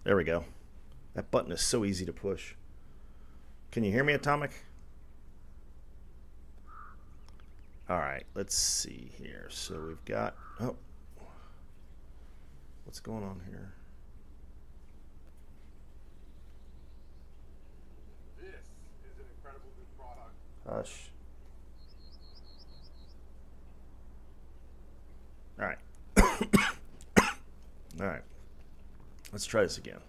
There we go. That button is so easy to push. Can you hear me, Atomic? All right, let's see here. So we've got, oh, what's going on here? This is an incredible new product. Hush. All right. All right. Let's try this again.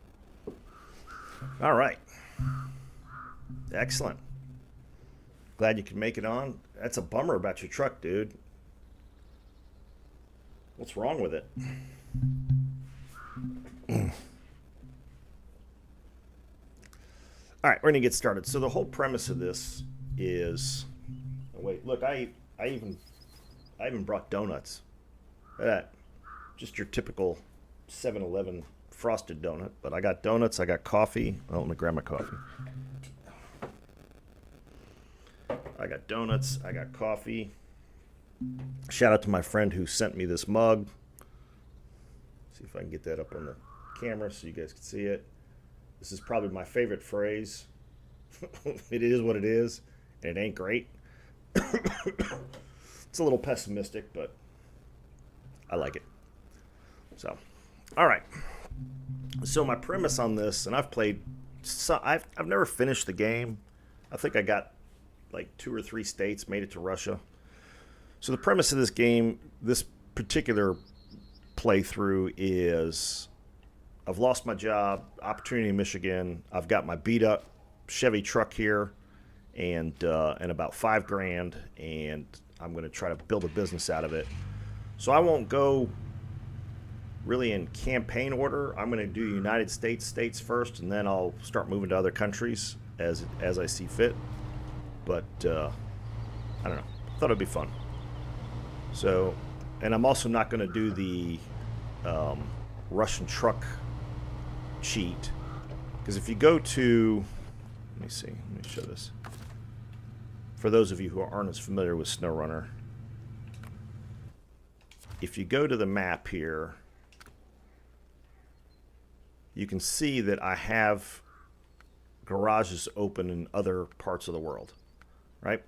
All right. Excellent. Glad you could make it on. That's a bummer about your truck, dude. What's wrong with it? All right, we're gonna get started. So the whole premise of this is, oh, wait, look, I even brought donuts. Look at that. Just your typical 7-Eleven frosted donut, but I got donuts, I got coffee. Oh, let me grab my coffee. I got donuts, I got coffee. Shout out to my friend who sent me this mug. See if I can get that up on the camera so you guys can see it. This is probably my favorite phrase. It is what it is, and it ain't great. It's a little pessimistic, but I like it. So, all right. So my premise on this, and I've played, I've never finished the game. I think I got like 2 or 3 states, made it to Russia. So the premise of this game, this particular playthrough is, I've lost my job, opportunity in Michigan. I've got my beat up Chevy Truck here, and about $5 grand, and I'm going to try to build a business out of it. So I won't go really in campaign order. I'm going to do United States first, and then I'll start moving to other countries as I see fit. But I don't know. I thought it'd be fun. So, and I'm also not going to do the Russian truck cheat, because if you go to, let me see, let me show this. For those of you who aren't as familiar with SnowRunner, if you go to the map here, you can see that I have garages open in other parts of the world, right?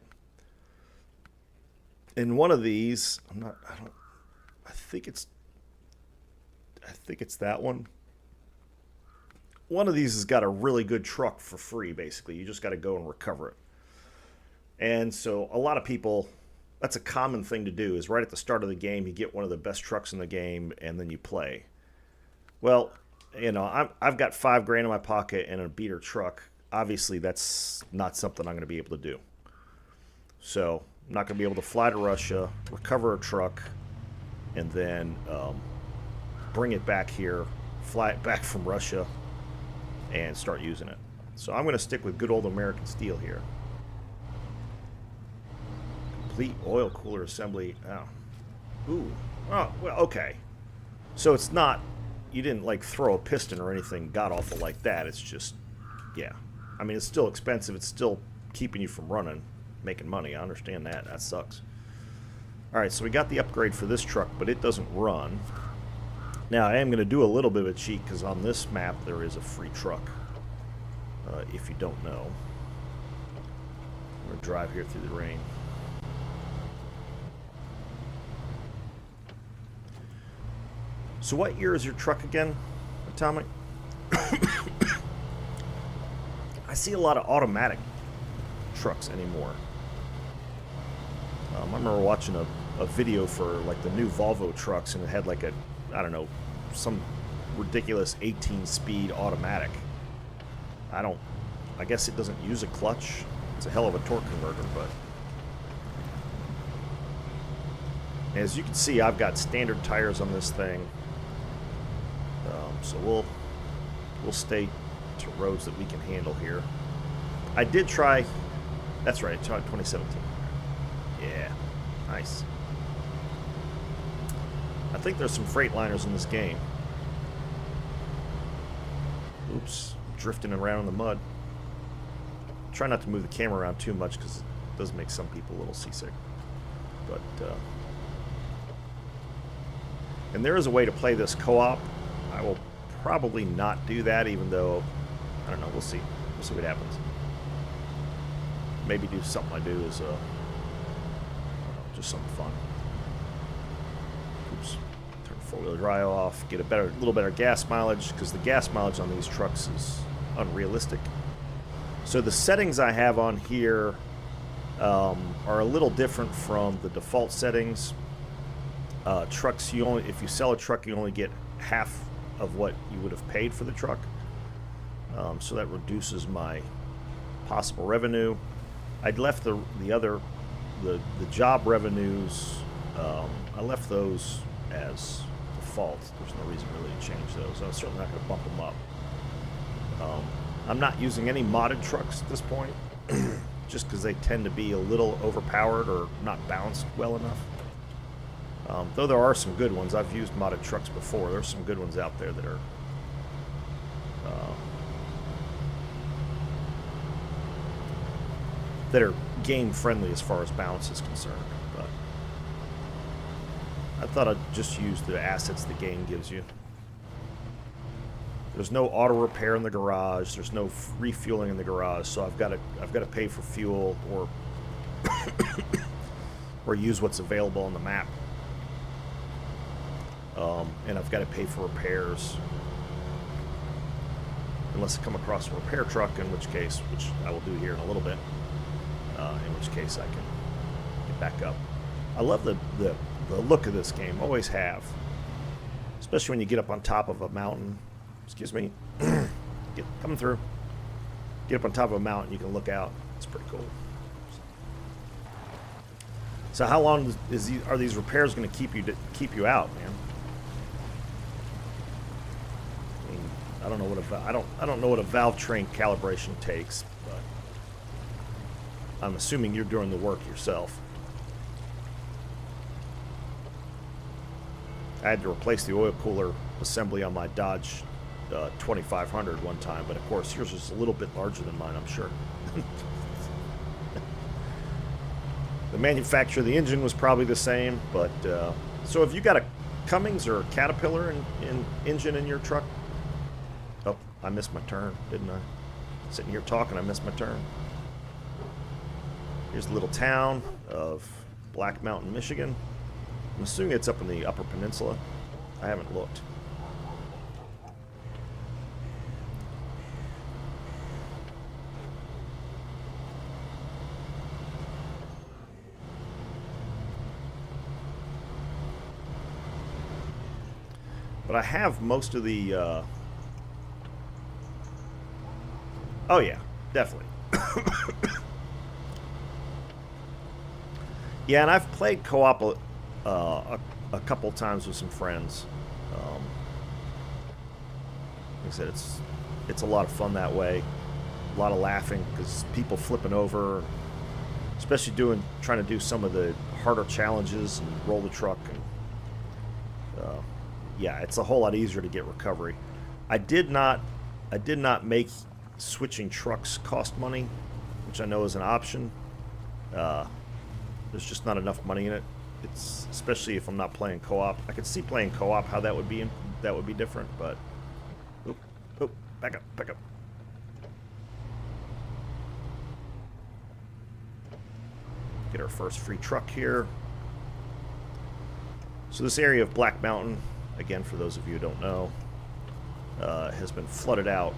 In one of these, I think it's that one. One of these has got a really good truck for free, basically. You just got to go and recover it. And so a lot of people, that's a common thing to do, is right at the start of the game, you get one of the best trucks in the game, and then you play. Well, you know, I've got $5 grand in my pocket and a beater truck. Obviously, that's not something I'm going to be able to do. So I'm not going to be able to fly to Russia, recover a truck, and then bring it back here, fly it back from Russia, and start using it. So I'm going to stick with good old American steel here. Complete oil cooler assembly. Oh. Ooh. Oh, well, okay. So it's not, you didn't like throw a piston or anything god awful like that. It's just, yeah. I mean, it's still expensive. It's still keeping you from running, making money. I understand that. That sucks. All right, so we got the upgrade for this truck, but it doesn't run. Now, I am going to do a little bit of a cheat, because on this map there is a free truck, if you don't know. I'm going to drive here through the rain. So what year is your truck again, Atomic? see a lot of automatic trucks anymore. I remember watching a video for like the new Volvo trucks, and it had like a, I don't know, some ridiculous 18-speed automatic. I guess it doesn't use a clutch. It's a hell of a torque converter, but as you can see, I've got standard tires on this thing, so we'll stay to roads that we can handle here. I did try. That's right, 2017. Yeah, nice. I think there's some Freightliners in this game. Oops, drifting around in the mud. Try not to move the camera around too much because it does make some people a little seasick. But and there is a way to play this co-op. I will probably not do that, even though, I don't know, we'll see. We'll see what happens. Maybe do something I do is just something fun. Oops. Turn four-wheel drive off. Get a little better gas mileage, because the gas mileage on these trucks is unrealistic. So the settings I have on here are a little different from the default settings. Trucks, if you sell a truck, you only get half of what you would have paid for the truck. So that reduces my possible revenue. I'd left the job revenues. I left those as default. There's no reason really to change those. I'm certainly not going to bump them up. I'm not using any modded trucks at this point, just because they tend to be a little overpowered or not balanced well enough. Though there are some good ones. I've used modded trucks before. There's some good ones out there that are game friendly as far as balance is concerned. But I thought I'd just use the assets the game gives you. There's no auto repair in the garage. There's no refueling in the garage, so I've got to pay for fuel or or use what's available on the map. And I've got to pay for repairs, unless I come across a repair truck, in which I will do here in a little bit. In which case I can get back up. I love the look of this game. Always have, especially when you get up on top of a mountain. Excuse me. Coming through. Get up on top of a mountain, you can look out. It's pretty cool. So how long are these repairs going to keep you out, man? I mean, I don't know I don't know what a valve train calibration takes, but I'm assuming you're doing the work yourself. I had to replace the oil cooler assembly on my Dodge 2500 one time, but of course yours is a little bit larger than mine, I'm sure. The manufacturer of the engine was probably the same, but so have you got a Cummins or a Caterpillar engine in your truck? Oh, I missed my turn, didn't I? Sitting here talking, I missed my turn. Here's the little town of Black Mountain, Michigan. I'm assuming it's up in the Upper Peninsula. I haven't looked. But I have most of the... Oh yeah, definitely. Yeah, and I've played co-op a couple times with some friends. Like I said, it's a lot of fun that way. A lot of laughing because people flipping over, especially trying to do some of the harder challenges and roll the truck. And yeah, it's a whole lot easier to get recovery. I did not make switching trucks cost money, which I know is an option. There's just not enough money in it. It's especially if I'm not playing co-op. I could see playing co-op how that would be different, but back up. Get our first free truck here. So this area of Black Mountain, again, for those of you who don't know, has been flooded out.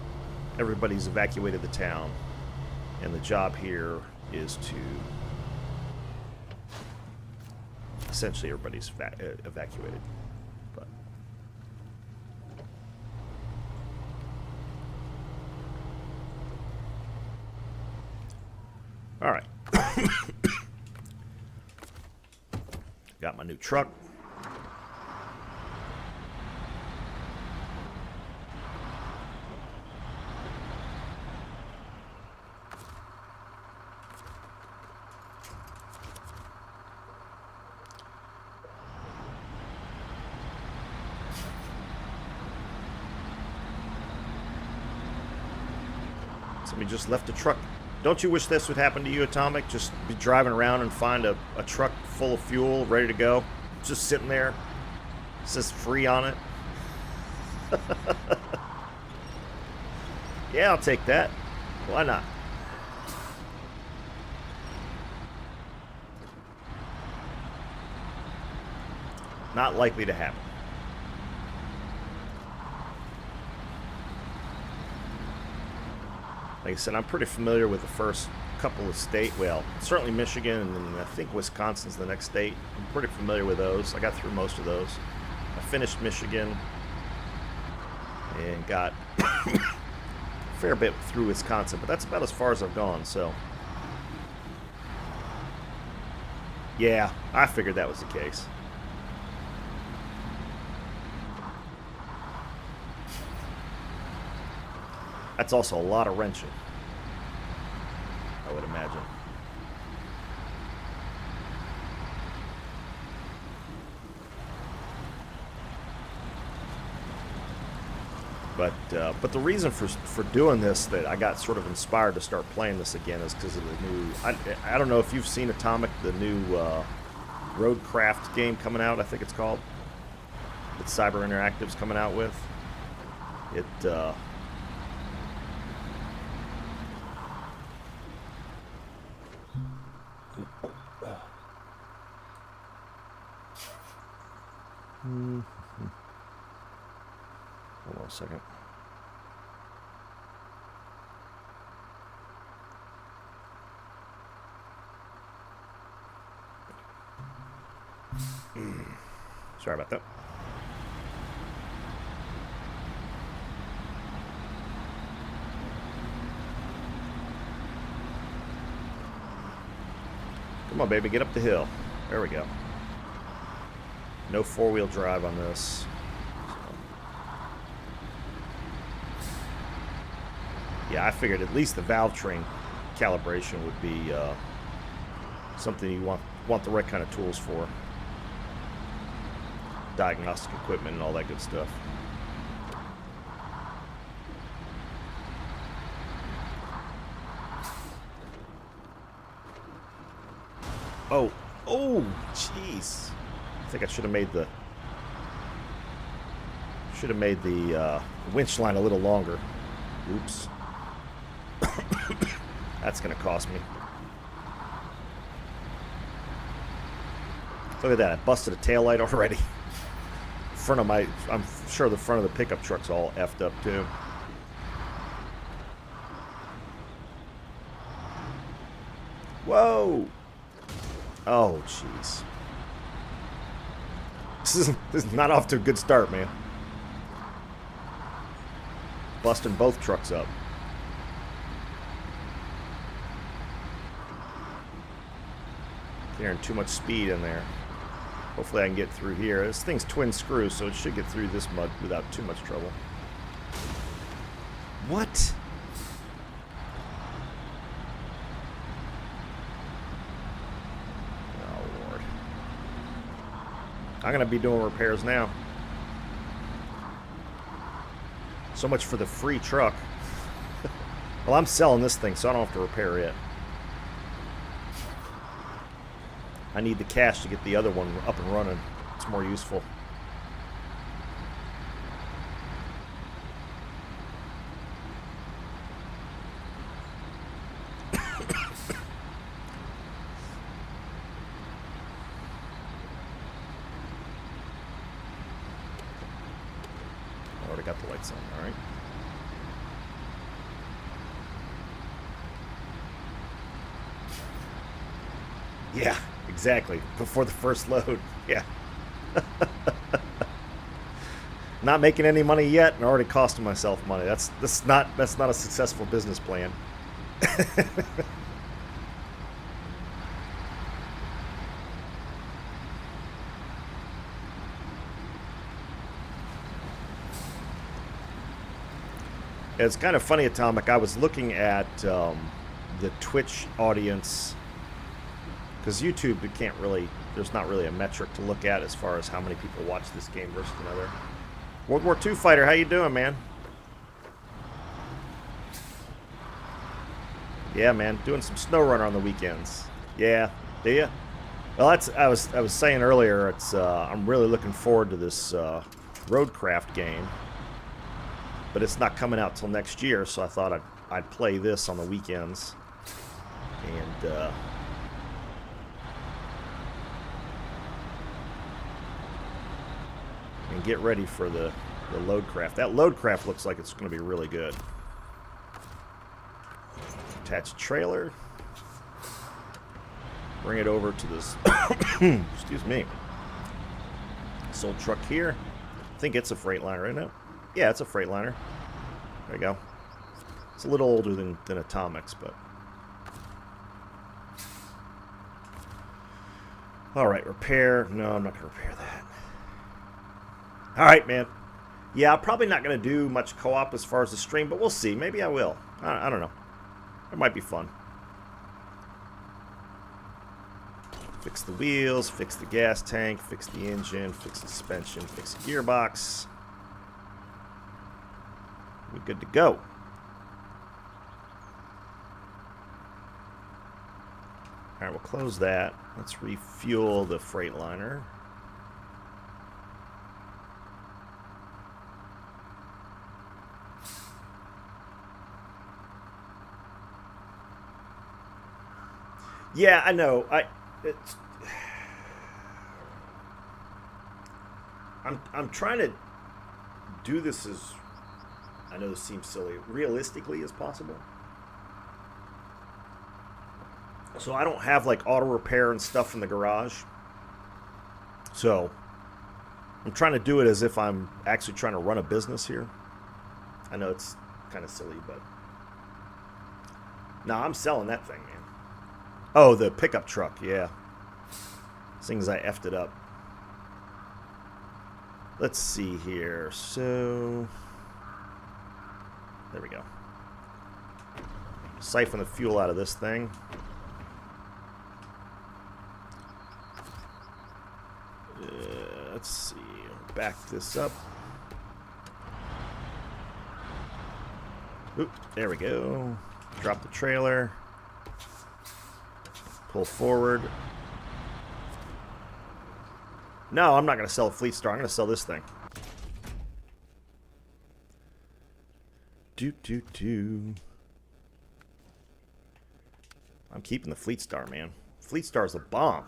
Everybody's evacuated the town. And the job here is to essentially everybody's evacuated. But all right. Got my new truck. Somebody just left a truck. Don't you wish this would happen to you, Atomic? Just be driving around and find a truck full of fuel ready to go. Just sitting there. It says free on it. Yeah, I'll take that. Why not? Not likely to happen. Like I said, I'm pretty familiar with the first couple of states. Well, certainly Michigan, and then I think Wisconsin's the next state. I'm pretty familiar with those. I got through most of those. I finished Michigan and got a fair bit through Wisconsin, but that's about as far as I've gone, so. Yeah, I figured that was the case. That's also a lot of wrenching, I would imagine. But the reason for doing this, that I got sort of inspired to start playing this again, is because of the new. I don't know if you've seen Atomic, the new Roadcraft game coming out. I think it's called. That Sabre Interactive's coming out with. It. Hold on a second. Sorry about that. Come on, baby, get up the hill. There we go. No four-wheel drive on this. Yeah, I figured at least the valve train calibration would be something you want the right kind of tools for. Diagnostic equipment and all that good stuff. Oh, jeez. I think I should have made the winch line a little longer. Oops. That's gonna cost me. Look at that! I busted a taillight already. I'm sure the front of the pickup truck's all effed up too. Whoa! Oh, jeez. This is not off to a good start, man. Busting both trucks up. Carrying too much speed in there. Hopefully I can get through here. This thing's twin screw, so it should get through this mud without too much trouble. What? Oh, Lord. I'm going to be doing repairs now. So much for the free truck. Well, I'm selling this thing, so I don't have to repair it. I need the cash to get the other one up and running. It's more useful. Already got the lights on, all right. Yeah, exactly. Before the first load. Yeah. Not making any money yet, and already costing myself money. That's not a successful business plan. It's kind of funny, Atomic. I was looking at the Twitch audience because YouTube, it can't really. There's not really a metric to look at as far as how many people watch this game versus another. World War II fighter, how you doing, man? Yeah, man, doing some SnowRunner on the weekends. Yeah, do ya? Well, that's I was saying earlier. It's I'm really looking forward to this Roadcraft game, but it's not coming out till next year. So I thought I'd play this on the weekends, and get ready for the Loadcraft. That Loadcraft looks like it's going to be really good. Attach a trailer. Bring it over to this, excuse me, this old truck here. I think it's a Freightliner, isn't it? Yeah, it's a Freightliner. There you go. It's a little older than Atomics, but... Alright, repair. No, I'm not going to repair that. Alright, man. Yeah, I'm probably not going to do much co-op as far as the stream, but we'll see. Maybe I will. I don't know. It might be fun. Fix the wheels, fix the gas tank, fix the engine, fix the suspension, fix the gearbox. We're good to go. Alright, we'll close that. Let's refuel the Freightliner. Yeah, I know. I'm trying to do this as, I know this seems silly, realistically as possible. So I don't have like auto repair and stuff in the garage. So I'm trying to do it as if I'm actually trying to run a business here. I know it's kind of silly, but no, I'm selling that thing, man. Oh, the pickup truck, yeah. Things I effed it up. Let's see here. So there we go. Siphon the fuel out of this thing. Let's see. Back this up. Oop, there we go. Drop the trailer. Pull forward. No, I'm not going to sell a Fleet Star. I'm going to sell this thing. I'm keeping the Fleet Star, man. Fleet Star's a bomb.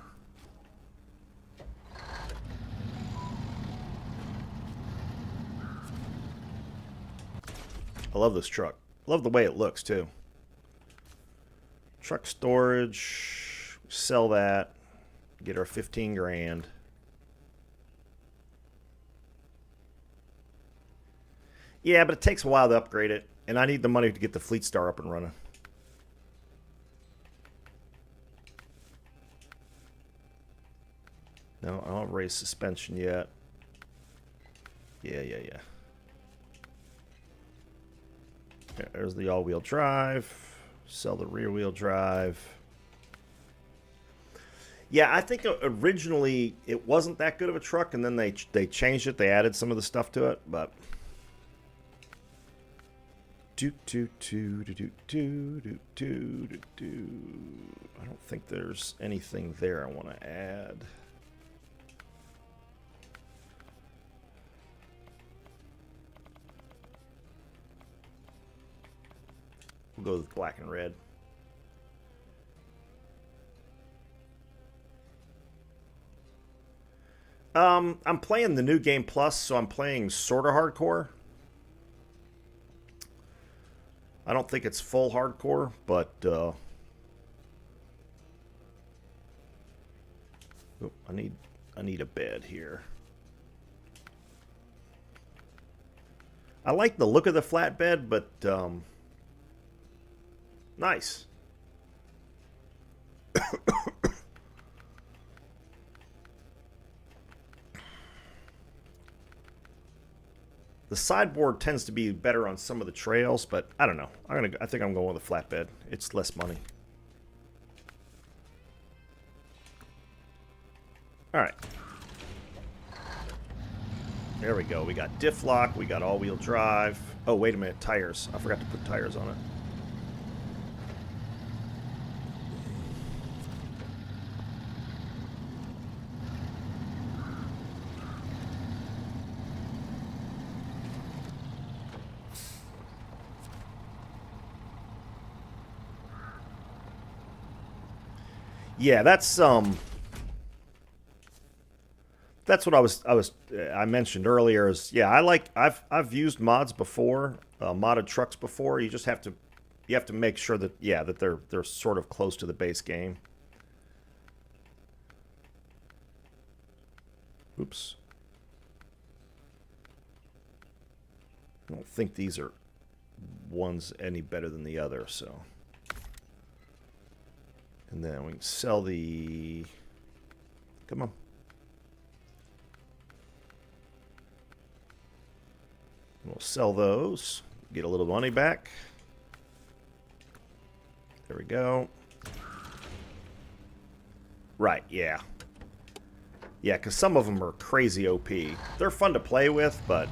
I love this truck. I love the way it looks, too. Truck storage. Sell that. Get our 15 grand. Yeah, but it takes a while to upgrade it, and I need the money to get the Fleet Star up and running. No, I don't raise suspension yet. Yeah. There's the all-wheel drive. Sell the rear-wheel drive. Yeah, I think originally it wasn't that good of a truck, and then they changed it. They added some of the stuff to it, but... I don't think there's anything there I want to add. We'll go with black and red. I'm playing the new game plus, so I'm playing sort of hardcore. I don't think it's full hardcore, but Oop, I need a bed here. I like the look of the flatbed, but nice. The sideboard tends to be better on some of the trails, but I don't know. I think I'm going with a flatbed. It's less money. All right. There we go. We got diff lock. We got all-wheel drive. Oh, wait a minute. Tires. I forgot to put tires on it. Yeah, that's what I mentioned earlier. Is yeah, I've used mods before, modded trucks before. You just have to make sure that that they're sort of close to the base game. Oops. I don't think these are one's any better than the other, so. And then we can sell the... Come on. We'll sell those. Get a little money back. There we go. Right, yeah. Yeah, because some of them are crazy OP. They're fun to play with, but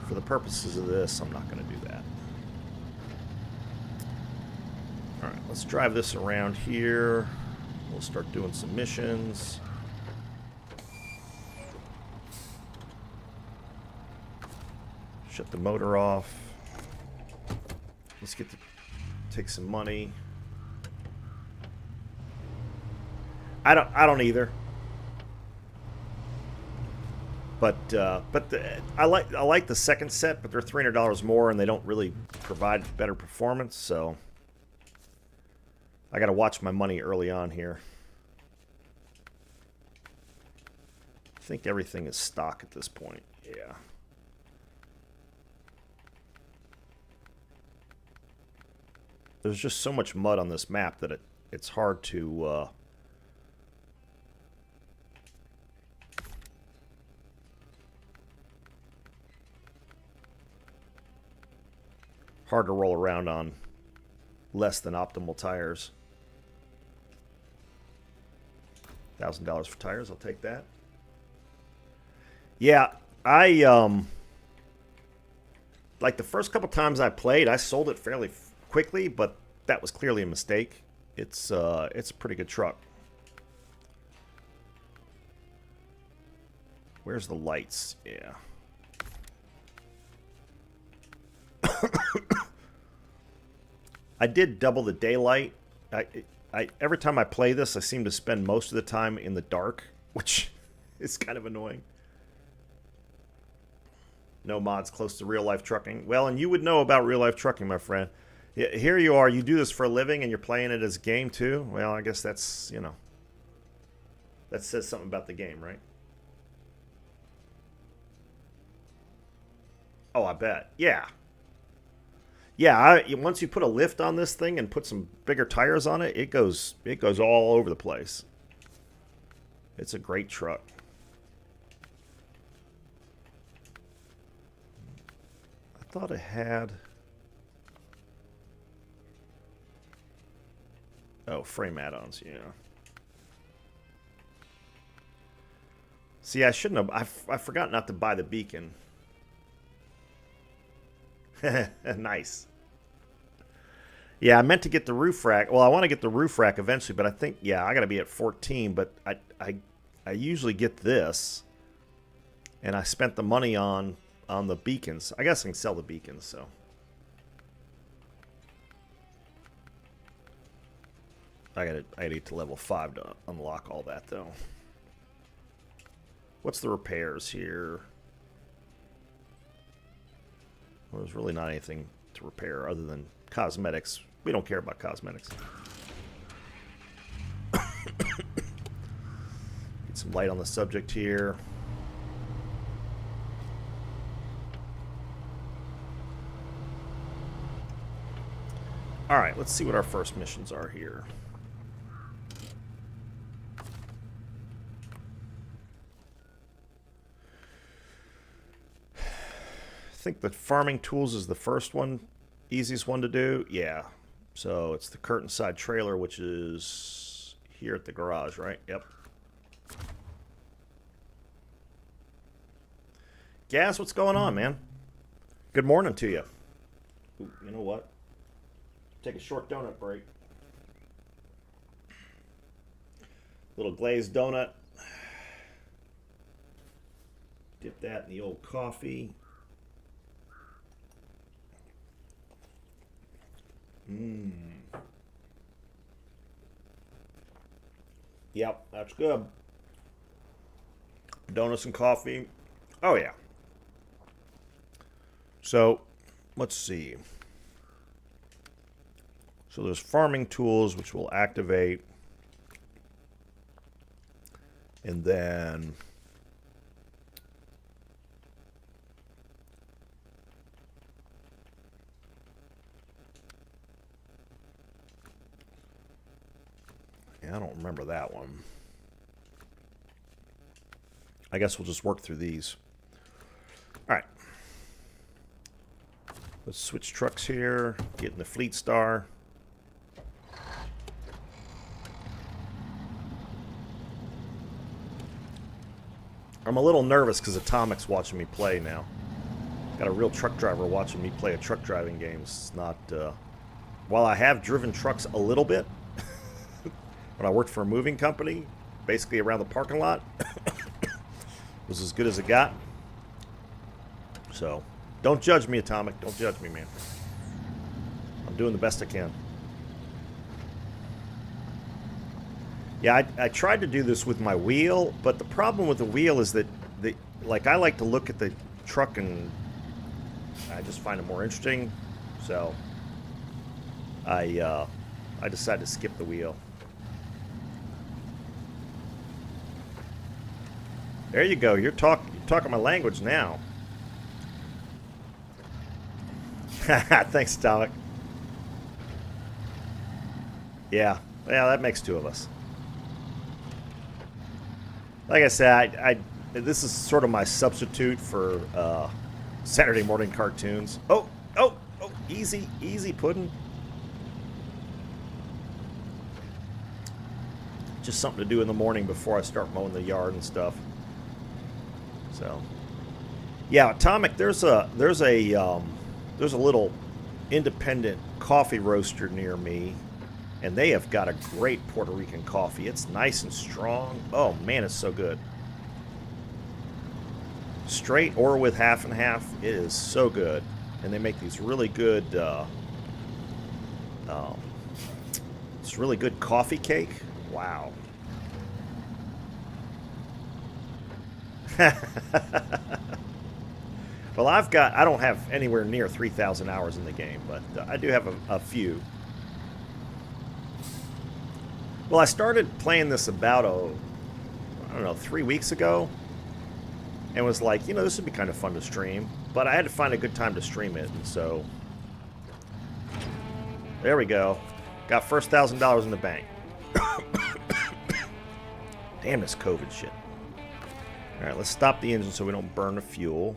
for the purposes of this, I'm not going to do that. Alright, let's drive this around here. We'll start doing some missions. Shut the motor off. Let's get to take some money. I don't either. But I like the second set, but they're $300 more, and they don't really provide better performance. So I got to watch my money early on here. I think everything is stock at this point. Yeah. There's just so much mud on this map that it's hard to roll around on less than optimal tires. $1,000 for tires, I'll take that. Yeah, I like the first couple times I played, I sold it fairly quickly, but that was clearly a mistake. It's a pretty good truck. Where's the lights? Yeah. I did double the daylight. Every time I play this, I seem to spend most of the time in the dark, which is kind of annoying. No mods close to real-life trucking. Well, and you would know about real-life trucking, my friend. Here you are. You do this for a living, and you're playing it as a game, too? Well, I guess that's, you know, that says something about the game, right? Oh, I bet. Yeah. Yeah, once you put a lift on this thing and put some bigger tires on it, it goes all over the place. It's a great truck. I thought it had... Oh, frame add-ons, yeah. See, I shouldn't have... I forgot not to buy the beacon. Nice. Yeah, I meant to get the roof rack. Well, I want to get the roof rack eventually, but I think, yeah, I got to be at 14, but I usually get this, and I spent the money on the beacons. I guess I can sell the beacons, so. I gotta get to level 5 to unlock all that, though. What's the repairs here? Well, there's really not anything to repair other than cosmetics. We don't care about cosmetics. some light on the subject here. Alright, let's see what our first missions are here. I think the farming tools is the first one. Easiest one to do. Yeah. So it's the curtain side trailer, which is here at the garage, right? Yep. Gas, what's going on, man? Good morning to you. Ooh, you know what? Take a short donut break. Little glazed donut. Dip that in the old coffee. Yep, that's good. Donuts and coffee. Oh, yeah. So, let's see. So there's farming tools, which will activate. And then I don't remember that one. I guess we'll just work through these. All right. Let's switch trucks here. Get in the Fleet Star. I'm a little nervous because Atomic's watching me play now. Got a real truck driver watching me play a truck driving game. It's not... While I have driven trucks a little bit, when I worked for a moving company, basically around the parking lot, was as good as it got. So, don't judge me, Atomic. Don't judge me, man. I'm doing the best I can. Yeah, I tried to do this with my wheel, but the problem with the wheel is that, like, I like to look at the truck and I just find it more interesting. So, I decided to skip the wheel. There you go. You're talking my language now. Thanks, Atomic. Yeah, that makes two of us. Like I said, this is sort of my substitute for Saturday morning cartoons. Oh, easy pudding. Just something to do in the morning before I start mowing the yard and stuff. So, yeah, Atomic. There's a little independent coffee roaster near me, and they have got a great Puerto Rican coffee. It's nice and strong. Oh man, it's so good. Straight or with half and half, it is so good. And they make these really good, it's really good coffee cake. Wow. Well, I don't have anywhere near 3,000 hours in the game, but I do have a few. Well, I started playing this about, I don't know, 3 weeks ago. And was like, this would be kind of fun to stream. But I had to find a good time to stream it, and so... There we go. Got first $1,000 in the bank. Damn this COVID shit. Alright, let's stop the engine so we don't burn the fuel.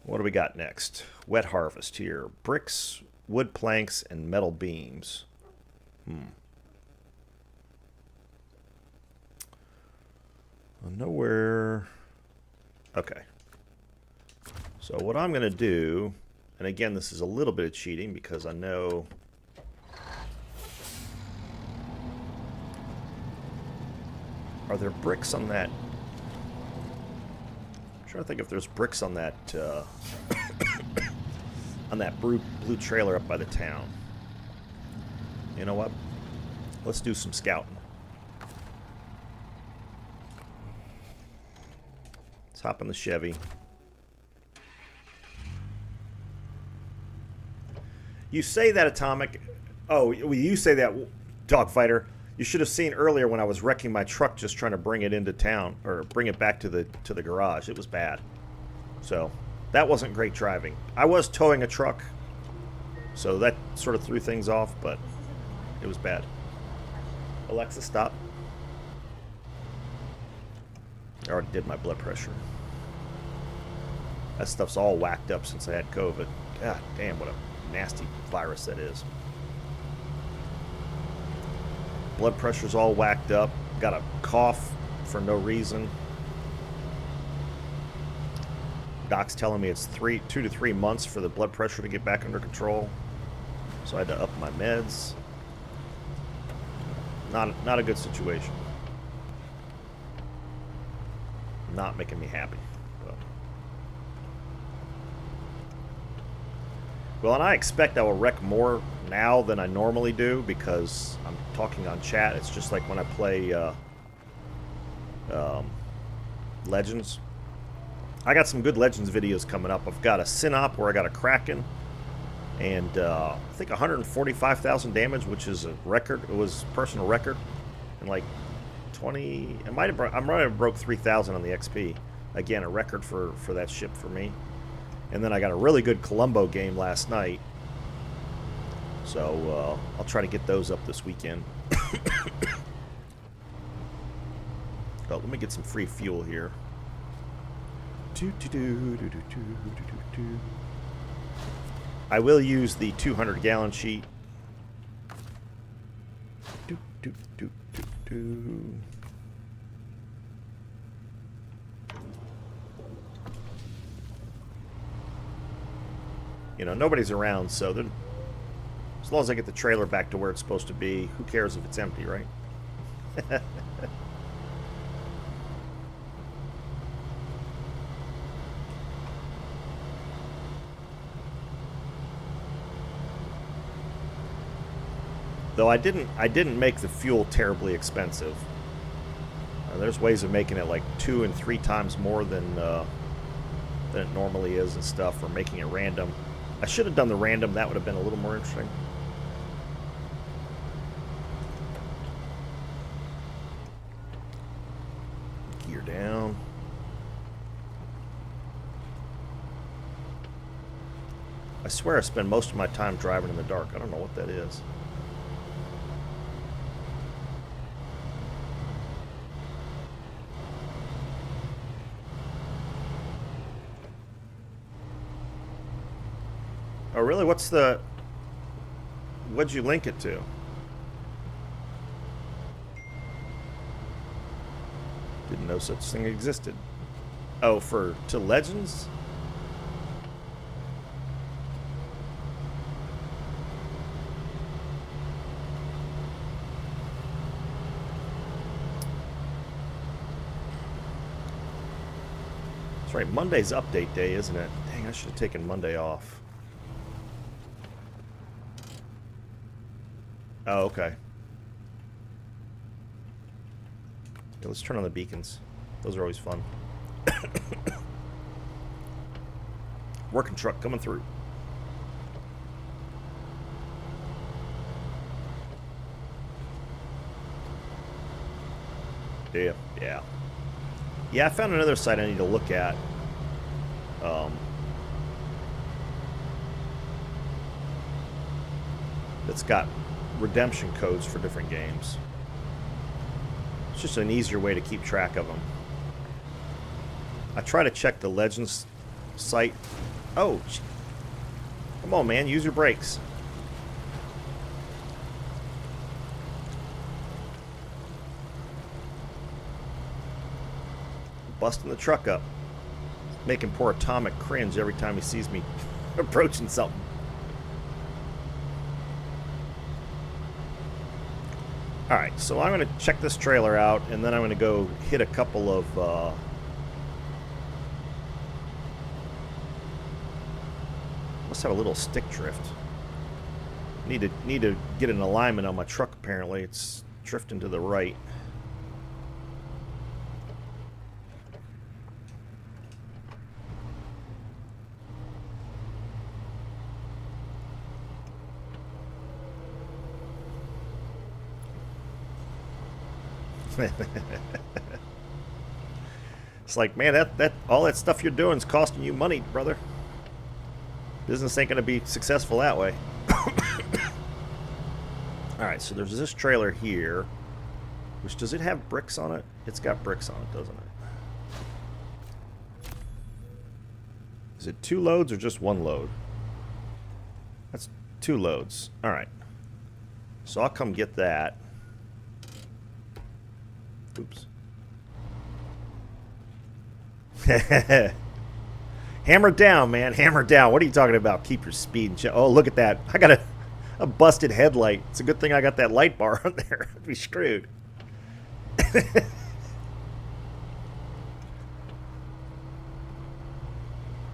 What do we got next? Wet harvest here. Bricks, wood planks, and metal beams. Nowhere. Okay. So what I'm going to do, and again, this is a little bit of cheating because I know... Are there bricks on that? I'm trying to think if there's bricks on that on that blue trailer up by the town. You know what? Let's do some scouting. Let's hop in the Chevy. You say that, Atomic. Oh, you say that, Dogfighter. You should have seen earlier when I was wrecking my truck, just trying to bring it into town or bring it back to the garage. It was bad. So that wasn't great driving. I was towing a truck, so that sort of threw things off, but it was bad. Alexa, stop. I already did my blood pressure. That stuff's all whacked up since I had COVID. God damn, what a nasty virus that is. Blood pressure's all whacked up. Got a cough for no reason. Doc's telling me it's 2 to 3 months for the blood pressure to get back under control. So I had to up my meds. Not a good situation. Not making me happy. But. Well, and I expect I will wreck more now than I normally do because I'm talking on chat. It's just like when I play Legends. I got some good Legends videos coming up. I've got a Synop where I got a Kraken and I think 145,000 damage, which is a record. It was personal record, and like 20. I might have broke 3,000 on the XP. Again, a record for that ship for me. And then I got a really good Columbo game last night. So I'll try to get those up this weekend. Oh, let me get some free fuel here. I will use the 200-gallon sheet. You know, nobody's around, so as long as I get the trailer back to where it's supposed to be, who cares if it's empty, right? Though I didn't make the fuel terribly expensive. There's ways of making it like 2 and 3 times more than it normally is and stuff, or making it random. I should have done the random. That would have been a little more interesting. Gear down. I swear I spend most of my time driving in the dark. I don't know what that is. Oh, really? What'd you link it to? Didn't know such thing existed. Oh, to Legends? That's right, Monday's update day, isn't it? Dang, I should have taken Monday off. Oh, okay. Yeah, let's turn on the beacons. Those are always fun. Working truck coming through. Yeah. Yeah, I found another site I need to look at. That's got redemption codes for different games. It's just an easier way to keep track of them. I try to check the Legends site. Oh, come on, man, use your brakes. Busting the truck up. Making poor Atomic cringe every time he sees me approaching something. Alright, so I'm going to check this trailer out, and then I'm going to go hit a couple of... must have a little stick drift. Need to get an alignment on my truck, apparently. It's drifting to the right. It's like, man, that all that stuff you're doing is costing you money, brother. Business ain't gonna be successful that way. Alright, so there's this trailer here. Which, does it have bricks on it? It's got bricks on it, doesn't it? Is it 2 loads or just 1 load? That's 2 loads. Alright. So I'll come get that. Oops. Hammer down, man. Hammer down. What are you talking about? Keep your speed. Oh, look at that. I got a busted headlight. It's a good thing I got that light bar on there. I'd be screwed.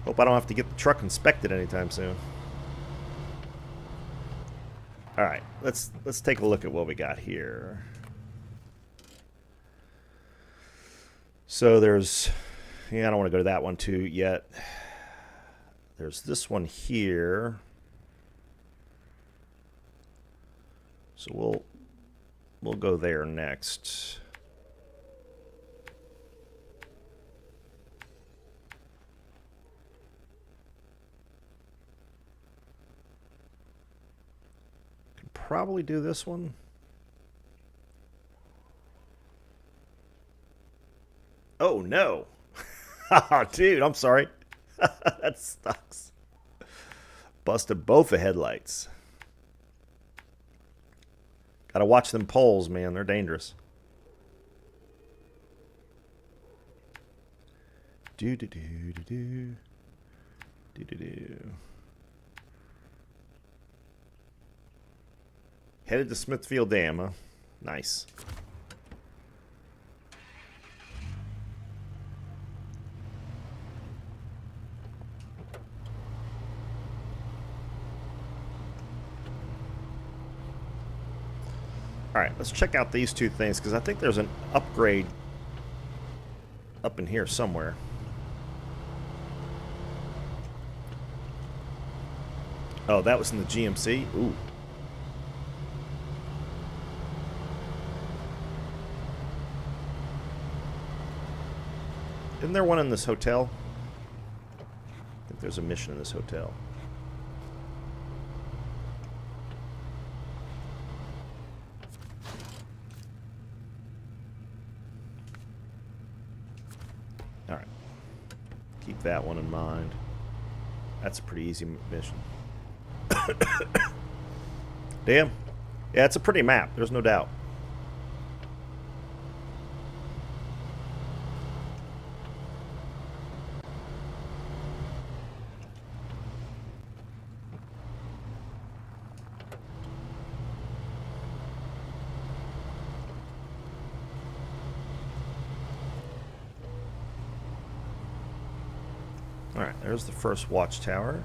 Hope I don't have to get the truck inspected anytime soon. Alright, let's take a look at what we got here. So there's... Yeah, I don't want to go to that one too yet. There's this one here. So we'll go there next. Could probably do this one. Oh no. Oh, dude, I'm sorry. That sucks. Busted both the headlights. Gotta watch them poles, man. They're dangerous. Do-do-do-do-do. Do-do-do. Headed to Smithfield Dam, huh? Nice. Alright, let's check out these 2 things, because I think there's an upgrade up in here somewhere. Oh, that was in the GMC? Ooh. Isn't there one in this hotel? I think there's a mission in this hotel. Alright. Keep that one in mind. That's a pretty easy mission. Damn. Yeah, it's a pretty map, there's no doubt. Alright, there's the first watchtower.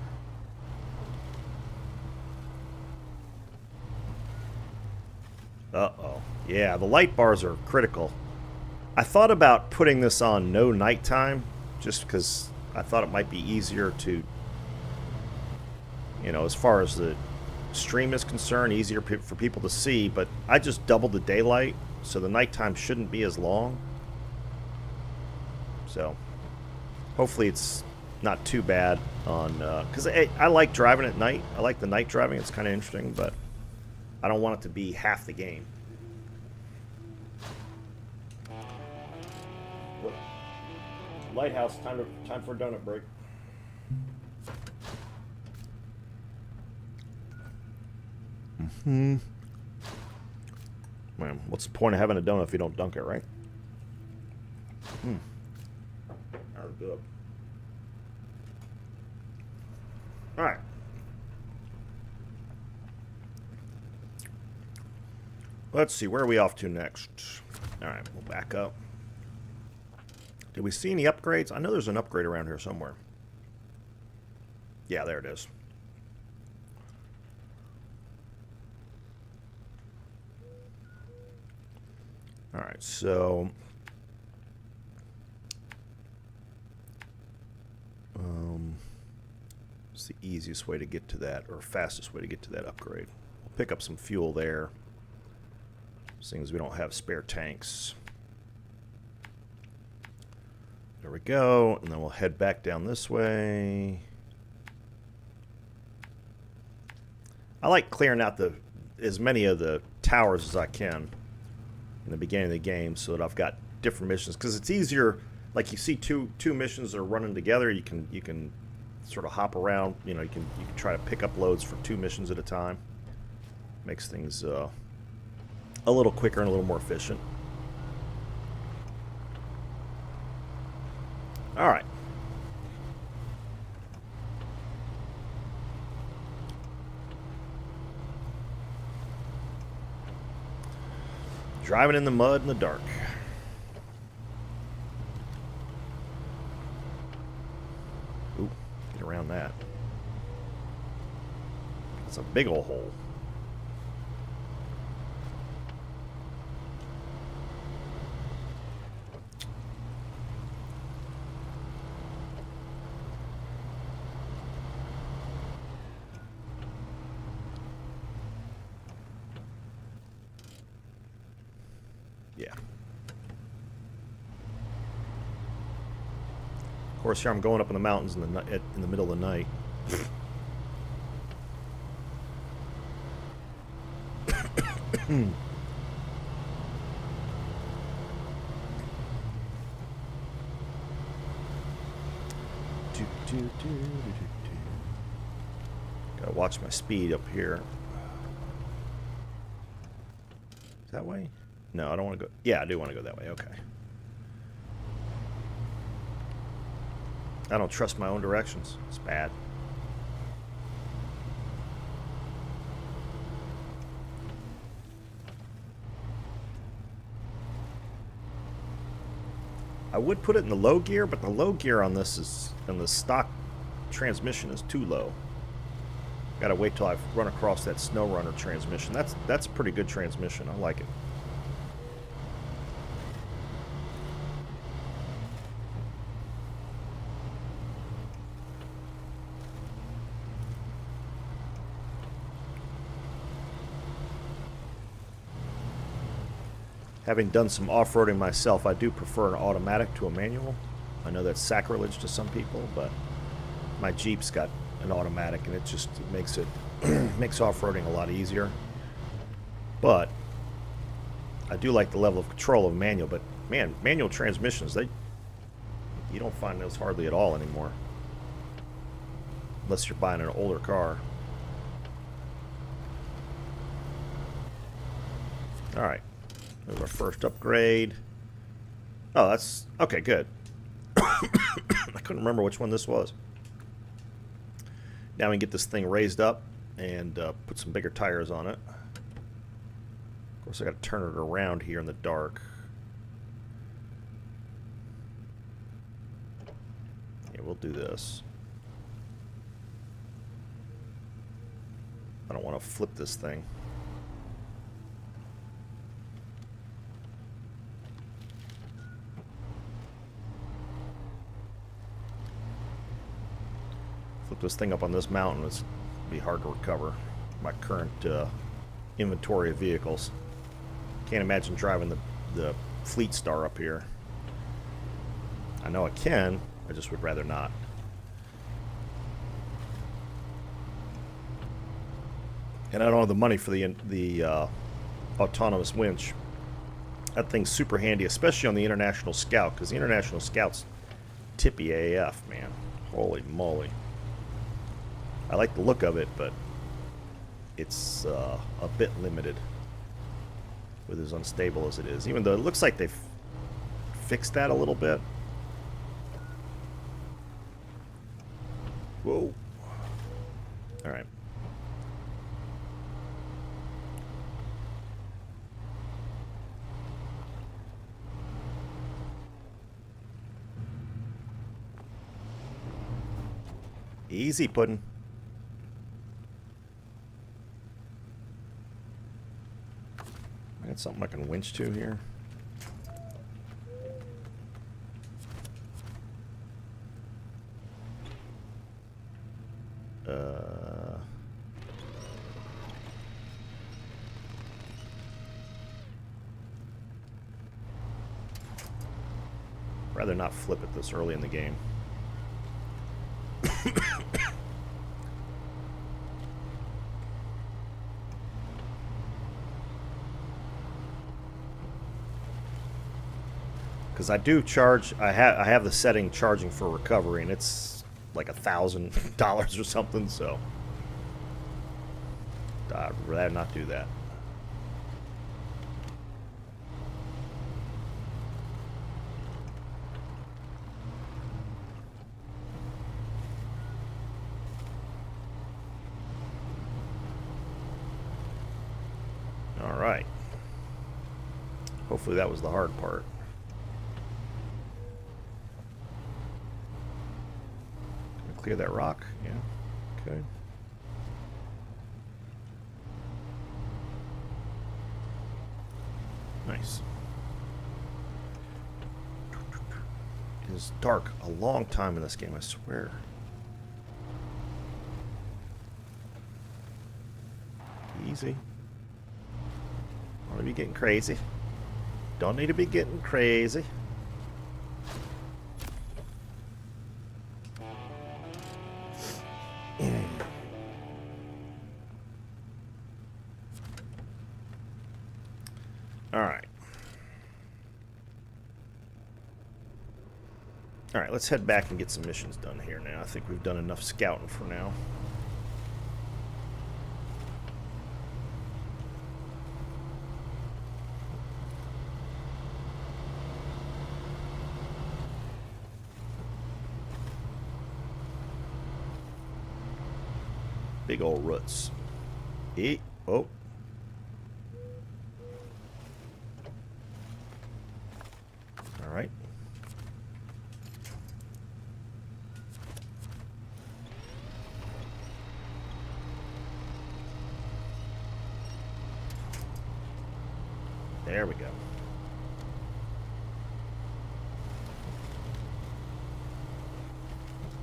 Uh-oh. Yeah, the light bars are critical. I thought about putting this on no nighttime, just because I thought it might be easier to, you know, as far as the stream is concerned, easier for people to see, but I just doubled the daylight, so the nighttime shouldn't be as long. So, hopefully it's not too bad on, because I like driving at night. I like the night driving, it's kind of interesting, but I don't want it to be half the game. Lighthouse, time for a donut break. Man, what's the point of having a donut if you don't dunk it, right? That was good. All right. Let's see, where are we off to next? All right, we'll back up. Did we see any upgrades? I know there's an upgrade around here somewhere. Yeah, there it is. All right, so what's the easiest way to get to that, or fastest way to get to that upgrade? We'll pick up some fuel there, seeing as we don't have spare tanks. There we go. And then we'll head back down this way. I like clearing out as many of the towers as I can in the beginning of the game so that I've got different missions. Because it's easier, like you see two missions are running together, you can sort of hop around, you know, you can try to pick up loads for 2 missions at a time. Makes things a little quicker and a little more efficient. All right. Driving in the mud in the dark. Ooh, get around that. That's a big old hole. Yeah. Of course, here I'm going up in the mountains in the middle of the night. Gotta watch my speed up here. Is that way? No, I don't want to go. Yeah, I do want to go that way. Okay. I don't trust my own directions. It's bad. I would put it in the low gear, but the low gear on this is, and the stock transmission is too low. Gotta wait till I run across that SnowRunner transmission. That's a pretty good transmission. I like it. Having done some off-roading myself, I do prefer an automatic to a manual. I know that's sacrilege to some people, but my Jeep's got an automatic, and it makes makes off-roading a lot easier. But I do like the level of control of manual. But man, manual transmissions, you don't find those hardly at all anymore, unless you're buying an older car. All right. There's our first upgrade. Oh, that's... Okay, good. I couldn't remember which one this was. Now we can get this thing raised up and put some bigger tires on it. Of course, I got to turn it around here in the dark. Yeah, we'll do this. I don't want to flip this thing. Flip this thing up on this mountain, it's be hard to recover. My current inventory of vehicles. Can't imagine driving the Fleet Star up here. I know I can, I just would rather not. And I don't have the money for the autonomous winch. That thing's super handy, especially on the International Scout, because the International Scout's tippy AF, man. Holy moly. I like the look of it, but it's a bit limited with as unstable as it is. Even though it looks like they've fixed that a little bit. Whoa. All right. Easy pudding. I got something I can winch to here. rather not flip it this early in the game. Because I do charge, I have the setting charging for recovery, and it's like $1,000 or something, so I'd rather not do that. All right. Hopefully that was the hard part. Clear that rock. Yeah. Okay. Nice. It is dark a long time in this game, I swear. Easy. Don't want to be getting crazy. Don't need to be getting crazy. Alright, let's head back and get some missions done here now. I think we've done enough scouting for now. Big old roots. Oh. Alright. There we go.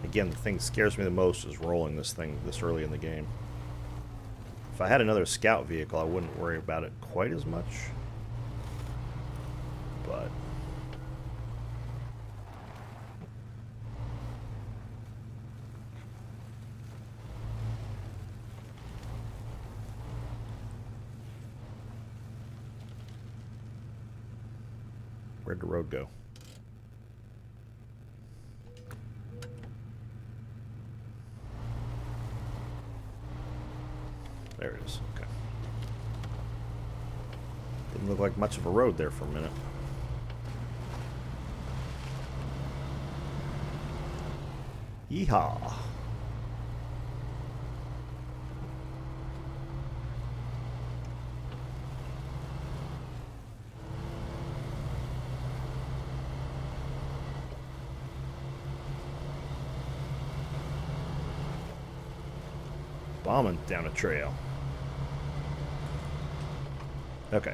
Again, the thing that scares me the most is rolling this thing this early in the game. If I had another scout vehicle, I wouldn't worry about it quite as much. But where'd the road go? There it is. Okay. Didn't look like much of a road there for a minute. Yeehaw. Bombing down a trail. Okay.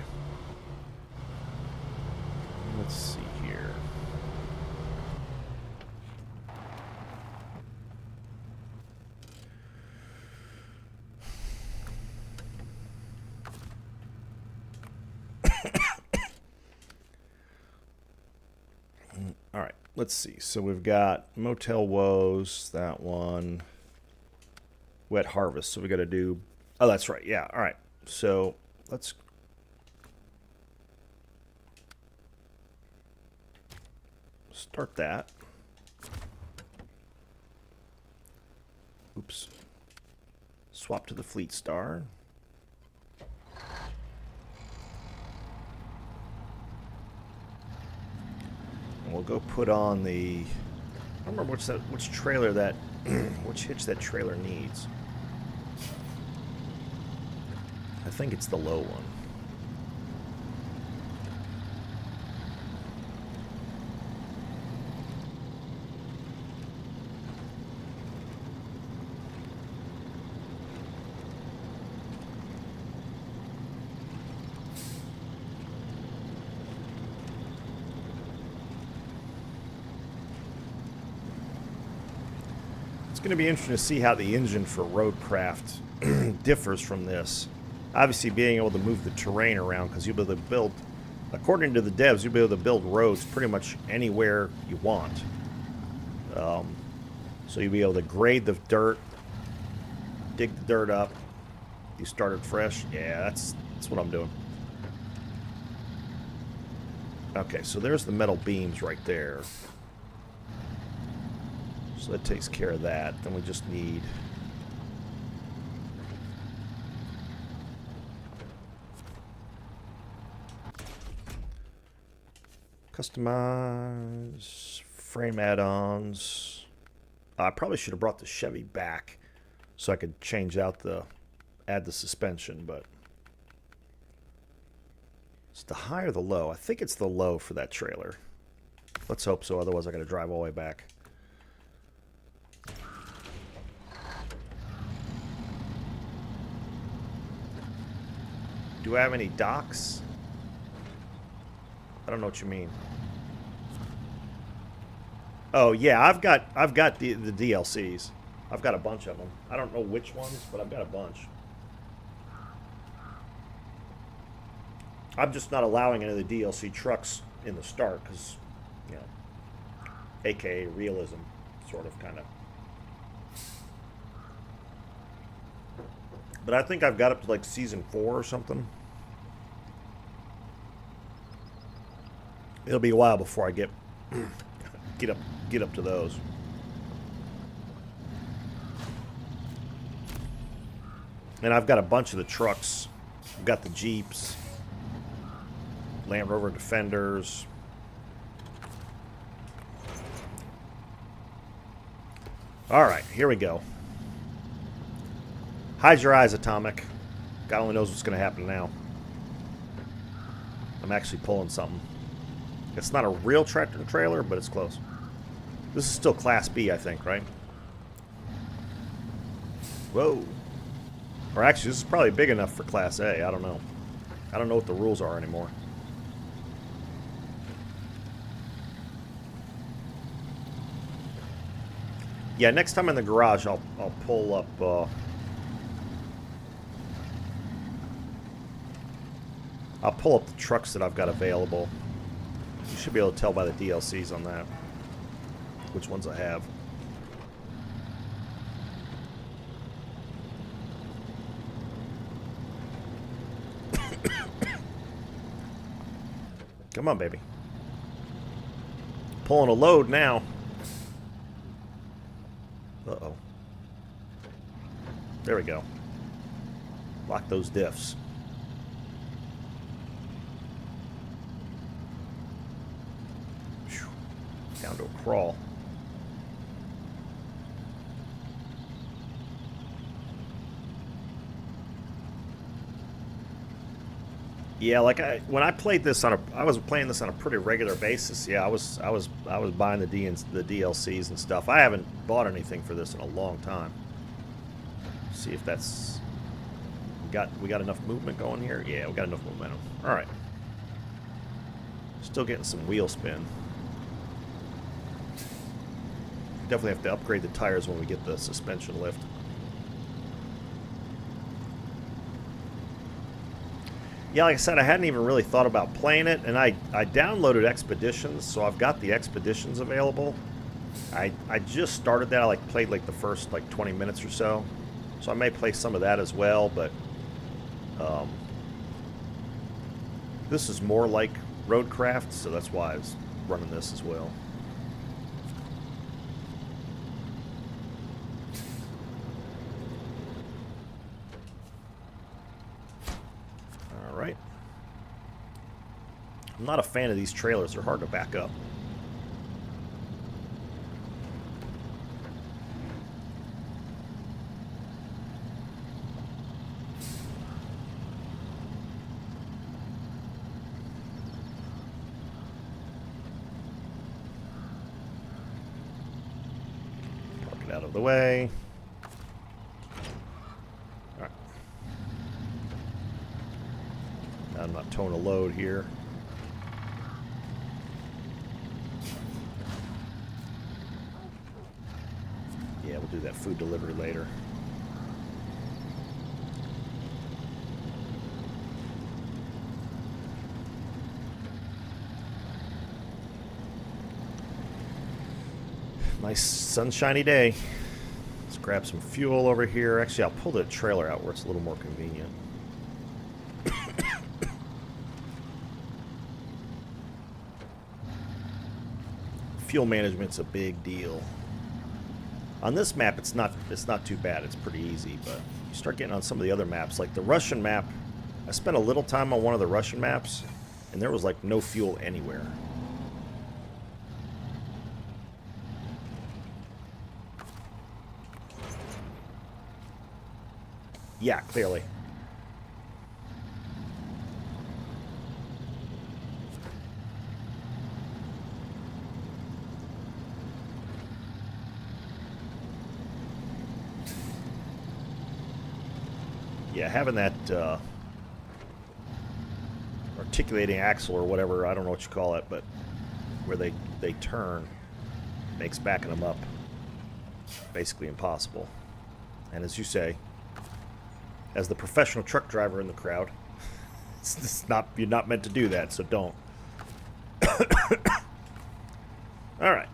Let's see here. All right, let's see. So we've got Motel Woes, that one. Wet Harvest. So we got to do... Oh, that's right. Yeah. All right. So let's... start that. Oops. Swap to the Fleet Star. And we'll go put on the... I don't remember which trailer that... which hitch that trailer needs. I think it's the low one. It's going to be interesting to see how the engine for roadcraft differs from this. Obviously being able to move the terrain around, because you'll be able to build according to the devs, you'll be able to build roads pretty much anywhere you want. So you'll be able to grade the dirt, dig the dirt up. You started fresh. Yeah, that's what I'm doing. Okay, so there's the metal beams right there. So that takes care of that. Then we just need... customize frame add-ons. I probably should have brought the Chevy back so I could change out add the suspension, but it's the high or the low. I think it's the low for that trailer. Let's hope so, otherwise I got to drive all the way back. Do I have any docks? I don't know what you mean. Oh yeah, I've got the DLCs. I've got a bunch of them. I don't know which ones, but I've got a bunch. I'm just not allowing any of the DLC trucks in the start because, you know, aka realism, sort of, kind of. But I think I've got up to like season 4 or something. It'll be a while before I get up to those. And I've got a bunch of the trucks. I've got the Jeeps, Land Rover Defenders. All right, here we go. Hide your eyes, Atomic. God only knows what's going to happen now. I'm actually pulling something. It's not a real tractor trailer, but it's close. This is still Class B, I think, right? Whoa. Or actually, this is probably big enough for Class A. I don't know. I don't know what the rules are anymore. Yeah, next time in the garage, I'll pull up... I'll pull up the trucks that I've got available. You should be able to tell by the DLCs on that which ones I have. Come on, baby. Pulling a load now. Uh-oh. There we go. Lock those diffs. Whew. Down to a crawl. Yeah, like when I played this I was playing this on a pretty regular basis. Yeah, I was buying the DLCs and stuff. I haven't bought anything for this in a long time. See if that's we got enough movement going here. Yeah, we got enough momentum. All right. Still getting some wheel spin. Definitely have to upgrade the tires when we get the suspension lift. Yeah, like I said, I hadn't even really thought about playing it, and I downloaded Expeditions, so I've got the Expeditions available. I just started that. I played the first 20 minutes or so, so I may play some of that as well. But this is more like Roadcraft, so that's why I was running this as well. Right. I'm not a fan of these trailers. They're hard to back up. Park it out of the way. I'm not towing a load here. Yeah, we'll do that food delivery later. Nice sunshiny day. Let's grab some fuel over here. Actually, I'll pull the trailer out where it's a little more convenient. Fuel management's a big deal. On this map, it's not too bad. It's pretty easy, but you start getting on some of the other maps, like the Russian map. I spent a little time on one of the Russian maps, and there was like no fuel anywhere. Yeah, clearly. Yeah, having that articulating axle or whatever, I don't know what you call it, but where they turn makes backing them up basically impossible. And as you say, as the professional truck driver in the crowd, it's not, you're not meant to do that, so don't. Alright.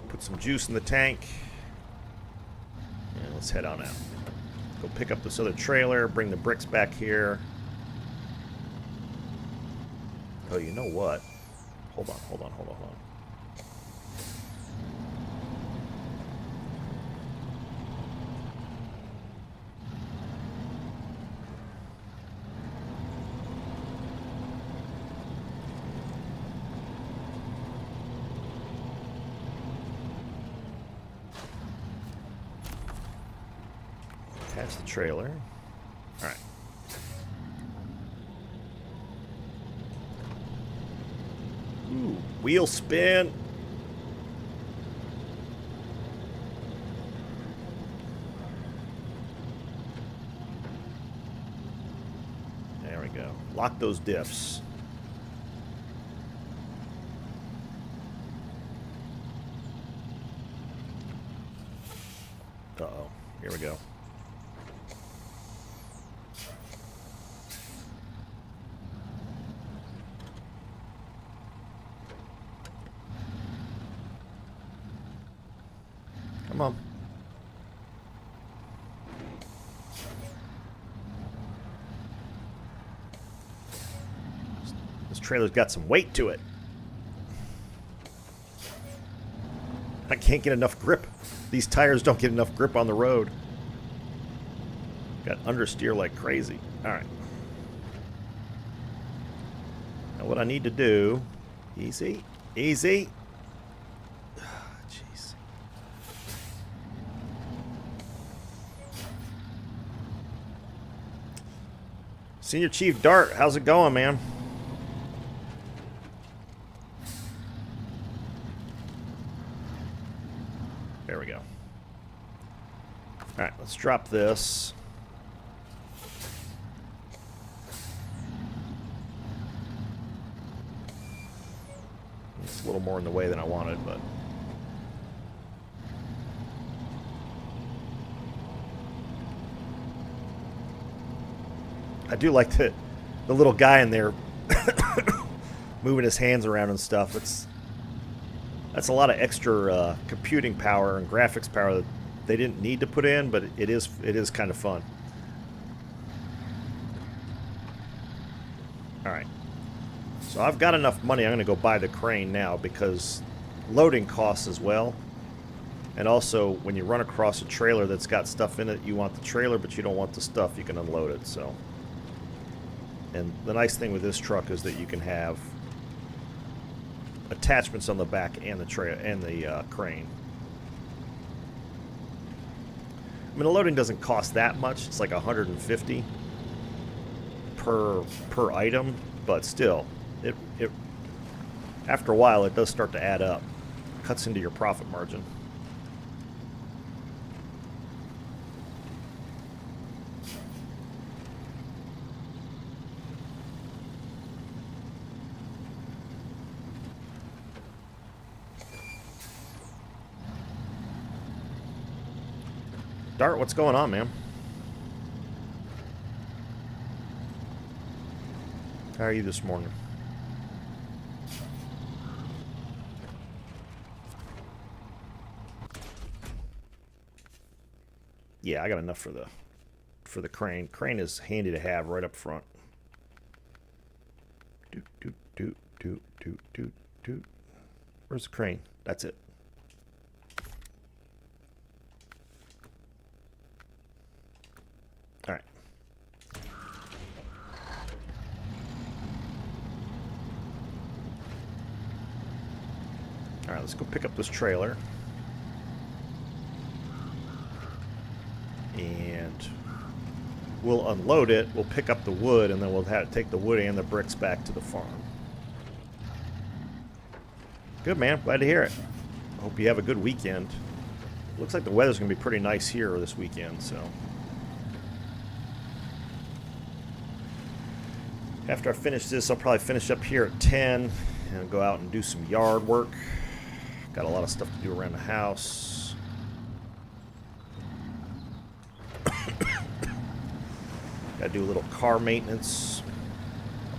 Put some juice in the tank. And let's head on out. Go pick up this other trailer, bring the bricks back here. Oh, you know what? Hold on. Attach the trailer. Alright. Ooh, wheel spin. There we go. Lock those diffs. Uh-oh. Here we go. Come on. This trailer's got some weight to it. I can't get enough grip. These tires don't get enough grip on the road. Got understeer like crazy. Alright. Now what I need to do... Easy. Easy. Jeez. Senior Chief Dart, how's it going, man? There we go. Alright, let's drop this. It's a little more in the way than I wanted, but... I do like the little guy in there moving his hands around and stuff. That's a lot of extra computing power and graphics power that they didn't need to put in, but it is kind of fun. All right, so I've got enough money. I'm going to go buy the crane now because loading costs as well. And also, when you run across a trailer that's got stuff in it, you want the trailer, but you don't want the stuff. You can unload it. So, and the nice thing with this truck is that you can have attachments on the back and the crane. I mean, the loading doesn't cost that much. It's like $150 per item, but still, it after a while it does start to add up. Cuts into your profit margin. Dart, what's going on, man? How are you this morning? Yeah, I got enough for the crane. Crane is handy to have right up front. Doot, doot, doot, doot, doot, doot, doot. Where's the crane? That's it. All right. All right, let's go pick up this trailer. And we'll unload it, we'll pick up the wood, and then we'll have to take the wood and the bricks back to the farm. Good, man. Glad to hear it. I hope you have a good weekend. Looks like the weather's going to be pretty nice here this weekend, so. After I finish this, I'll probably finish up here at 10 and go out and do some yard work. Got a lot of stuff to do around the house. Gotta do a little car maintenance.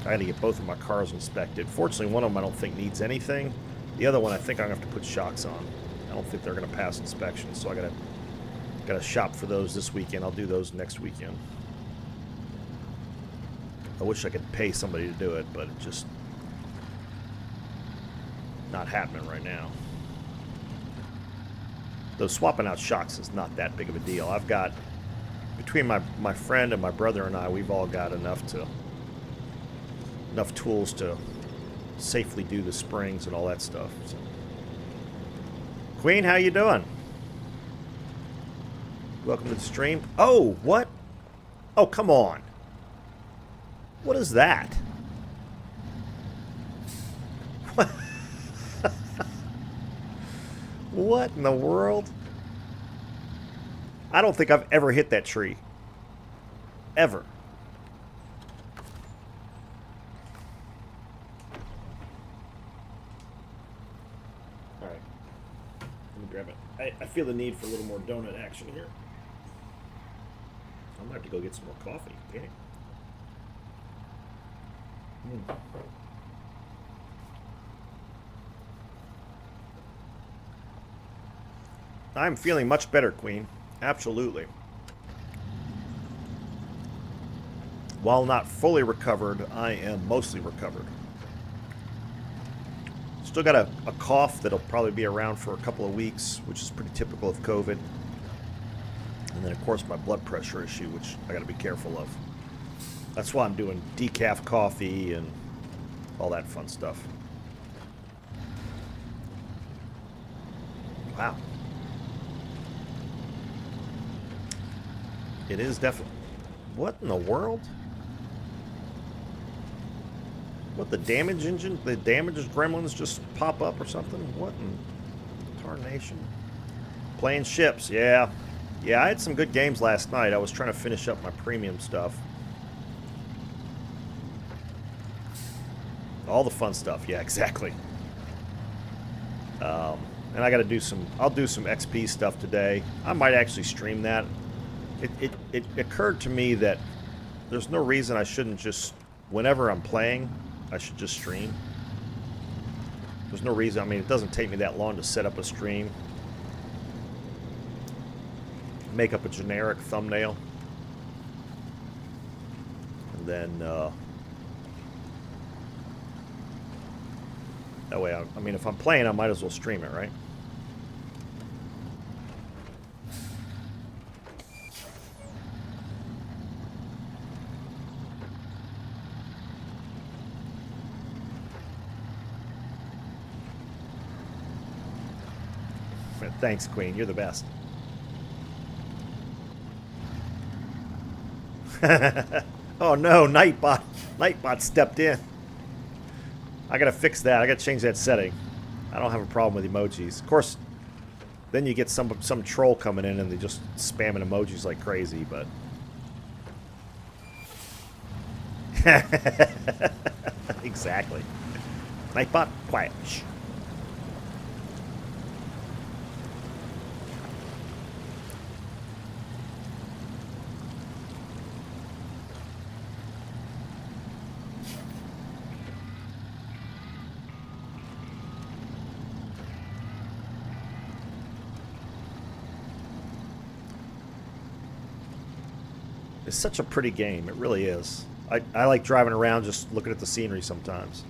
I gotta get both of my cars inspected. Fortunately, one of them I don't think needs anything. The other one I think I'm gonna have to put shocks on. I don't think they're gonna pass inspection, so I gotta shop for those this weekend. I'll do those next weekend. I wish I could pay somebody to do it, but it's just not happening right now. Though swapping out shocks is not that big of a deal. I've got, between my friend and my brother and I, we've all got enough tools to safely do the springs and all that stuff. So. Queen, how you doing? Welcome to the stream. Oh, what? Oh, come on. What is that? What in the world? I don't think I've ever hit that tree. Ever. Alright. Let me grab it. I feel the need for a little more donut action here. I'm gonna have to go get some more coffee. Dang. I'm feeling much better, Queen. Absolutely. While not fully recovered, I am mostly recovered. Still got a cough that'll probably be around for a couple of weeks, which is pretty typical of COVID. And then, of course, my blood pressure issue, which I got to be careful of. That's why I'm doing decaf coffee and all that fun stuff. Wow. It is definitely... What in the world? What, the damage engine? The damaged gremlins just pop up or something? What in tarnation? Playing ships, yeah. Yeah, I had some good games last night. I was trying to finish up my premium stuff. All the fun stuff, yeah, exactly. And I got to do some... I'll do some XP stuff today. I might actually stream that. It occurred to me that there's no reason I shouldn't just... Whenever I'm playing, I should just stream. There's no reason. I mean, it doesn't take me that long to set up a stream. Make up a generic thumbnail. And then... that way, I mean, if I'm playing, I might as well stream it, right? Thanks, Queen. You're the best. Oh no, Nightbot. Nightbot stepped in. I gotta fix that. I gotta change that setting. I don't have a problem with emojis. Of course, then you get some troll coming in and they just spamming emojis like crazy, but... Exactly. Nightbot, quiet. Shh. It's such a pretty game. It really is. I like driving around just looking at the scenery sometimes.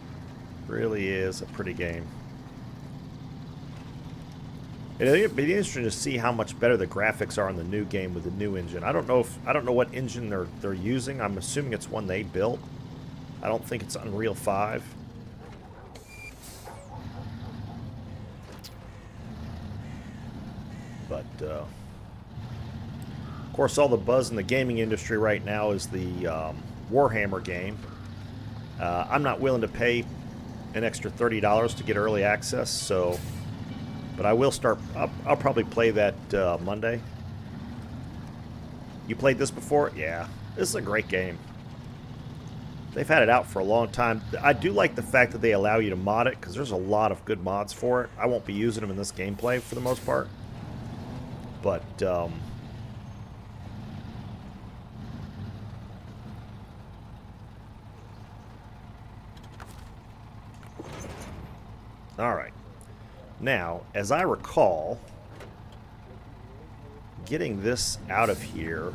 Really is a pretty game. It'd be interesting to see how much better the graphics are in the new game with the new engine. I don't know what engine they're using. I'm assuming it's one they built. I don't think it's Unreal 5. But of course, all the buzz in the gaming industry right now is the Warhammer game. I'm not willing to pay an extra $30 to get early access, so. But I will start. I'll probably play that Monday. You played this before? Yeah, this is a great game. They've had it out for a long time. I do like the fact that they allow you to mod it, because there's a lot of good mods for it. I won't be using them in this gameplay for the most part. But, alright. Now, as I recall, getting this out of here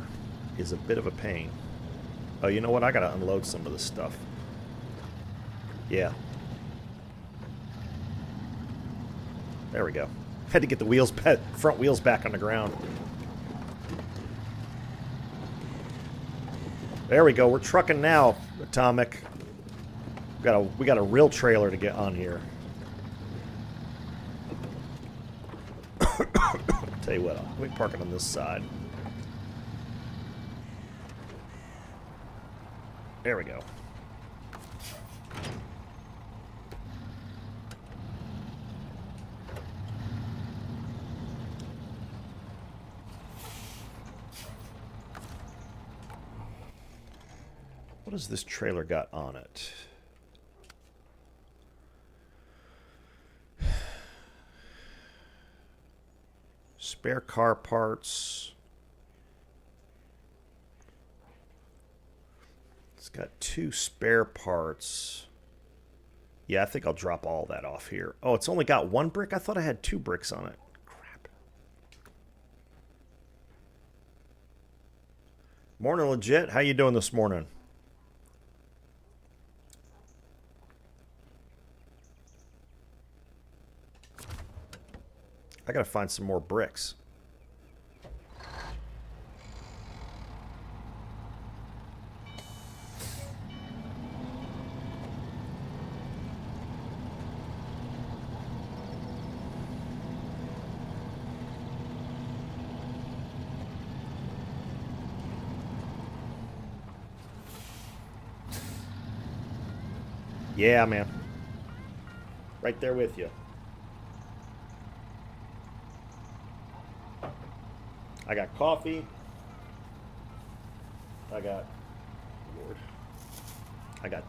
is a bit of a pain. Oh, you know what? I gotta unload some of this stuff. Yeah. There we go. Had to get the wheels back, front wheels back on the ground. There we go. We're trucking now, Atomic. We got a real trailer to get on here. Tell you what, let me park it on this side. There we go. What has this trailer got on it? Spare car parts. It's got 2 spare parts. Yeah, I think I'll drop all that off here. Oh, it's only got 1 brick? I thought I had 2 bricks on it. Crap. Morning, Legit. How you doing this morning? I gotta find some more bricks. Yeah, man. Right there with you. I got coffee. I got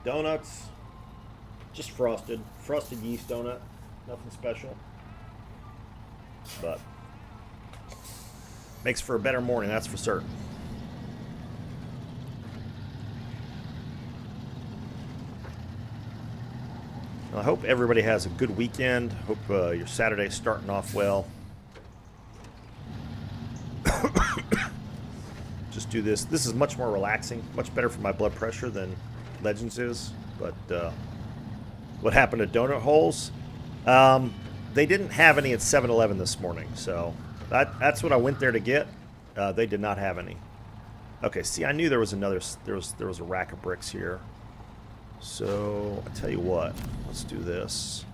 donuts. Just frosted yeast donut. Nothing special. But makes for a better morning, that's for certain. Well, I hope everybody has a good weekend. Hope your Saturday's starting off well. Just do this. This is much more relaxing, much better for my blood pressure than Legends is. But what happened to Donutholes? They didn't have any at 7-Eleven this morning, so that's what I went there to get. They did not have any. Okay, see, I knew there was another. There was a rack of bricks here. So I tell you what, let's do this.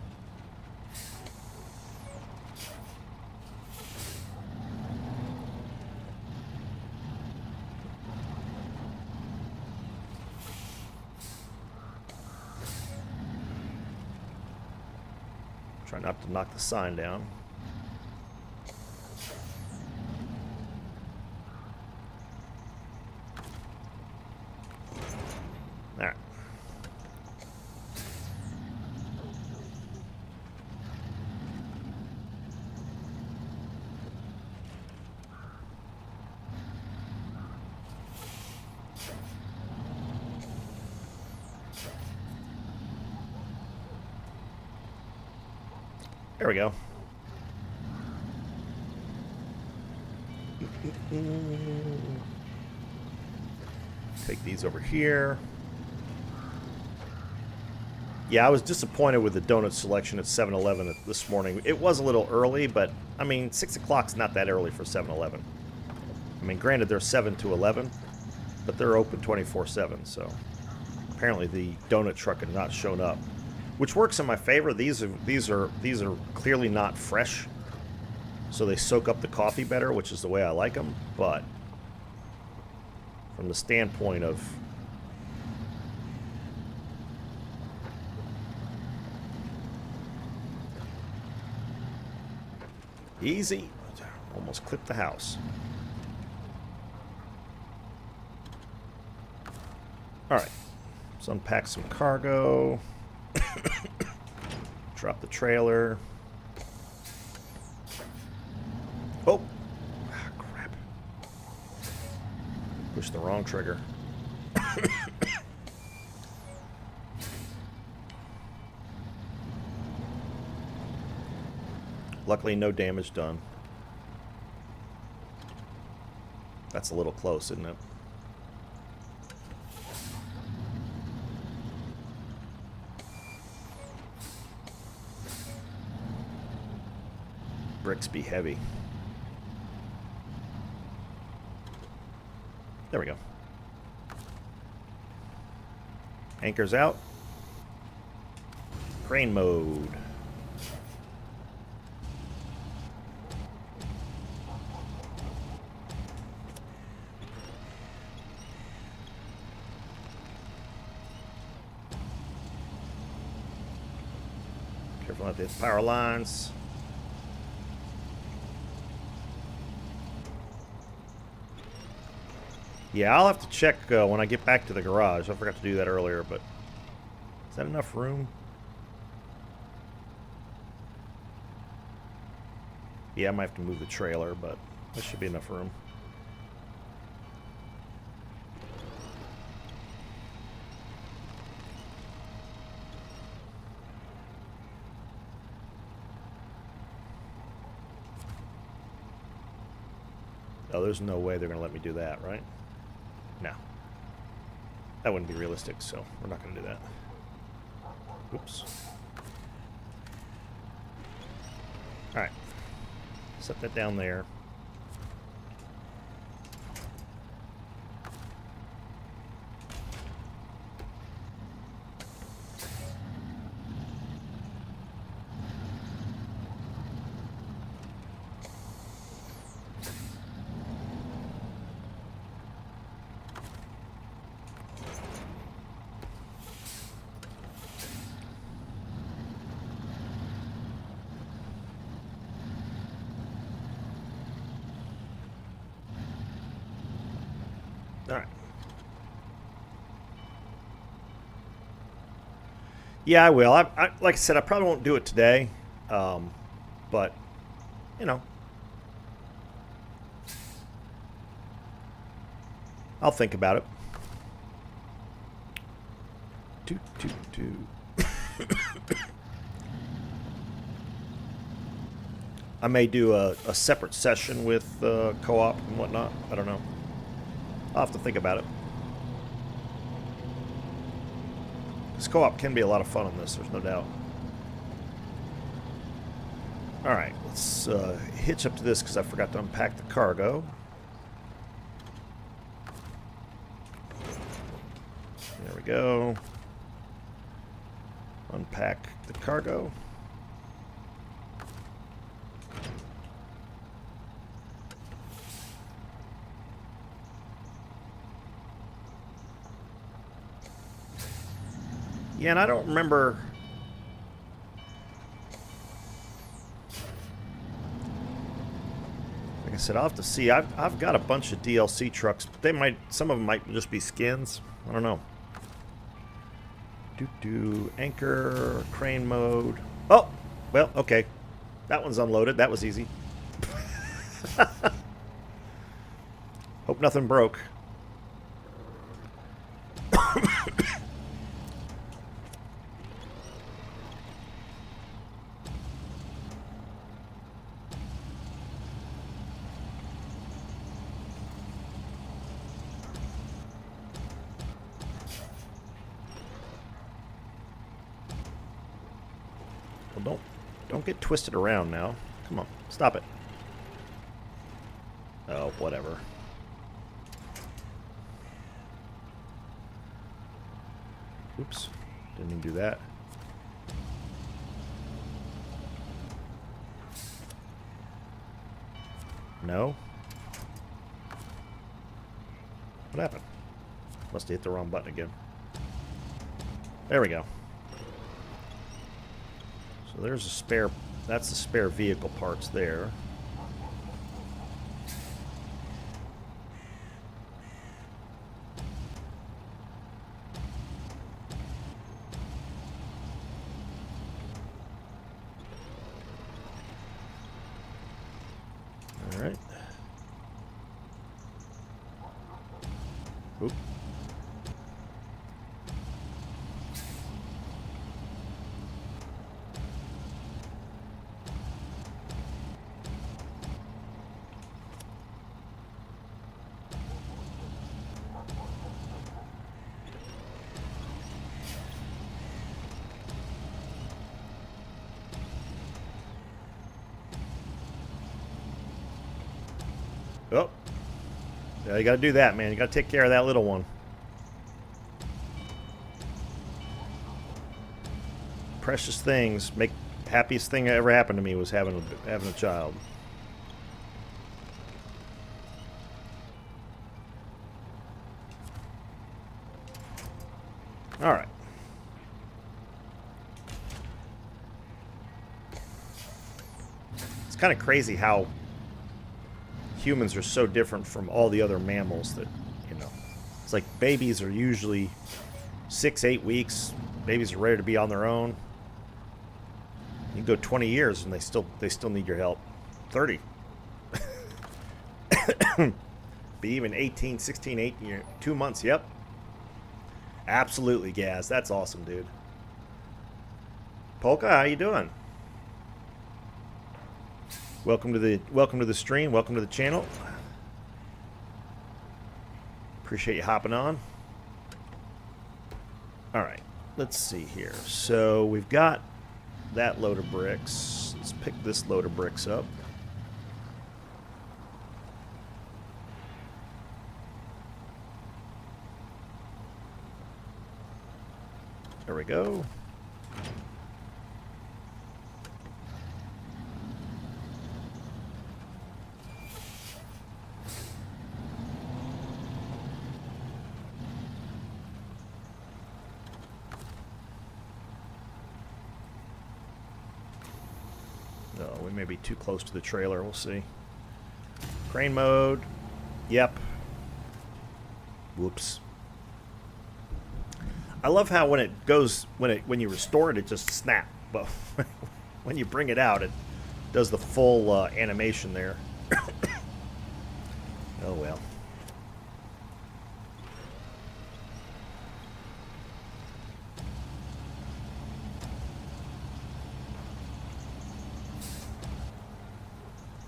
Try not to knock the sign down. All right. There we go. Take these over here. Yeah, I was disappointed with the donut selection at 7-Eleven this morning. It was a little early, but, I mean, 6 o'clock's not that early for 7-Eleven. I mean, granted, they're 7 to 11, but they're open 24/7, so apparently the donut truck had not shown up, which works in my favor. These are clearly not fresh, so they soak up the coffee better, which is the way I like them. But from the standpoint of easy, almost clipped the house. All right, let's unpack some cargo. Drop the trailer. Oh, crap. Pushed the wrong trigger. Luckily, no damage done. That's a little close, isn't it? Bricks be heavy. There we go. Anchor's out. Crane mode. Careful not to hit the power lines. Yeah, I'll have to check when I get back to the garage. I forgot to do that earlier, but is that enough room? Yeah, I might have to move the trailer, but there should be enough room. Oh, there's no way they're going to let me do that, right? No. That wouldn't be realistic, so we're not going to do that. Oops. Alright. Set that down there. Alright. Yeah, I will. I like I said, I probably won't do it today. But, you know. I'll think about it. Toot, toot, toot. I may do a separate session with co-op and whatnot. I don't know. I'll have to think about it. This co-op can be a lot of fun on this, there's no doubt. Alright, let's hitch up to this because I forgot to unpack the cargo. There we go. Unpack the cargo. Yeah, and I don't remember. Like I said, I'll have to see. I've got a bunch of DLC trucks, but some of them might just be skins. I don't know. Anchor, crane mode. Oh, well, okay. That one's unloaded. That was easy. Hope nothing broke. Don't get twisted around now. Come on, stop it. Oh, whatever. Oops, didn't even do that. No? What happened? Must have hit the wrong button again. There we go. So there's a spare... That's the spare vehicle parts there. All right. Oop. Oh. Yeah, you gotta do that, man. You gotta take care of that little one. Precious things. Happiest thing that ever happened to me was having a child. All right. It's kind of crazy how humans are so different from all the other mammals that, you know, it's like babies are usually 6-8 weeks. Babies are ready to be on their own. You can go 20 years and they still need your help. 30. Be even 18, 16, 18 years, 2 months. Yep. Absolutely, Gaz. That's awesome, dude. Polka, how you doing? Welcome to the stream. Welcome to the channel. Appreciate you hopping on. All right, let's see here. So we've got that load of bricks. Let's pick this load of bricks up. There we go. We may be too close to the trailer. We'll see. Crane mode. Yep. Whoops. I love how when you restore it, it just snaps. But when you bring it out, it does the full animation there. Oh well.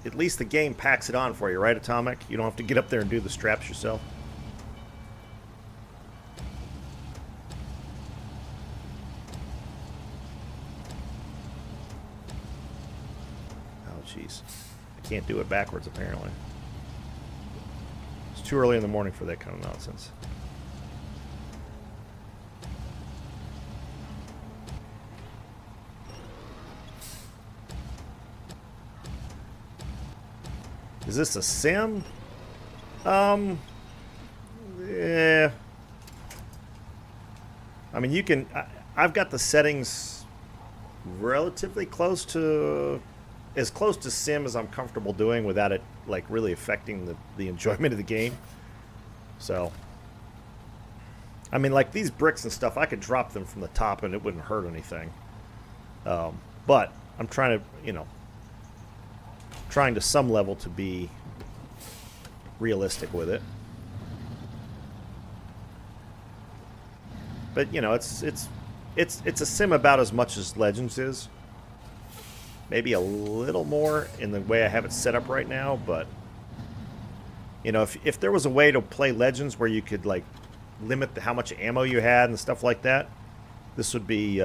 At least the game packs it on for you, right, Atomic? You don't have to get up there and do the straps yourself. Oh, jeez. I can't do it backwards, apparently. It's too early in the morning for that kind of nonsense. Is this a sim? Yeah. I mean, you can... I've got the settings relatively close to... as close to sim as I'm comfortable doing without it, like, really affecting the enjoyment of the game. So... I mean, like, these bricks and stuff, I could drop them from the top and it wouldn't hurt anything. But I'm trying to, you know... trying to some level to be realistic with it. But you know, it's a sim about as much as Legends is. Maybe a little more in the way I have it set up right now, but you know, if there was a way to play Legends where you could like limit how much ammo you had and stuff like that, this would be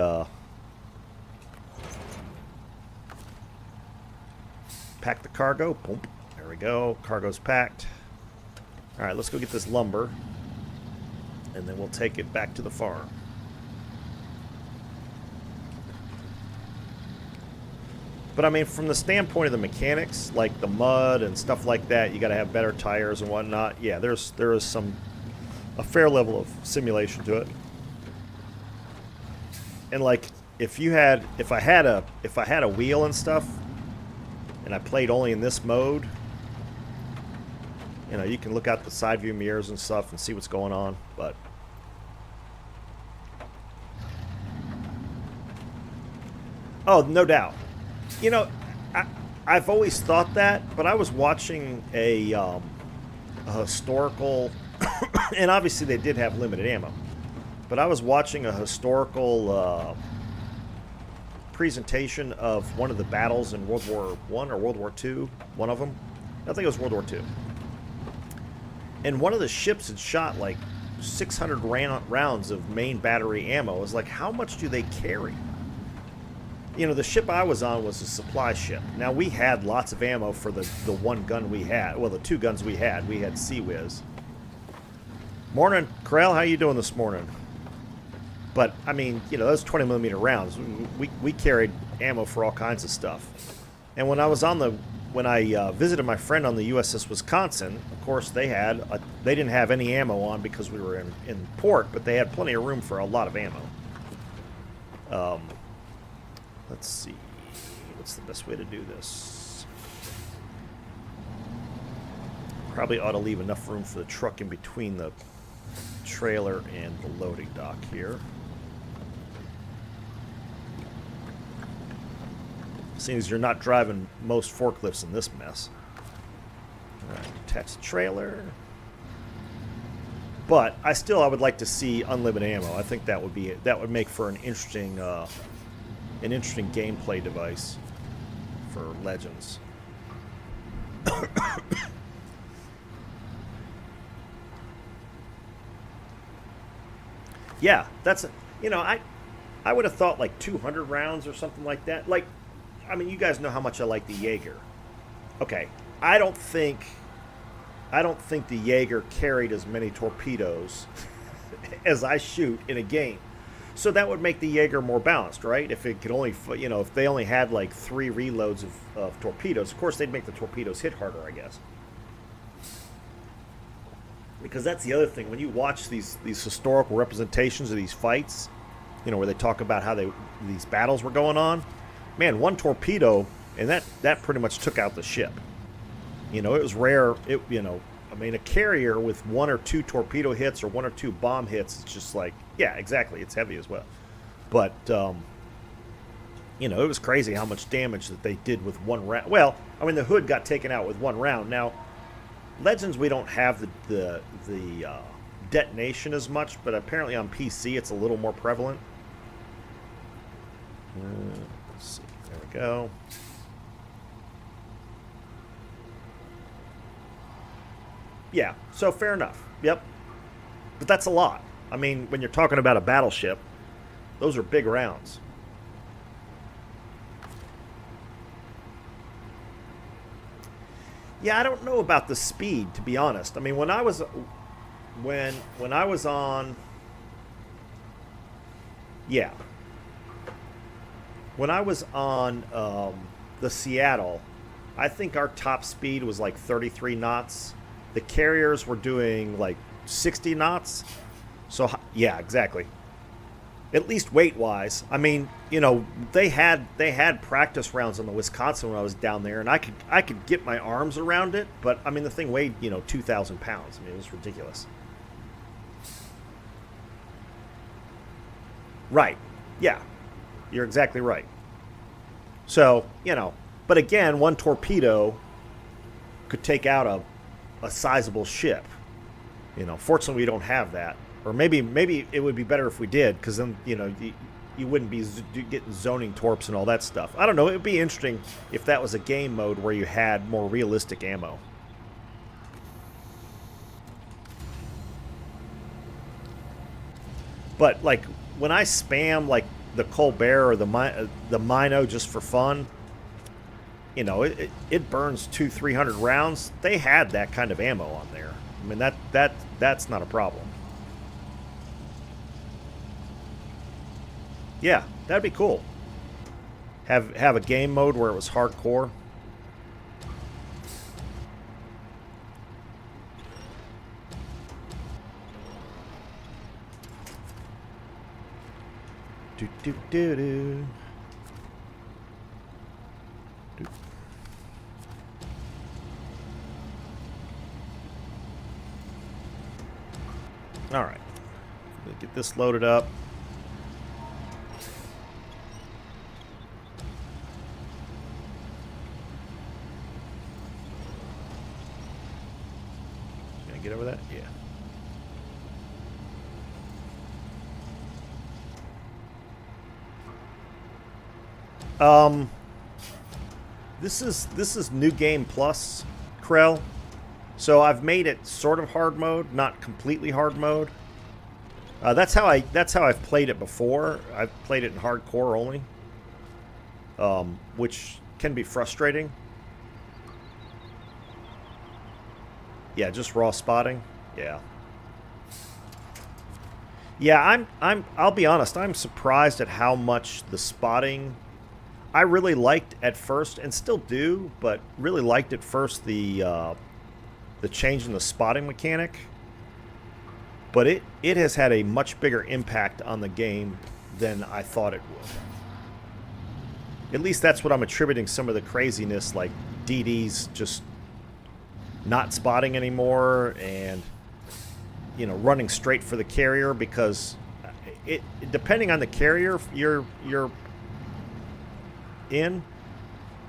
pack the cargo. Boom. There we go. Cargo's packed. All right, let's go get this lumber, and then we'll take it back to the farm. But I mean, from the standpoint of the mechanics, like the mud and stuff like that, you got to have better tires and whatnot. Yeah, there is a fair level of simulation to it. And like, if I had a wheel and stuff, and I played only in this mode, you know, you can look out the side view mirrors and stuff and see what's going on. But oh, no doubt. You know, I've always thought that, but I was watching a historical, and obviously they did have limited ammo, but I was watching a historical presentation of one of the battles in World War I or World War II, one of them. I think it was World War II. And one of the ships had shot like 600 rounds of main battery ammo. I was like, how much do they carry? You know, the ship I was on was a supply ship. Now, we had lots of ammo for the one gun we had. Well, the two guns we had. We had Sea Whiz. Morning, Corral. How you doing this morning? But, I mean, you know, those 20mm rounds, we carried ammo for all kinds of stuff. And when I was on when I visited my friend on the USS Wisconsin, of course, they didn't have any ammo on because we were in port, but they had plenty of room for a lot of ammo. Let's see. What's the best way to do this? Probably ought to leave enough room for the truck in between the trailer and the loading dock here. Seeing as you're not driving most forklifts in this mess. Alright, attach the trailer. But I would like to see unlimited ammo. I think that would make for an interesting gameplay device for Legends. Yeah, that's, you know, I would have thought like 200 rounds or something like that. Like, I mean, you guys know how much I like the Jaeger. Okay, I don't think the Jaeger carried as many torpedoes as I shoot in a game. So that would make the Jaeger more balanced, right? If it could only, you know, if they only had like 3 reloads of torpedoes, of course they'd make the torpedoes hit harder, I guess. Because that's the other thing. When you watch these historical representations of these fights, you know, where they talk about how these battles were going on, man, one torpedo, and that pretty much took out the ship. You know, it was rare. You know, I mean, a carrier with 1 or 2 torpedo hits or 1 or 2 bomb hits, it's just like, yeah, exactly. It's heavy as well. But, you know, it was crazy how much damage that they did with 1 round. Well, I mean, the hood got taken out with 1 round. Now, Legends, we don't have the detonation as much, but apparently on PC it's a little more prevalent. Let's see. There we go. Yeah, so fair enough. Yep. But that's a lot. I mean, when you're talking about a battleship, those are big rounds. Yeah, I don't know about the speed, to be honest. I mean, when I was on, yeah, when I was on the Seattle, I think our top speed was like 33 knots. The carriers were doing like 60 knots. So yeah, exactly. At least weight-wise. I mean, you know, they had practice rounds on the Wisconsin when I was down there, and I could get my arms around it, but I mean the thing weighed, you know, 2,000 pounds. I mean, it was ridiculous. Right. Yeah. You're exactly right. So, you know, but again, 1 torpedo could take out a sizable ship. You know, fortunately we don't have that. Or maybe it would be better if we did, because then, you know, you wouldn't be getting zoning torps and all that stuff. I don't know. It would be interesting if that was a game mode where you had more realistic ammo. But, like, when I spam, like, the Colbert or the Mino just for fun, you know, it burns 200-300 rounds. They had that kind of ammo on there. I mean, that's not a problem. Yeah, that'd be cool. Have a game mode where it was hardcore. Do do do do. All right, let's get this loaded up. Can I get over that? Yeah. This is New Game Plus, Krell. So I've made it sort of hard mode, not completely hard mode. That's how I've played it before. I've played it in hardcore only, which can be frustrating. Yeah, just raw spotting. Yeah. Yeah, I'll be honest, I'm surprised at how much the spotting I really liked at first, and still do, but really liked at first the change in the spotting mechanic. But it has had a much bigger impact on the game than I thought it would. At least that's what I'm attributing some of the craziness, like DD's just not spotting anymore, and you know, running straight for the carrier, because it depending on the carrier you're in,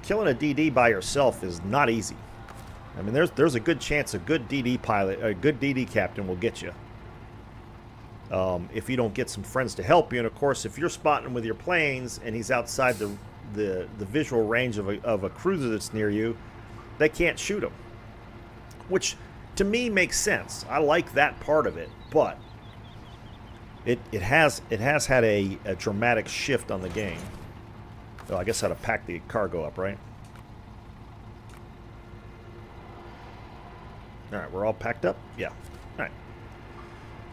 killing a DD by yourself is not easy. I mean, there's a good chance a good DD pilot, a good DD captain will get you. If you don't get some friends to help you, and of course, if you're spotting him with your planes and he's outside the visual range of a cruiser that's near you, they can't shoot him. Which, to me, makes sense. I like that part of it, but it has had a dramatic shift on the game. Oh, I guess I had to pack the cargo up, right? All right, we're all packed up? Yeah. All right.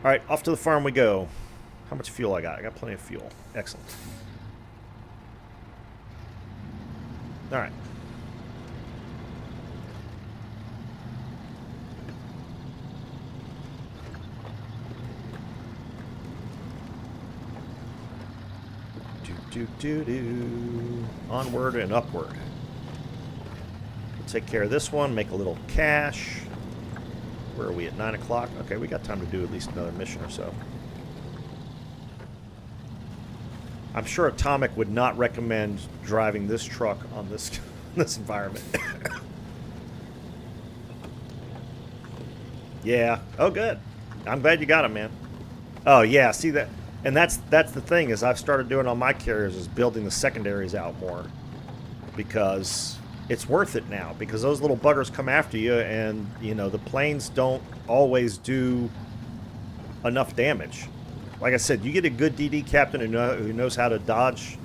All right, off to the farm we go. How much fuel I got? I got plenty of fuel. Excellent. All right. Do. Onward and upward. We'll take care of this one, make a little cash. Where are we at? 9 o'clock? Okay, we got time to do at least another mission or so. I'm sure Atomic would not recommend driving this truck on this this environment. Yeah. Oh, good. I'm glad you got him, man. Oh, yeah. See that? And that's the thing, is I've started doing on my carriers is building the secondaries out more, because it's worth it now, because those little buggers come after you, and you know the planes don't always do enough damage. Like I said, you get a good DD captain who knows how to dodge,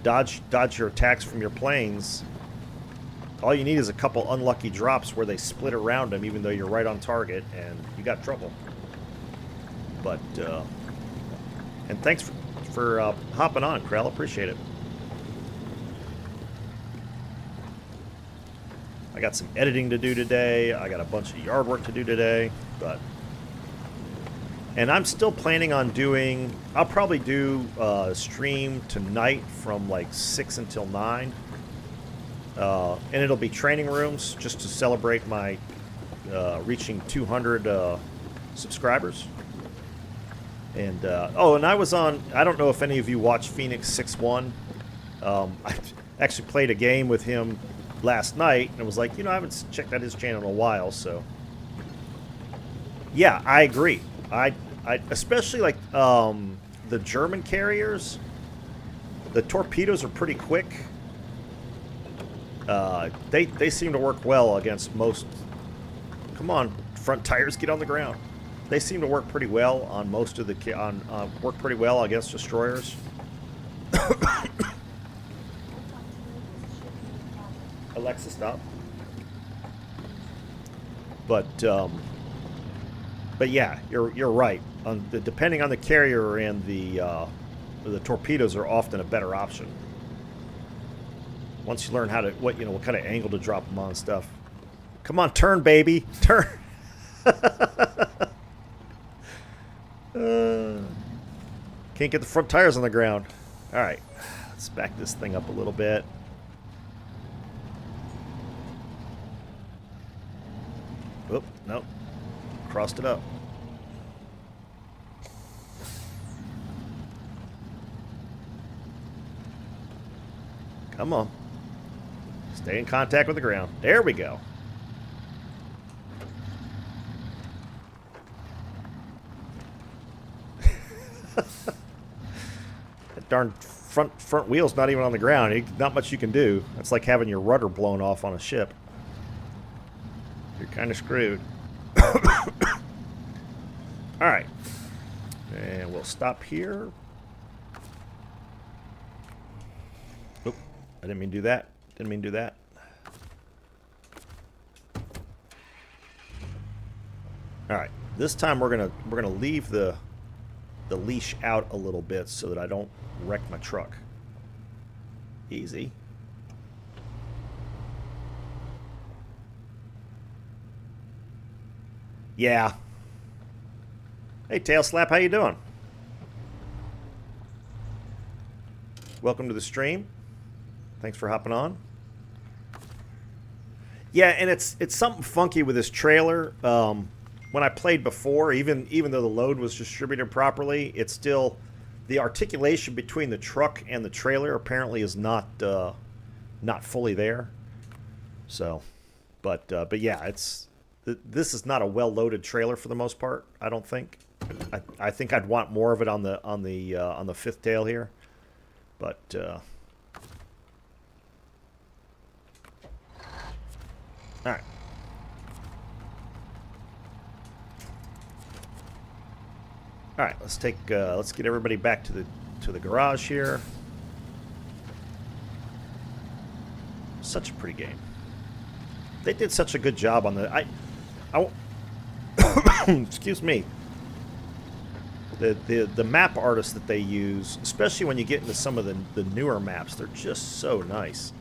dodge your attacks from your planes. All you need is a couple unlucky drops where they split around them, even though you're right on target, and you got trouble. But, and thanks for hopping on, Krell. Appreciate it. I got some editing to do today. I got a bunch of yard work to do today. And I'm still planning on doing, I'll probably do a stream tonight from like 6 until 9. And it'll be training rooms just to celebrate my reaching 200 subscribers. And and I was on, I don't know if any of you watch Phoenix 6-1. I actually played a game with him last night, and it was like, I haven't checked out his channel in a while, so yeah, I agree. I especially like the German carriers, the torpedoes are pretty quick. They seem to work well against most. Come on, front tires, get on the ground. They seem to work pretty well on most of the work pretty well against destroyers. Alexa, stop. But yeah, you're right. Depending on the carrier and the torpedoes are often a better option. Once you learn how to what kind of angle to drop them on and stuff. Come on, turn, baby, turn. Can't get the front tires on the ground. All right, let's back this thing up a little bit. Oop, nope. Crossed it up. Come on. Stay in contact with the ground. There we go. That darn front wheel's not even on the ground. Not much you can do. It's like having your rudder blown off on a ship. You're kind of screwed. Alright. And we'll stop here. Oop. I didn't mean to do that. Didn't mean to do that. Alright. This time we're gonna leave the leash out a little bit so that I don't wreck my truck. Easy. Yeah. Hey, Tail Slap, how you doing? Welcome to the stream. Thanks for hopping on. Yeah, and it's something funky with this trailer. When I played before, even though the load was distributed properly, it's still the articulation between the truck and the trailer apparently is not fully there. So, but yeah, this is not a well-loaded trailer for the most part. I don't think. I think I'd want more of it on the fifth tail here, but. All right. All right, let's get everybody back to the garage here. Such a pretty game. They did such a good job on the excuse me. The map artists that they use, especially when you get into some of the newer maps, they're just so nice.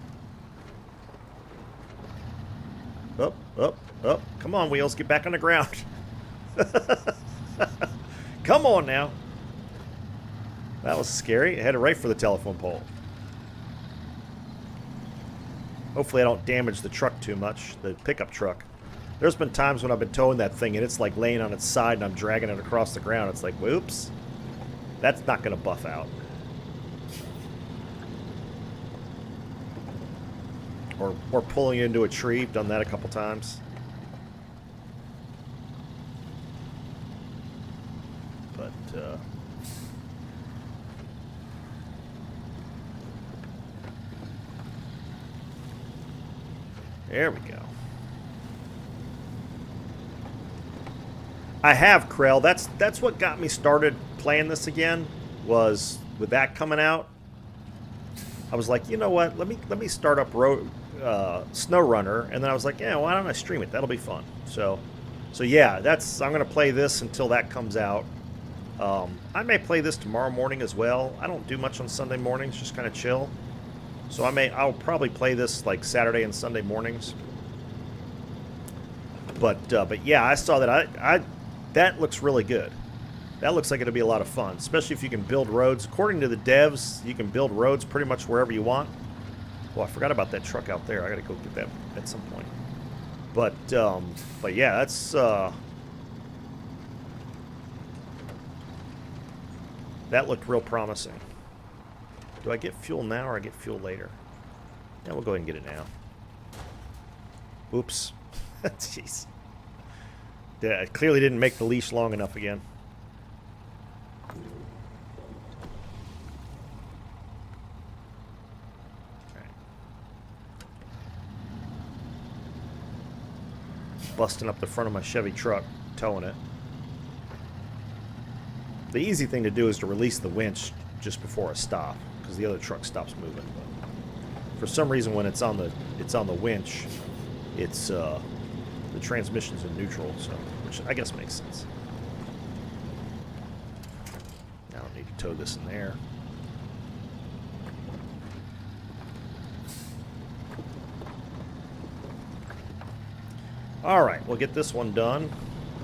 Up, up, up. Come on, wheels, get back on the ground. Come on now. That was scary. I had it right for the telephone pole. Hopefully I don't damage the truck too much, the pickup truck. There's been times when I've been towing that thing and it's like laying on its side and I'm dragging it across the ground. It's like, whoops. That's not going to buff out. Or pulling into a tree. I've done that a couple times. But, there we go. I have, Krell. That's what got me started playing this again, was with that coming out. I was like, you know what? Let me start up SnowRunner, and then I was like, yeah, why don't I stream it? That'll be fun. So yeah, I'm gonna play this until that comes out. I may play this tomorrow morning as well. I don't do much on Sunday mornings, just kind of chill. So I'll probably play this like Saturday and Sunday mornings. But yeah, I saw that that looks really good. That looks like it'll be a lot of fun, especially if you can build roads. According to the devs, you can build roads pretty much wherever you want. Well, I forgot about that truck out there. I gotta go get that at some point. But yeah, that's that looked real promising. Do I get fuel now or I get fuel later? Yeah, we'll go ahead and get it now. Oops. Jeez. Yeah, I clearly didn't make the leash long enough again. Alright. Busting up the front of my Chevy truck, towing it. The easy thing to do is to release the winch just before a stop, because the other truck stops moving. For some reason, when it's on the winch, it's the transmission's in neutral, so which I guess makes sense. Now I don't need to tow this in there. All right, we'll get this one done.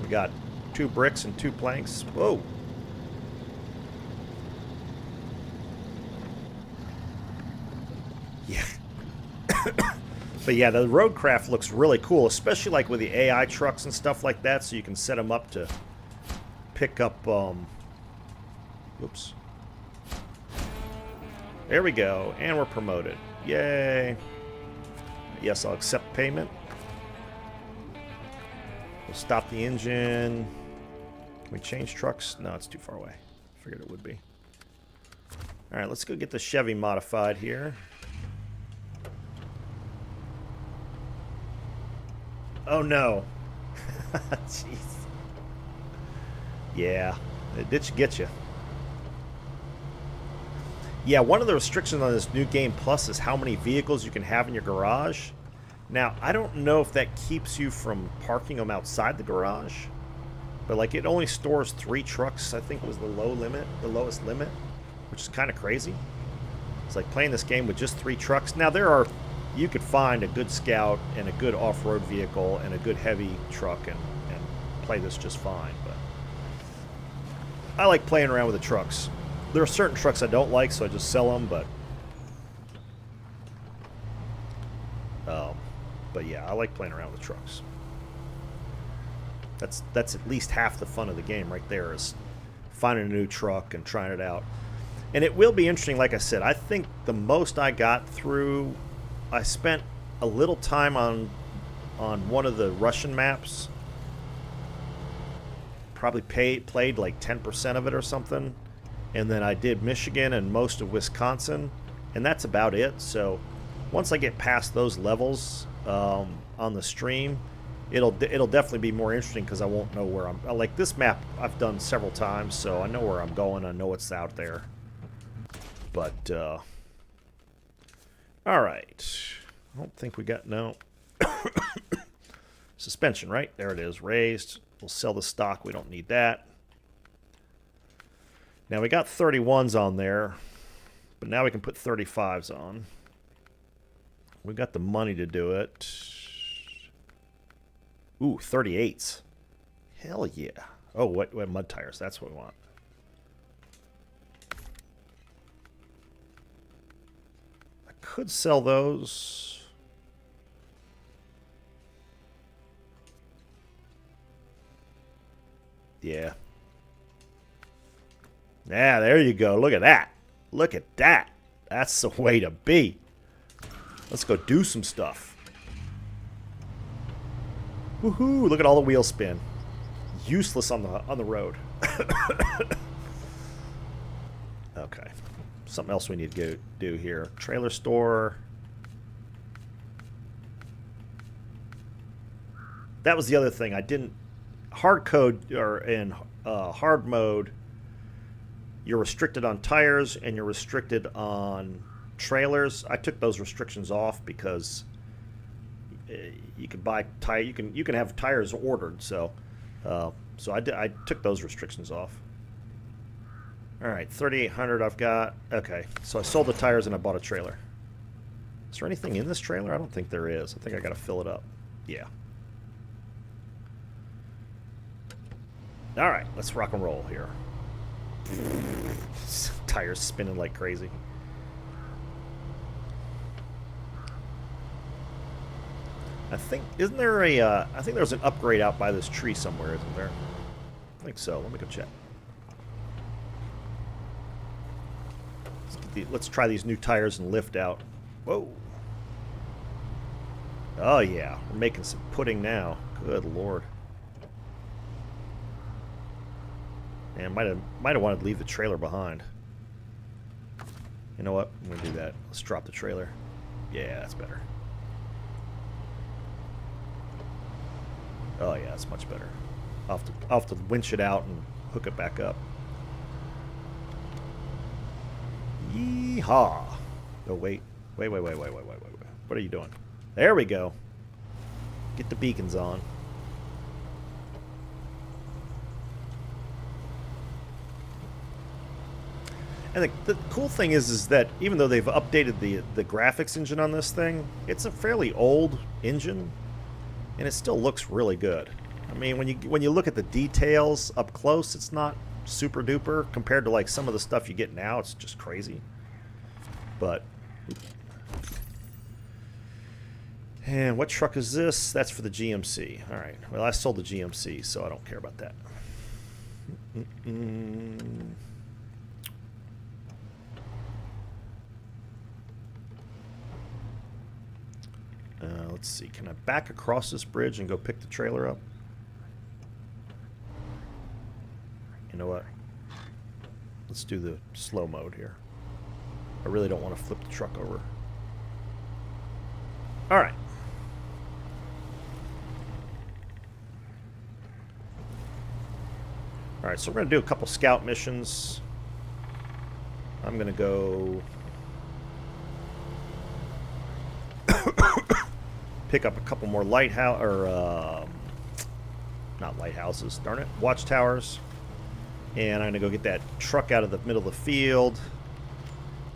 We got 2 bricks and 2 planks. Whoa. Yeah. But yeah, the roadcraft looks really cool, especially like with the AI trucks and stuff like that, so you can set them up to pick up, whoops. There we go, and we're promoted. Yay. Yes, I'll accept payment. We'll stop the engine. Can we change trucks? No, it's too far away. Figured it would be. All right, let's go get the Chevy modified here. Oh no. Jeez. Yeah, it did get you. Yeah, one of the restrictions on this new game plus is how many vehicles you can have in your garage. Now, I don't know if that keeps you from parking them outside the garage, but like it only stores 3 trucks, I think was the lowest limit, which is kind of crazy. It's like playing this game with just 3 trucks. Now you could find a good Scout and a good off-road vehicle and a good heavy truck and play this just fine, but I like playing around with the trucks. There are certain trucks I don't like, so I just sell them, but yeah, I like playing around with trucks. That's at least half the fun of the game right there, is finding a new truck and trying it out. And it will be interesting, like I said. I think the most I got through, I spent a little time on one of the Russian maps. Probably played like 10% of it or something. And then I did Michigan and most of Wisconsin, and that's about it. So once I get past those levels on the stream, it'll definitely be more interesting because I won't know where I'm. Like this map, I've done several times, so I know where I'm going. I know what's out there. But all right, I don't think we got no suspension. Right there, it is raised. We'll sell the stock. We don't need that. Now we got 31s on there, but now we can put 35s on. We got the money to do it. Ooh, 38s. Hell yeah. Oh, what mud tires? That's what we want. I could sell those. Yeah. Yeah, there you go. Look at that. Look at that. That's the way to be. Let's go do some stuff. Woohoo! Look at all the wheel spin. Useless on the road. Okay. Something else we need to do here. Trailer store. That was the other thing. I didn't hard code or in hard mode. You're restricted on tires and you're restricted on trailers. I took those restrictions off because you can buy you can have tires ordered. So I took those restrictions off. All right, 3,800 I've got. Okay, so I sold the tires and I bought a trailer. Is there anything in this trailer? I don't think there is. I think I got to fill it up. Yeah. All right, let's rock and roll here. Tires spinning like crazy. I think, isn't there a, I think there's an upgrade out by this tree somewhere, isn't there? I think so. Let me go check. Let's try these new tires and lift out. Whoa. Oh, yeah. We're making some pudding now. Good Lord. And might have wanted to leave the trailer behind. You know what? I'm going to do that. Let's drop the trailer. Yeah, that's better. Oh, yeah, that's much better. I'll have to winch it out and hook it back up. Yeehaw. Oh, wait. Wait. What are you doing? There we go. Get the beacons on. And the cool thing is that even though they've updated the graphics engine on this thing, it's a fairly old engine, and it still looks really good. I mean, when you look at the details up close, it's not super duper compared to like some of the stuff you get now. It's just crazy. But, and what truck is this? That's for the GMC. All right. Well, I sold the GMC, so I don't care about that. Let's see. Can I back across this bridge and go pick the trailer up? You know what? Let's do the slow mode here. I really don't want to flip the truck over. All right. All right, so we're going to do a couple scout missions. I'm going to go pick up a couple more lighthouse or not lighthouses, darn it, watchtowers. And I'm going to go get that truck out of the middle of the field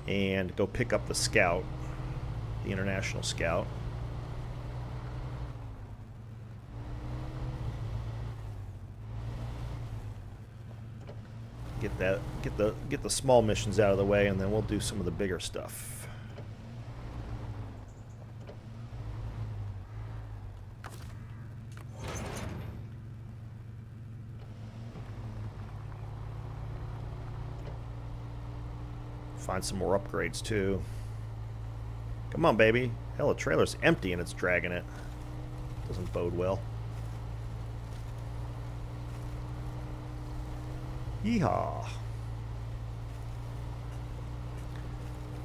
and go pick up the scout, the international scout. Get the small missions out of the way, and then we'll do some of the bigger stuff. Find some more upgrades too. Come on, baby. Hell, the trailer's empty and it's dragging it. Doesn't bode well. Yeehaw.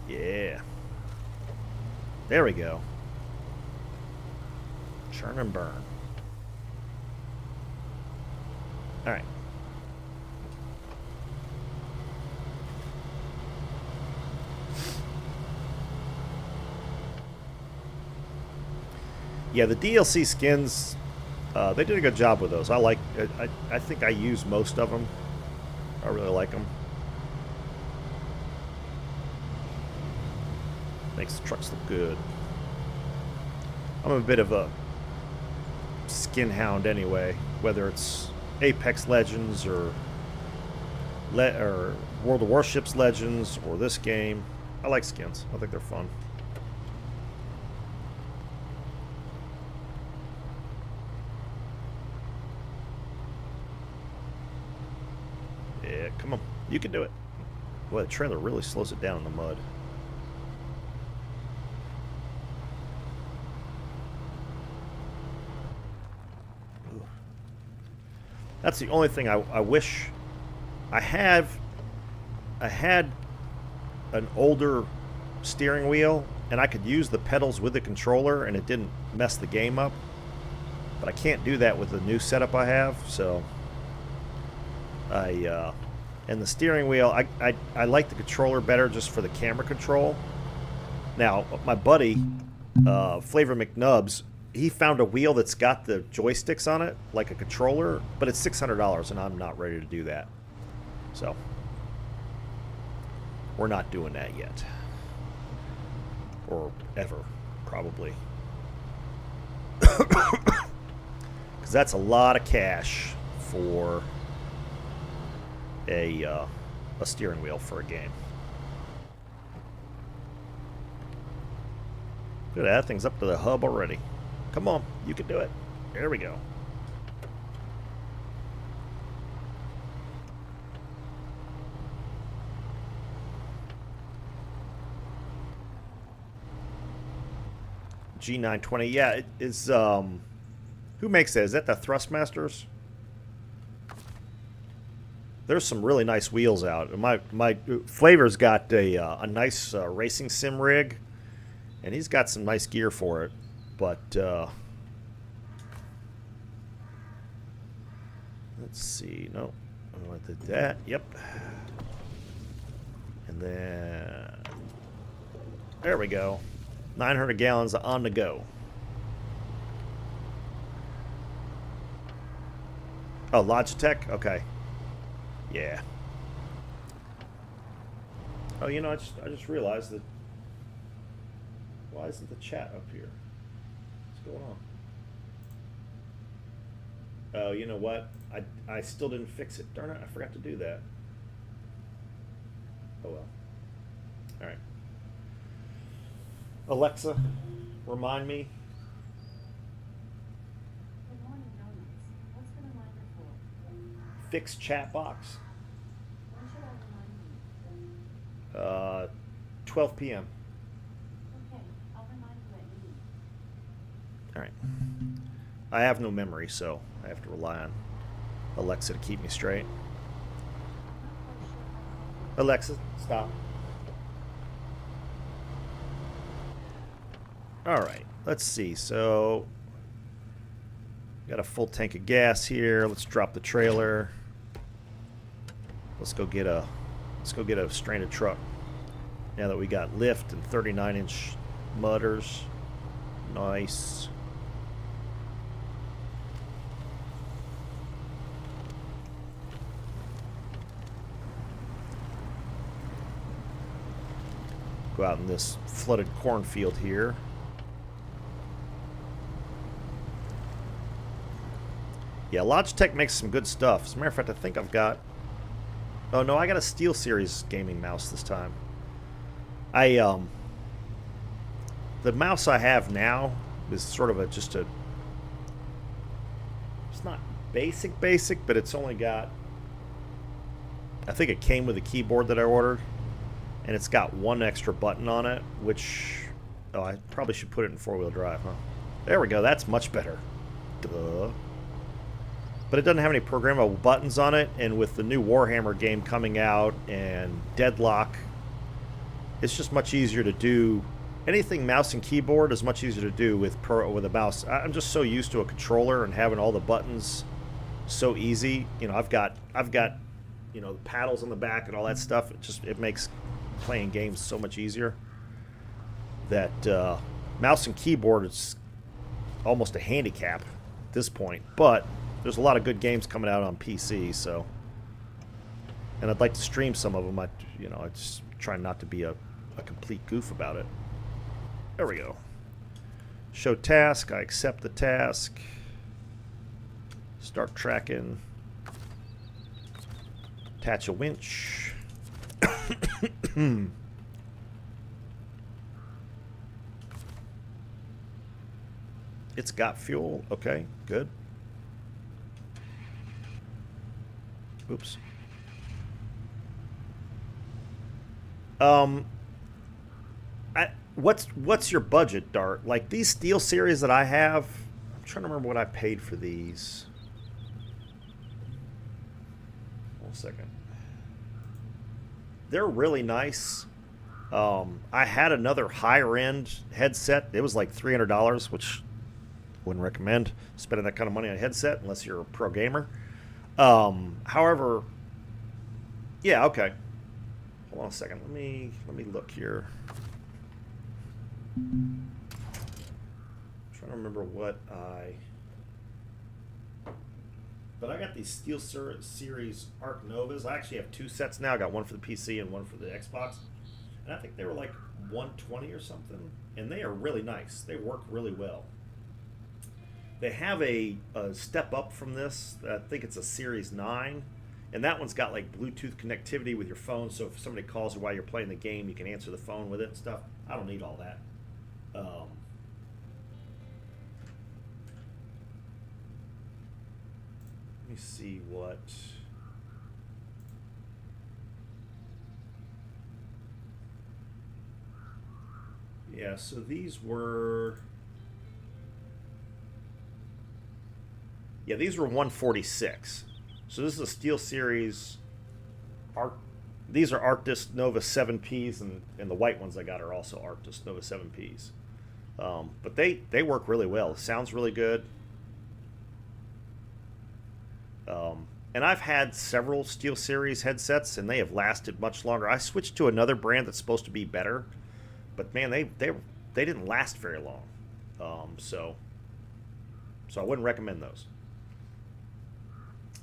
Yeah. There we go. Churn and burn. All right. Yeah, the DLC skins, they did a good job with those. I think I use most of them. I really like them. Makes the trucks look good. I'm a bit of a skin hound anyway, whether it's Apex Legends or World of Warships Legends or this game. I like skins. I think they're fun. Yeah, come on. You can do it. Boy, the trailer really slows it down in the mud. Ooh. That's the only thing I wish I had an older steering wheel and I could use the pedals with the controller and it didn't mess the game up. But I can't do that with the new setup I have, so and the steering wheel, I like the controller better just for the camera control. Now, my buddy, Flavor McNubbs, he found a wheel that's got the joysticks on it, like a controller, but it's $600, and I'm not ready to do that. So, we're not doing that yet. Or ever, probably. Because that's a lot of cash for a steering wheel for a game. Look at that, thing's up to the hub already. Come on, you can do it. There we go. G920, yeah, it is. Who makes that? Is that the Thrustmasters? There's some really nice wheels out. My Flavor's got a nice racing sim rig, and he's got some nice gear for it. But let's see. No, I did that. Yep. And then There we go. 900 gallons on the go. Oh, Logitech? Okay. Yeah. Oh, you know, I just realized that. Why isn't the chat up here? What's going on? Oh, you know what? I still didn't fix it. Darn it, I forgot to do that. Oh well. Alright. Alexa, remind me. Good morning, Donuts. What's the reminder for? Fix chat box. When should I remind you? 12 p.m. Okay, I'll remind you at noon. Alright. I have no memory, so I have to rely on Alexa to keep me straight. I'm not quite sure how to help Alexa, stop. Alright, let's see. So, got a full tank of gas here. Let's drop the trailer. Let's go get a stranded truck. Now that we got lift and 39-inch mudders. Nice. Go out in this flooded cornfield here. Yeah, Logitech makes some good stuff. As a matter of fact, I think I've got... Oh, no, I got a SteelSeries gaming mouse this time. The mouse I have now is sort of just a... It's not basic, but it's only got... I think it came with a keyboard that I ordered. And it's got one extra button on it, which... Oh, I probably should put it in four-wheel drive, huh? There we go, that's much better. Duh. But it doesn't have any programmable buttons on it, and with the new Warhammer game coming out and Deadlock, it's just much easier to do. Anything mouse and keyboard is much easier to do with a mouse. I'm just so used to a controller and having all the buttons so easy. You know, I've got you know, the paddles on the back and all that stuff. It makes playing games so much easier. That mouse and keyboard is almost a handicap at this point, but there's a lot of good games coming out on PC, so, and I'd like to stream some of them. I just try not to be a complete goof about it. There we go. Show task. I accept the task. Start tracking. Attach a winch. It's got fuel. Okay, good. Oops. What's your budget, Dart? Like these Steel Series that I have, I'm trying to remember what I paid for these. 1 second. They're really nice. I had another higher end headset. It was like $300, which I wouldn't recommend spending that kind of money on a headset unless you're a pro gamer. However, yeah, okay. Hold on a second. Let me look here. I'm trying to remember what but I got these Steel Series Arc Novas. I actually have two sets now. I got one for the PC and one for the Xbox. And I think they were like $120 or something. And they are really nice. They work really well. They have a step up from this. I think it's a Series 9. And that one's got like Bluetooth connectivity with your phone. So if somebody calls you while you're playing the game, you can answer the phone with it and stuff. I don't need all that. Let me see what... Yeah, so these were... Yeah, these were 146. So this is a Steel Series Arc. These are Arctis Nova 7Ps, and the white ones I got are also Arctis Nova 7Ps. But they work really well. It sounds really good. And I've had several Steel Series headsets, and they have lasted much longer. I switched to another brand that's supposed to be better, but man, they didn't last very long. So I wouldn't recommend those.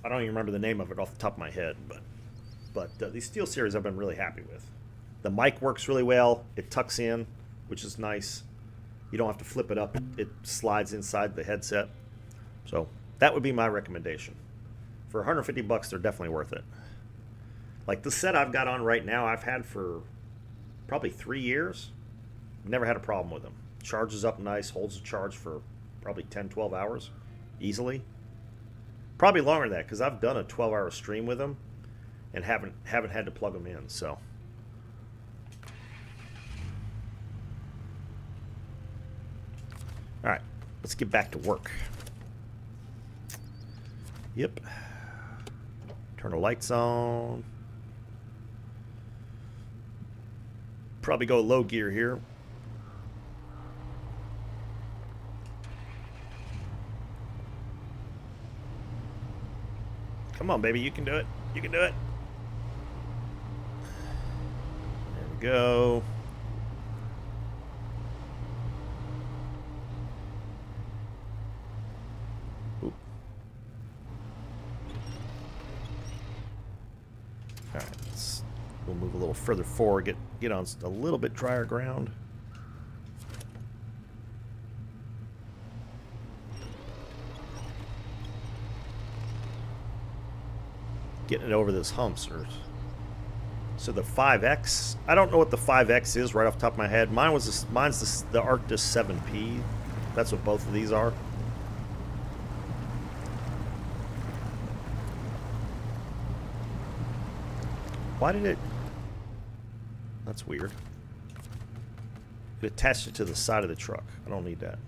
I don't even remember the name of it off the top of my head, but these Steel Series I've been really happy with. The mic works really well. It tucks in, which is nice. You don't have to flip it up. It slides inside the headset. So that would be my recommendation. For 150 bucks, they're definitely worth it. Like the set I've got on right now, I've had for probably 3 years. Never had a problem with them. Charges up nice, holds the charge for probably 10, 12 hours easily. Probably longer than that because I've done a 12-hour stream with them and haven't had to plug them in. So. All right, let's get back to work. Yep. Turn the lights on. Probably go low gear here. Come on, baby, you can do it. You can do it. There we go. Oop. All right, we'll move a little further forward, get on a little bit drier ground. Getting it over this hump, sir. So the 5X, I don't know what the 5X is right off the top of my head. Mine's the Arctis 7P. That's what both of these are. Why did it? That's weird. It attached it to the side of the truck. I don't need that.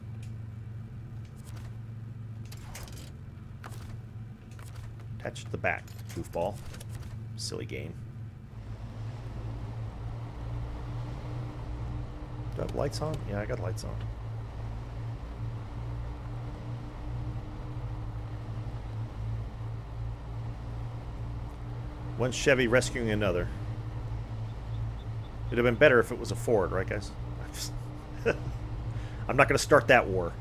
Attach it to the back, goofball. Silly game. Do I have lights on? Yeah, I got lights on. One Chevy rescuing another. It'd have been better if it was a Ford, right, guys? I'm not going to start that war.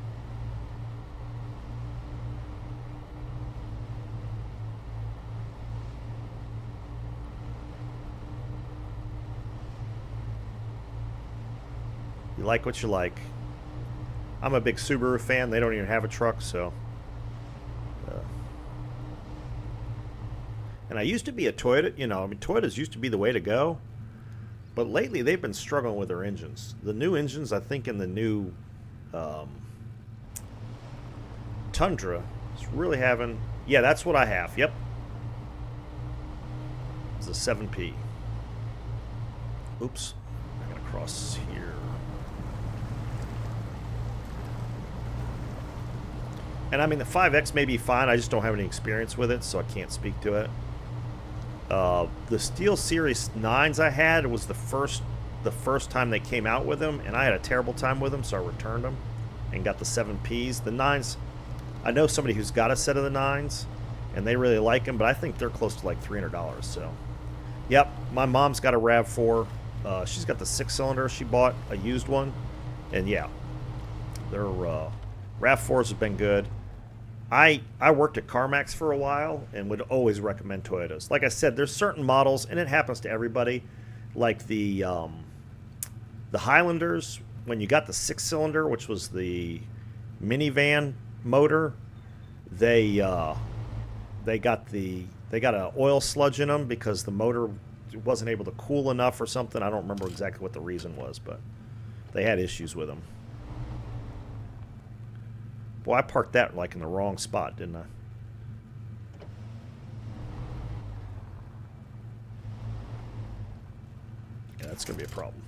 You like what you like. I'm a big Subaru fan. They don't even have a truck, so. And I used to be a Toyota, you know, I mean, Toyotas used to be the way to go. But lately, they've been struggling with their engines. The new engines, I think, in the new Tundra is really having. Yeah, that's what I have. Yep. It's a 7P. Oops. I gotta cross here. And I mean, the 5X may be fine. I just don't have any experience with it, so I can't speak to it. The Steel Series 9s I had was the first time they came out with them, and I had a terrible time with them, so I returned them and got the 7Ps. The 9s, I know somebody who's got a set of the 9s, and they really like them, but I think they're close to like $300. So, yep, my mom's got a RAV4. She's got the 6-cylinder. She bought a used one, and yeah, their RAV4s have been good. I worked at CarMax for a while and would always recommend Toyotas. Like I said, there's certain models, and it happens to everybody, like the Highlanders. When you got the 6-cylinder, which was the minivan motor, they got an oil sludge in them because the motor wasn't able to cool enough or something. I don't remember exactly what the reason was, but they had issues with them. Boy, I parked that like in the wrong spot, didn't I? Yeah, that's going to be a problem.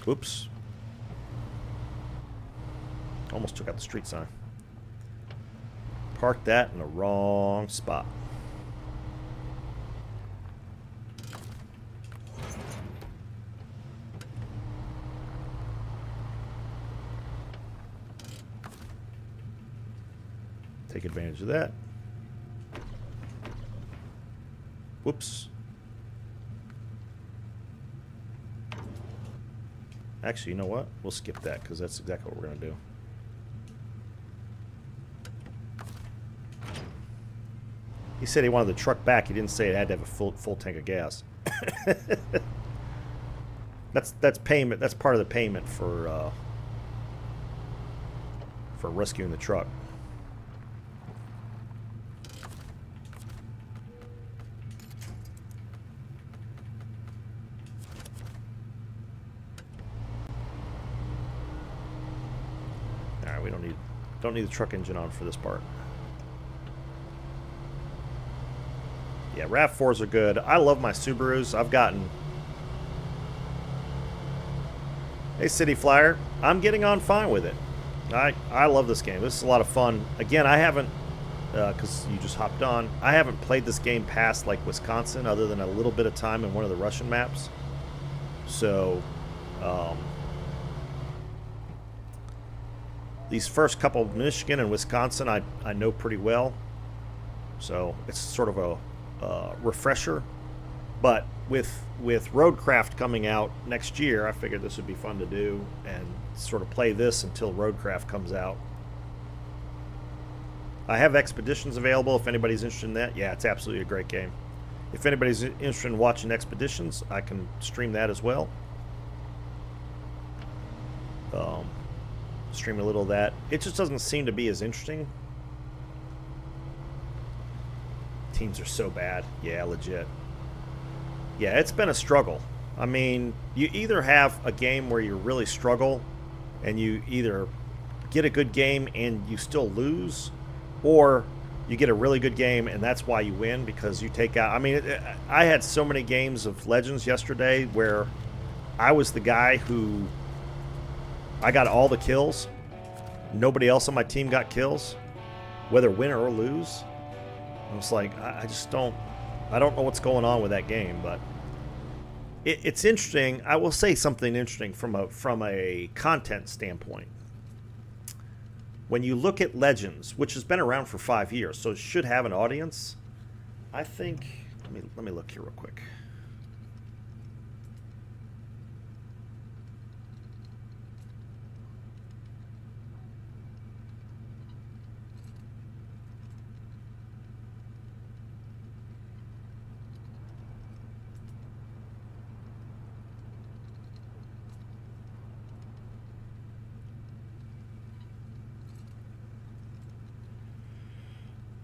Oops. Almost took out the street sign. Parked that in the wrong spot. Take advantage of that. Whoops. Actually, you know what? We'll skip that because that's exactly what we're going to do. He said he wanted the truck back. He didn't say it had to have a full tank of gas. That's payment. That's part of the payment for rescuing the truck. All right, we don't need the truck engine on for this part. Yeah, RAV4s are good. I love my Subarus. I've gotten... Hey, City Flyer. I'm getting on fine with it. I love this game. This is a lot of fun. Again, I haven't, because you just hopped on, I haven't played this game past, like, Wisconsin, other than a little bit of time in one of the Russian maps. So, these first couple of Michigan and Wisconsin, I know pretty well. So, it's sort of a refresher. But with Roadcraft coming out next year, I figured this would be fun to do and sort of play this until Roadcraft comes out. I have Expeditions available if anybody's interested in that. Yeah, it's absolutely a great game. If anybody's interested in watching Expeditions, I can stream that as well. Stream a little of that. It just doesn't seem to be as interesting. Teams are so bad. Yeah, legit. Yeah, it's been a struggle. I mean, you either have a game where you really struggle and you either get a good game and you still lose, or you get a really good game and that's why you win because you take out... I mean, I had so many games of Legends yesterday where I was the guy who... I got all the kills. Nobody else on my team got kills, whether win or lose. I was like, I just don't... I don't know what's going on with that game, but it's interesting. I will say something interesting from a content standpoint. When you look at Legends, which has been around for 5 years, so it should have an audience, I think... Let me look here real quick.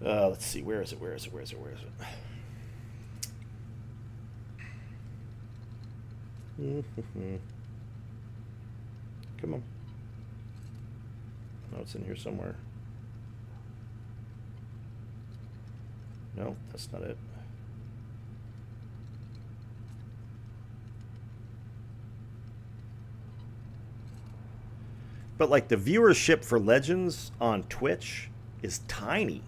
Let's see. Where is it? Come on. Oh, it's in here somewhere. No, that's not it. But like the viewership for Legends on Twitch is tiny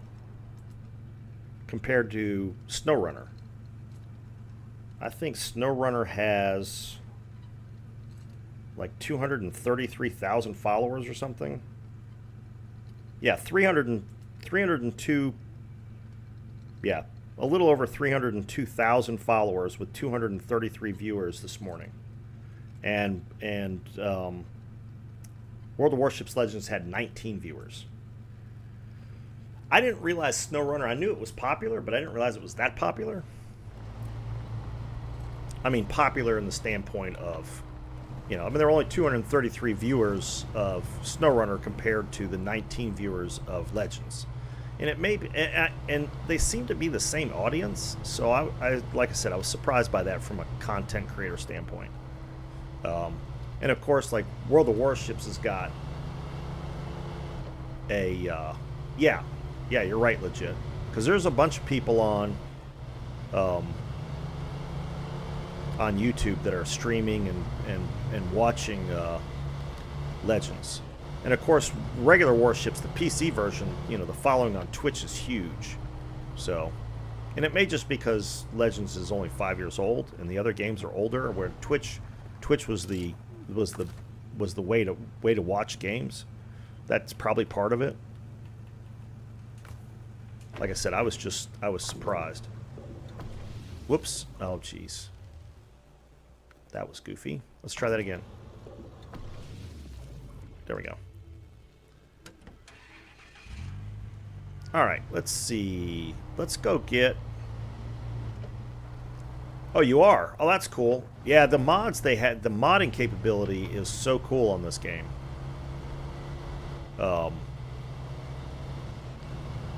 compared to SnowRunner. I think SnowRunner has like 233,000 followers or something. Yeah, 302. Yeah, a little over 302,000 followers with 233 viewers this morning. And World of Warships Legends had 19 viewers. I didn't realize SnowRunner, I knew it was popular, but I didn't realize it was that popular. I mean, popular in the standpoint of, you know, I mean, there were only 233 viewers of SnowRunner compared to the 19 viewers of Legends. And it may be, and they seem to be the same audience. So I like I said, I was surprised by that from a content creator standpoint. And of course, like World of Warships has got a, yeah, you're right, legit. Because there's a bunch of people on YouTube that are streaming and watching Legends. And of course, regular Warships, the PC version, you know, the following on Twitch is huge. So, and it may just because Legends is only 5 years old and the other games are older, where Twitch was the way to watch games. That's probably part of it. Like I said, I was surprised. Whoops. Oh, jeez. That was goofy. Let's try that again. There we go. All right, let's see. Let's go get... Oh, you are? Oh, that's cool. Yeah, the mods they had, the modding capability is so cool on this game.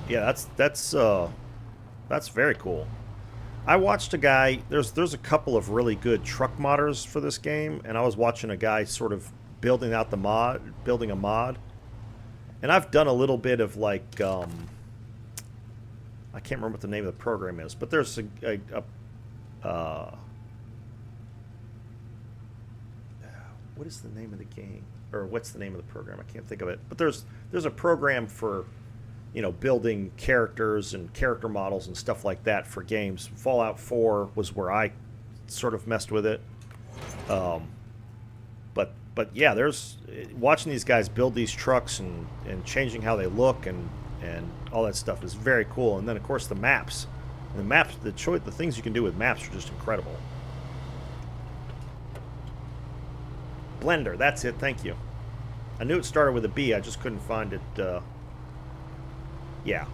Yeah, that's very cool. I watched a guy, there's a couple of really good truck modders for this game, and I was watching a guy sort of building a mod. And I've done a little bit of like, I can't remember what the name of the program is, but there's what is the name of the game? Or what's the name of the program? I can't think of it. But there's a program for, you know, building characters and character models and stuff like that for games. Fallout 4 was where I sort of messed with it. But yeah, there's watching these guys build these trucks and changing how they look and all that stuff is very cool. And then of course the maps. And the things you can do with maps are just incredible. Blender, that's it. Thank you. I knew it started with a B. I just couldn't find it. Yeah.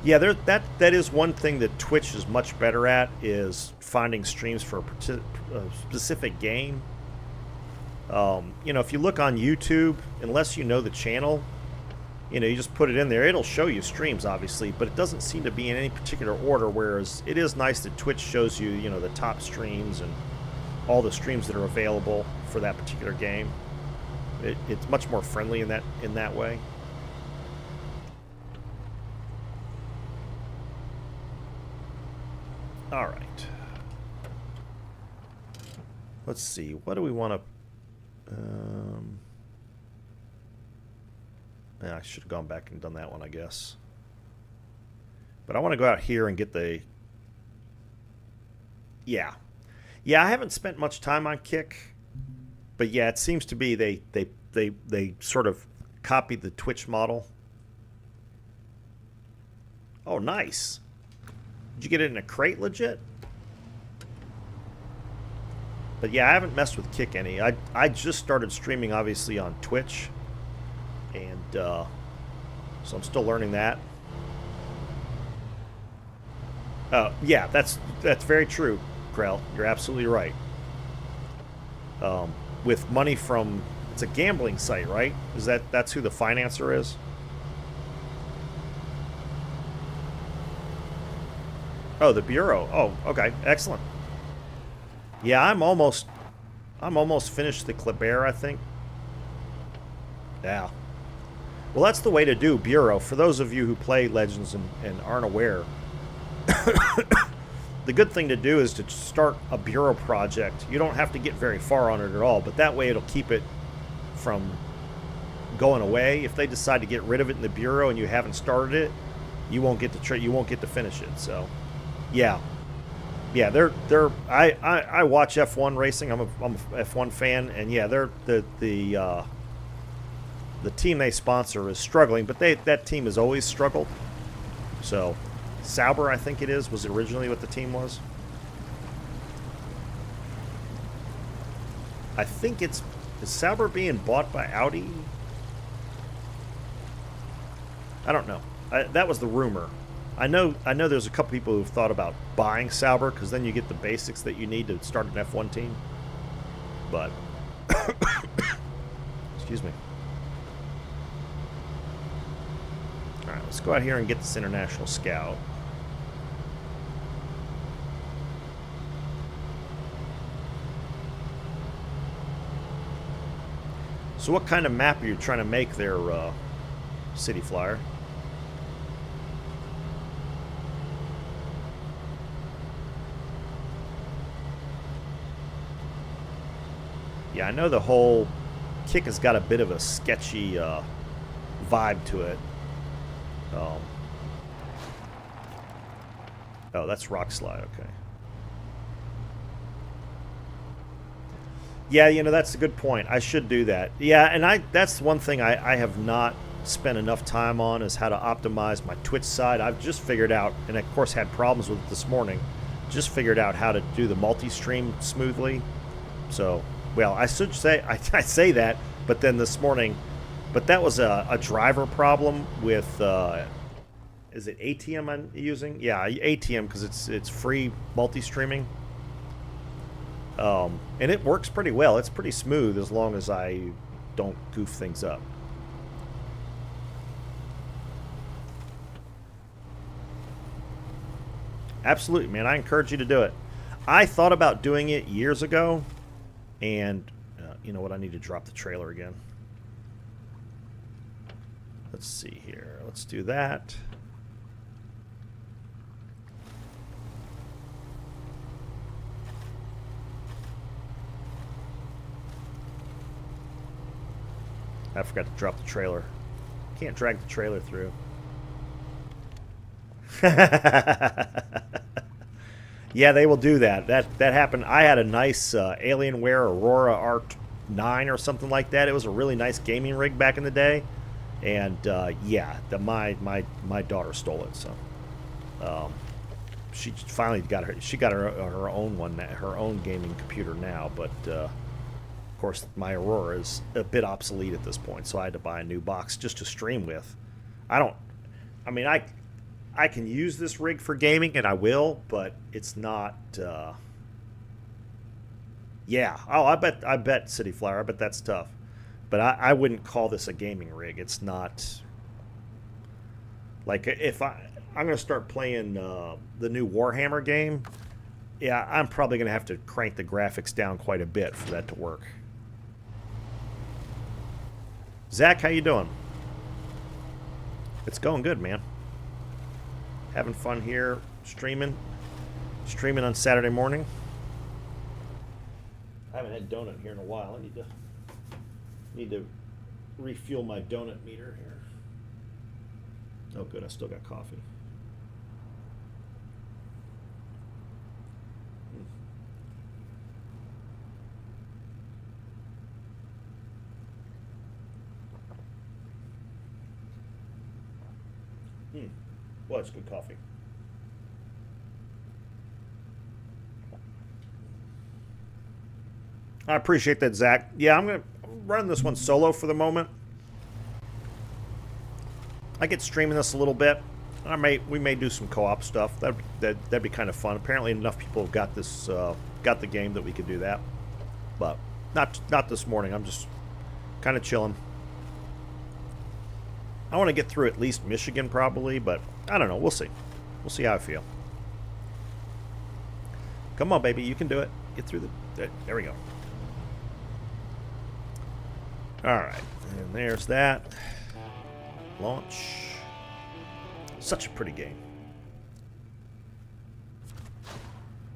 Yeah, that is one thing that Twitch is much better at, is finding streams for a specific game. You know, if you look on YouTube, unless you know the channel, you know, you just put it in there. It'll show you streams, obviously, but it doesn't seem to be in any particular order, whereas it is nice that Twitch shows you, you know, the top streams and all the streams that are available for that particular game. It's much more friendly in that way. All right. Let's see. What do we want to... yeah, I should have gone back and done that one, I guess. But I want to go out here and get the... Yeah. Yeah, I haven't spent much time on Kick. But yeah, it seems to be they sort of copied the Twitch model. Oh, nice. Did you get it in a crate legit? But yeah, I haven't messed with Kick any. I just started streaming, obviously, on Twitch. And so I'm still learning that. Yeah, that's very true, Krell. You're absolutely right. With money from... It's a gambling site, right? That's who the financer is? Oh, the Bureau. Oh, okay. Excellent. Yeah, I'm almost finished the Kleber, I think. Yeah. Well, that's the way to do Bureau. For those of you who play Legends and aren't aware, the good thing to do is to start a Bureau project. You don't have to get very far on it at all, but that way it'll keep it from going away. If they decide to get rid of it in the Bureau and you haven't started it, you won't get to finish it. So, yeah. Yeah, I watch F1 racing. I'm a F1 fan, and yeah, the team they sponsor is struggling, but that team has always struggled. So, Sabre, I think it was originally what the team was. I think is Sabre being bought by Audi? I don't know. That was the rumor. I know there's a couple people who've thought about buying Sabre, because then you get the basics that you need to start an F1 team. But, excuse me. All right, let's go out here and get this International Scout. So what kind of map are you trying to make there, City Flyer? Yeah, I know the whole Kick has got a bit of a sketchy vibe to it. Oh, that's Rock Slide, okay. Yeah, you know, that's a good point. I should do that. Yeah, and that's one thing I have not spent enough time on is how to optimize my Twitch side. I've just figured out, and of course had problems with it this morning, just figured out how to do the multi-stream smoothly. So, well, I should say, I say that, but then this morning, but that was a driver problem with, is it ATM I'm using? Yeah, ATM, because it's free multi-streaming. And it works pretty well. It's pretty smooth as long as I don't goof things up. Absolutely, man. I encourage you to do it. I thought about doing it years ago, and you know what? I need to drop the trailer again. Let's see here. Let's do that. I forgot to drop the trailer. Can't drag the trailer through. Yeah, they will do that. That happened. I had a nice Alienware Aurora R9 or something like that. It was a really nice gaming rig back in the day, and yeah, my daughter stole it. So she finally got her own one, her own gaming computer now. But of course, my Aurora is a bit obsolete at this point, so I had to buy a new box just to stream with. I mean, I can use this rig for gaming, and I will, but it's not. Yeah. Oh, I bet City Flower. I bet that's tough. But I wouldn't call this a gaming rig. It's not. Like if I'm going to start playing the new Warhammer game, yeah, I'm probably going to have to crank the graphics down quite a bit for that to work. Zach, how you doing? It's going good, man. Having fun here, streaming on Saturday morning. I haven't had donut here in a while. I need to refuel my donut meter here. Oh, good. I still got coffee. Well, it's good coffee. I appreciate that, Zach. Yeah, I'm going to run this one solo for the moment. I get streaming this a little bit. We may do some co-op stuff. That'd be kind of fun. Apparently, enough people have got this got the game that we could do that. But not this morning. I'm just kind of chilling. I want to get through at least Michigan probably, but I don't know. We'll see. We'll see how I feel. Come on, baby. You can do it. Get through the... There we go. All right. And there's that. Launch. Such a pretty game.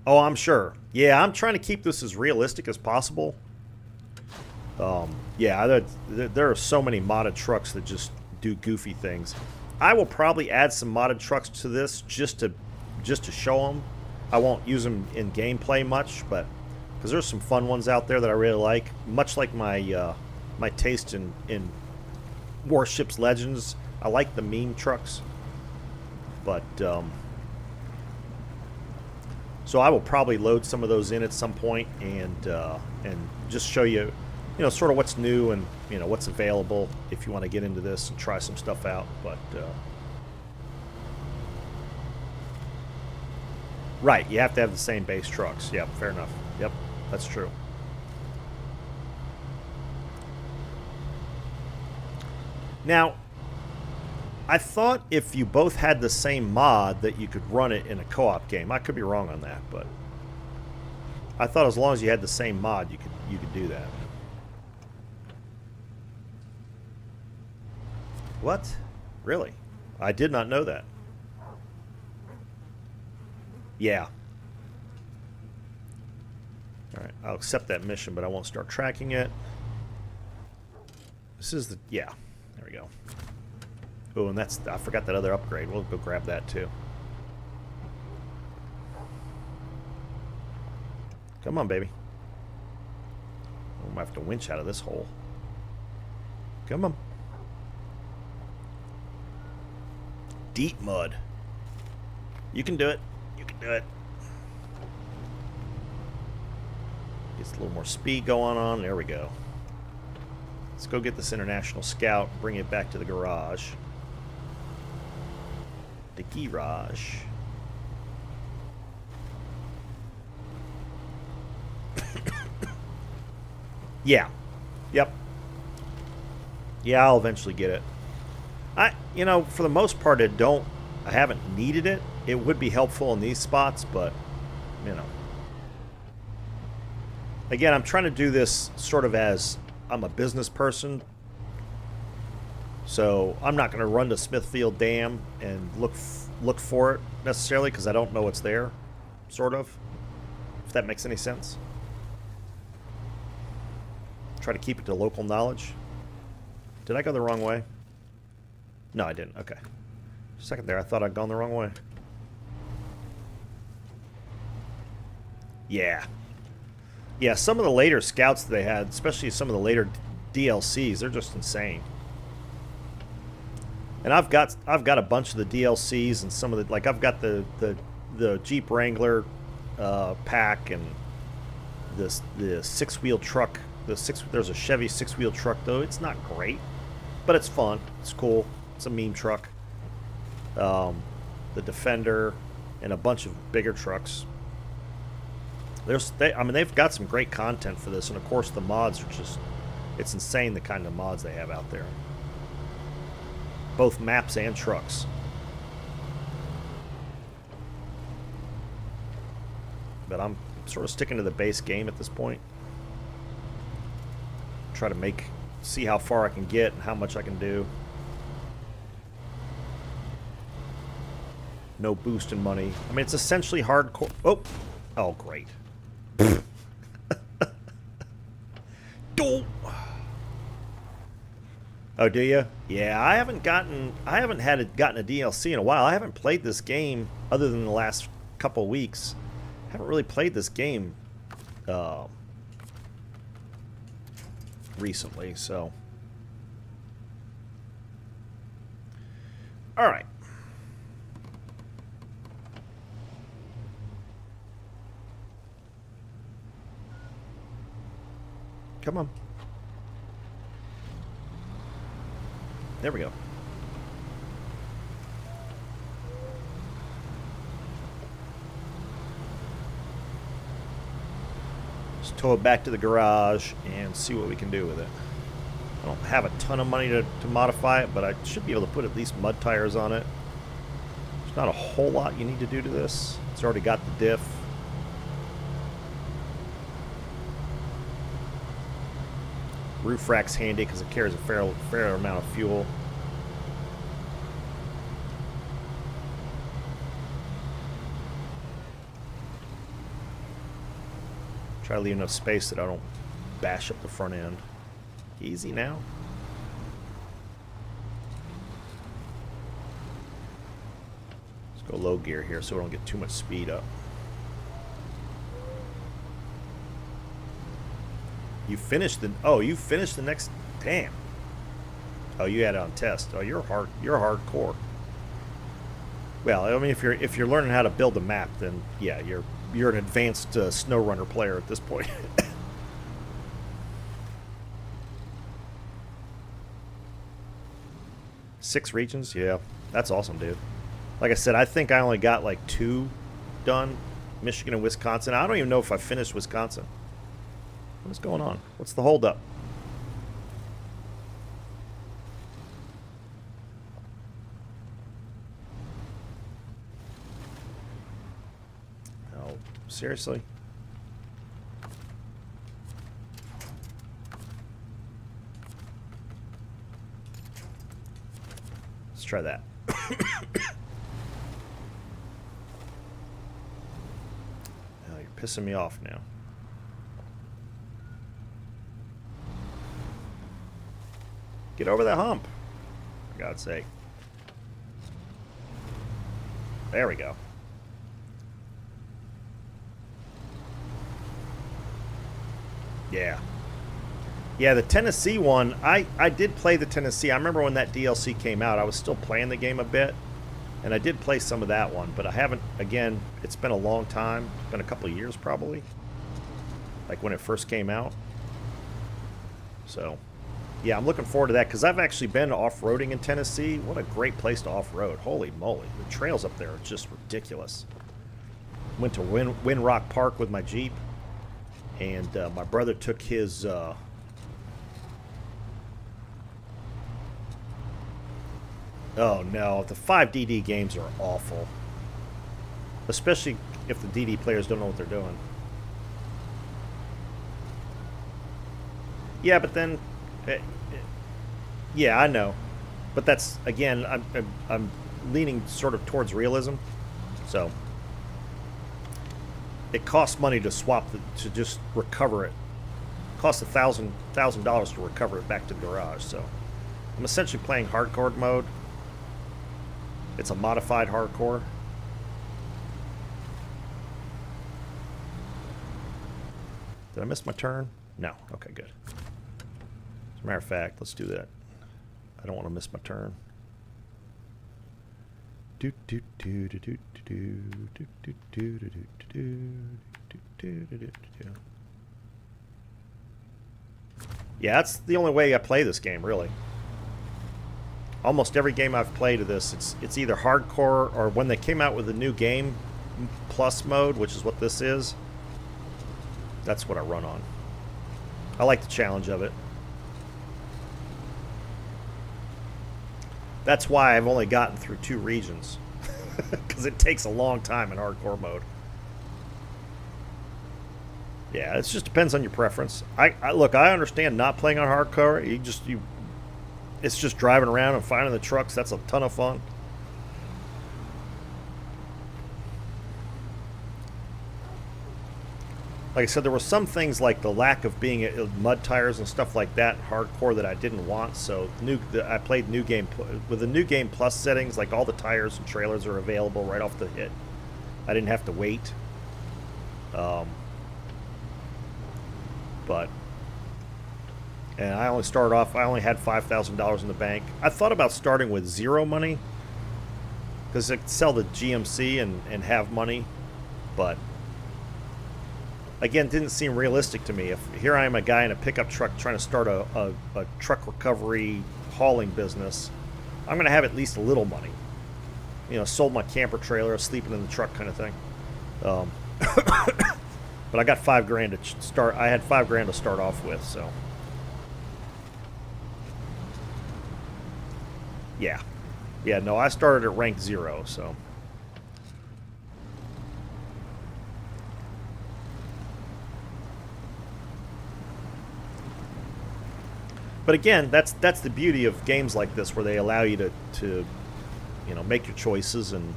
Oh, I'm sure. Yeah, I'm trying to keep this as realistic as possible. Yeah, there are so many modded trucks that just do goofy things. I will probably add some modded trucks to this just to show them. I won't use them in gameplay much, but because there's some fun ones out there that I really like. Much like my my taste in Warships Legends, I like the meme trucks. But so I will probably load some of those in at some point and just show you, you know, sort of what's new and, you know, what's available if you want to get into this and try some stuff out. But right, you have to have the same base trucks. Yep, fair enough. Yep, that's true. Now, I thought if you both had the same mod that you could run it in a co-op game. I could be wrong on that, but I thought as long as you had the same mod, you could do that. What? Really? I did not know that. Yeah. All right, I'll accept that mission, but I won't start tracking it. This is the... Yeah, there we go. Oh, and that's... I forgot that other upgrade. We'll go grab that, too. Come on, baby. We might have to winch out of this hole. Come on. Deep mud. You can do it. You can do it. Gets a little more speed going on. There we go. Let's go get this international scout. Bring it back to the garage. The garage. Yeah. Yep. Yeah, I'll eventually get it. You know, for the most part, I haven't needed it. It would be helpful in these spots, but, you know. Again, I'm trying to do this sort of as I'm a business person. So I'm not going to run to Smithfield Dam and look for it necessarily because I don't know what's there, sort of. If that makes any sense. Try to keep it to local knowledge. Did I go the wrong way? No, I didn't. Okay. Just a second there. I thought I'd gone the wrong way. Yeah. Yeah, some of the later scouts that they had, especially some of the later DLCs, they're just insane. And I've got a bunch of the DLCs and some of the, like, I've got the Jeep Wrangler pack and the six-wheel truck. There's a Chevy six-wheel truck though. It's not great, but it's fun. It's cool. It's a meme truck. The Defender and a bunch of bigger trucks. I mean, they've got some great content for this, and of course the mods are it's insane the kind of mods they have out there. Both maps and trucks. But I'm sort of sticking to the base game at this point. Try to see how far I can get and how much I can do. No boosting money. I mean, it's essentially hardcore. Oh, great. Oh, do you? Yeah, I haven't gotten a DLC in a while. I haven't played this game other than the last couple weeks. I haven't really played this game recently, so. All right. Come on. There we go. Just tow it back to the garage and see what we can do with it. I don't have a ton of money to modify it, but I should be able to put at least mud tires on it. There's not a whole lot you need to do to this. It's already got the diff. Roof rack's handy because it carries a fair amount of fuel. Try to leave enough space that I don't bash up the front end. Easy now. Let's go low gear here so we don't get too much speed up. You finished the next. Damn. Oh, you had it on test. Oh, you're hardcore. Well, I mean, if you're learning how to build a map, then yeah, you're an advanced SnowRunner player at this point. 6 regions, yeah, that's awesome, dude. Like I said, I think I only got like 2 done, Michigan and Wisconsin. I don't even know if I finished Wisconsin. What's going on? What's the holdup? Oh, seriously? Let's try that. Oh, you're pissing me off now. Get over that hump, for God's sake. There we go. Yeah. Yeah, the Tennessee one, I did play the Tennessee. I remember when that DLC came out, I was still playing the game a bit. And I did play some of that one, but I haven't, again, it's been a long time. It's been a couple of years probably. Like when it first came out. So, yeah, I'm looking forward to that because I've actually been off-roading in Tennessee. What a great place to off-road. Holy moly. The trails up there are just ridiculous. Went to Wind Rock Park with my Jeep. And my brother took his... Oh no, the 5DD games are awful. Especially if the DD players don't know what they're doing. Yeah, but then... yeah, I know. But that's, again, I'm leaning sort of towards realism. So... it costs money to swap, to just recover it. It costs $1,000 to recover it back to the garage, so... I'm essentially playing hardcore mode. It's a modified hardcore. Did I miss my turn? No. Okay, good. As a matter of fact, let's do that. I don't want to miss my turn. Yeah, that's the only way I play this game, really. Almost every game I've played of this, it's either hardcore or when they came out with the new game plus mode, which is what this is, that's what I run on. I like the challenge of it. That's why I've only gotten through 2 regions. Because it takes a long time in hardcore mode. Yeah, it just depends on your preference. Look, I understand not playing on hardcore. It's just driving around and finding the trucks. That's a ton of fun. Like I said, there were some things like the lack of being mud tires and stuff like that hardcore that I didn't want. So I played new game with the new game plus settings. Like all the tires and trailers are available right off the hit. I didn't have to wait. And I only started off, I only had $5,000 in the bank. I thought about starting with 0 money. Because I could sell the GMC and have money. But, again, it didn't seem realistic to me. If here I am, a guy in a pickup truck trying to start a truck recovery hauling business, I'm going to have at least a little money. You know, sold my camper trailer, sleeping in the truck kind of thing. But I got $5,000 to start. I had $5,000 to start off with, so... Yeah, no, I started at rank 0, so... But again, that's the beauty of games like this, where they allow you to you know, make your choices and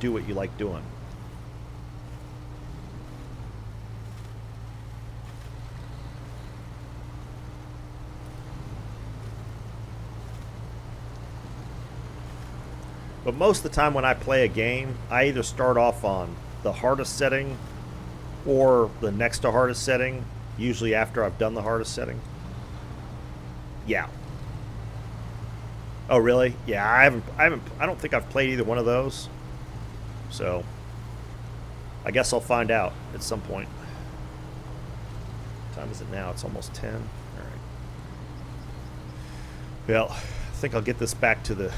do what you like doing. But most of the time when I play a game, I either start off on the hardest setting or the next to hardest setting, usually after I've done the hardest setting. Yeah. Oh, really? Yeah, I don't think I've played either one of those. So, I guess I'll find out at some point. What time is it now? It's almost 10. All right. Well, I think I'll get this back to the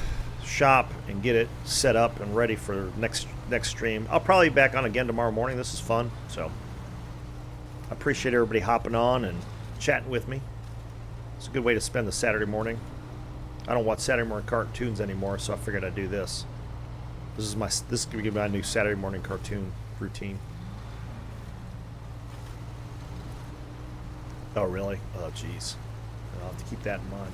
shop and get it set up and ready for next stream. I'll probably be back on again tomorrow morning. This is fun, so I appreciate everybody hopping on and chatting with me. It's a good way to spend the Saturday morning. I don't watch Saturday morning cartoons anymore, so I figured I'd do this. This is gonna be my new Saturday morning cartoon routine. Oh really? Oh jeez. I'll have to keep that in mind.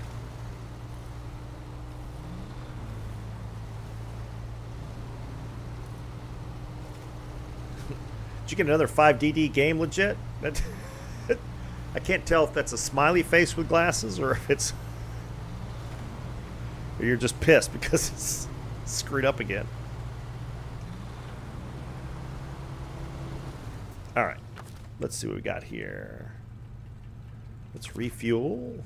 Did you get another 5DD game legit? I can't tell if that's a smiley face with glasses or if it's... or you're just pissed because it's screwed up again. Alright. Let's see what we got here. Let's refuel.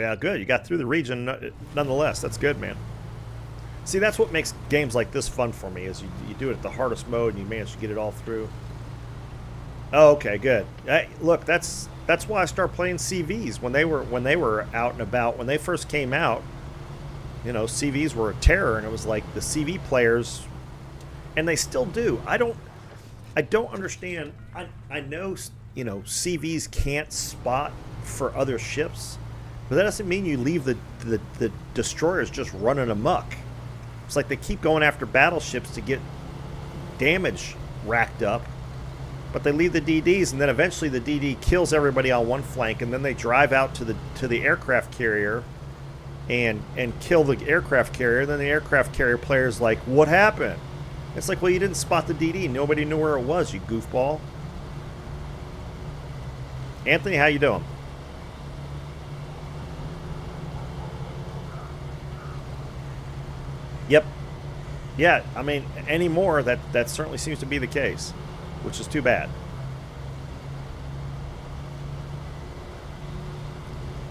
Yeah, good. You got through the region nonetheless. That's good, man. See, that's what makes games like this fun for me, is you do it at the hardest mode and you manage to get it all through. Oh, okay, good. Look, that's why I started playing CVs when they were out and about. When they first came out, you know, CVs were a terror, and it was like the CV players, and they still do. I don't understand. I know, you know, CVs can't spot for other ships, but that doesn't mean you leave the destroyers just running amok. It's like they keep going after battleships to get damage racked up, but they leave the DDs, and then eventually the DD kills everybody on one flank, and then they drive out to the aircraft carrier and kill the aircraft carrier. Then the aircraft carrier player's like, what happened? It's like, well, you didn't spot the DD. Nobody knew where it was, you goofball. Anthony, how you doing? Yep. Yeah, I mean, anymore, that certainly seems to be the case, which is too bad.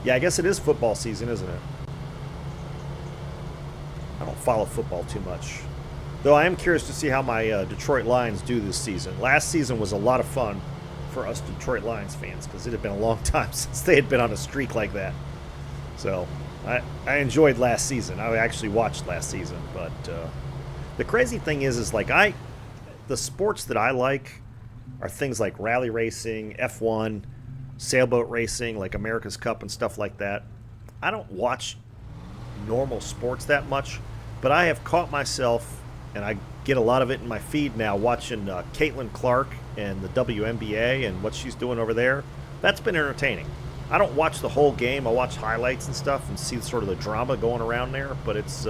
Yeah, I guess it is football season, isn't it? I don't follow football too much. Though I am curious to see how my Detroit Lions do this season. Last season was a lot of fun for us Detroit Lions fans, because it had been a long time since they had been on a streak like that. So I enjoyed last season. I actually watched last season. But the crazy thing is like the sports that I like are things like rally racing, F1, sailboat racing, like America's Cup and stuff like that. I don't watch normal sports that much, but I have caught myself, and I get a lot of it in my feed now, watching Caitlin Clark and the WNBA and what she's doing over there. That's been entertaining. I don't watch the whole game. I watch highlights and stuff and see sort of the drama going around there, but it's,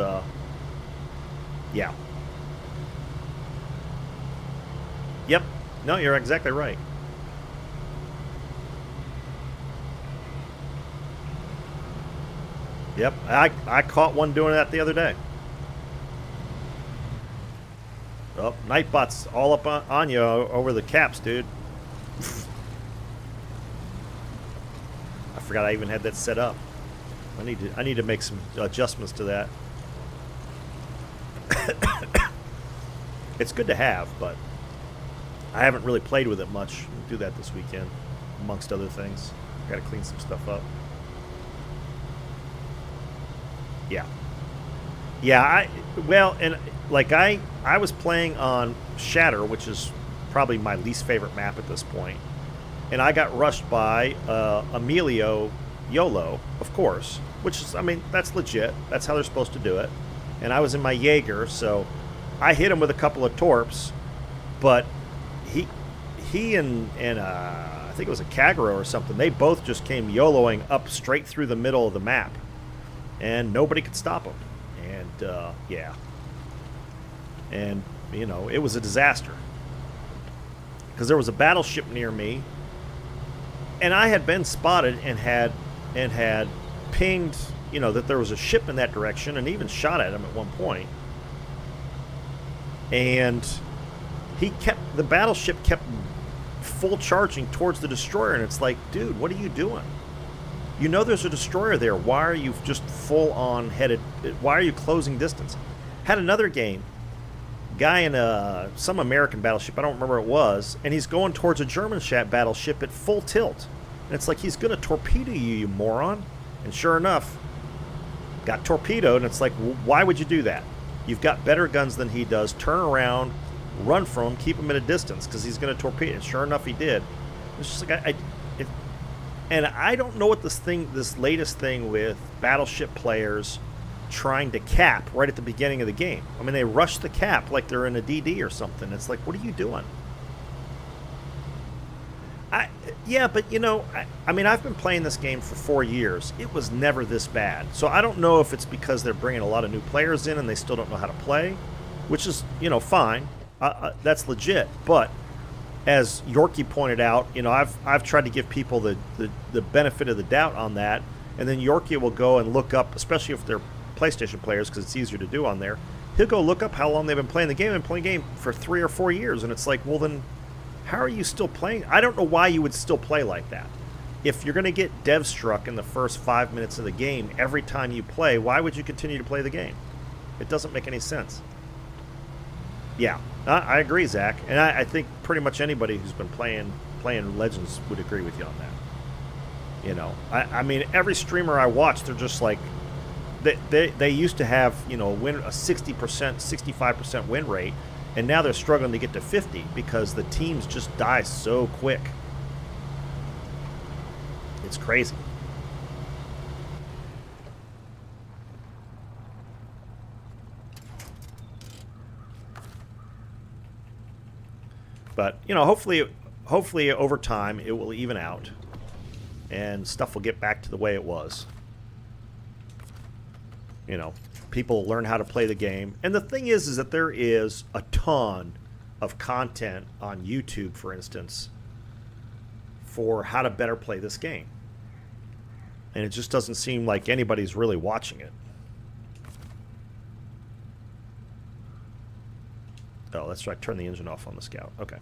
yeah. Yep. No, you're exactly right. Yep. I caught one doing that the other day. Oh, Nightbot's all up on you over the caps, dude. I forgot I even had that set up. I need to make some adjustments to that. It's good to have, but I haven't really played with it much. I'll do that this weekend, amongst other things. Got to clean some stuff up. Yeah. Yeah, I was playing on Shatter, which is probably my least favorite map at this point, and I got rushed by Emilio YOLO, of course, which is, I mean, that's legit. That's how they're supposed to do it. And I was in my Jaeger, so I hit him with a couple of torps, but he and I think it was a Kagero or something, they both just came YOLOing up straight through the middle of the map, and nobody could stop them. And yeah, and you know, it was a disaster because there was a battleship near me, and I had been spotted and had pinged, you know, that there was a ship in that direction, and even shot at him at one point. And the battleship kept full charging towards the destroyer, and it's like, dude, what are you doing? You know there's a destroyer there. Why are you just full on headed? Why are you closing distance? Had another game, guy in some American battleship, I don't remember what it was, and he's going towards a German battleship at full tilt. And it's like, he's going to torpedo you, you moron. And sure enough, got torpedoed, and it's like, why would you do that? You've got better guns than he does. Turn around, run from him, keep him at a distance, because he's going to torpedo. And sure enough, he did. It's just like, and I don't know what this latest thing with battleship players trying to cap right at the beginning of the game. I mean, they rush the cap like they're in a DD or something. It's like, what are you doing? Yeah, but you know, I mean, I've been playing this game for 4 years. It was never this bad. So I don't know if it's because they're bringing a lot of new players in and they still don't know how to play, which is, you know, fine. That's legit. But as Yorkie pointed out, you know, I've tried to give people the benefit of the doubt on that, and then Yorkie will go and look up, especially if they're PlayStation players, because it's easier to do on there. He'll go look up how long they've been playing the game, and playing the game for 3 or 4 years, and it's like, well, then how are you still playing? I don't know why you would still play like that. if you're going to get dev struck in the first 5 minutes of the game every time you play, why would you continue to play the game? It doesn't make any sense. Yeah, I agree, Zach, and I think pretty much anybody who's been playing Legends would agree with you on that. You know, I mean, every streamer I watch, they're just like, they used to have, you know, a 60%, 65% win rate, and now they're struggling to get to 50 because the teams just die so quick. It's crazy. But, you know, hopefully over time it will even out and stuff will get back to the way it was. You know, people learn how to play the game. And the thing is that there is a ton of content on YouTube, for instance, for how to better play this game. And it just doesn't seem like anybody's really watching it. Oh, that's right. Turn the engine off on the Scout. Okay.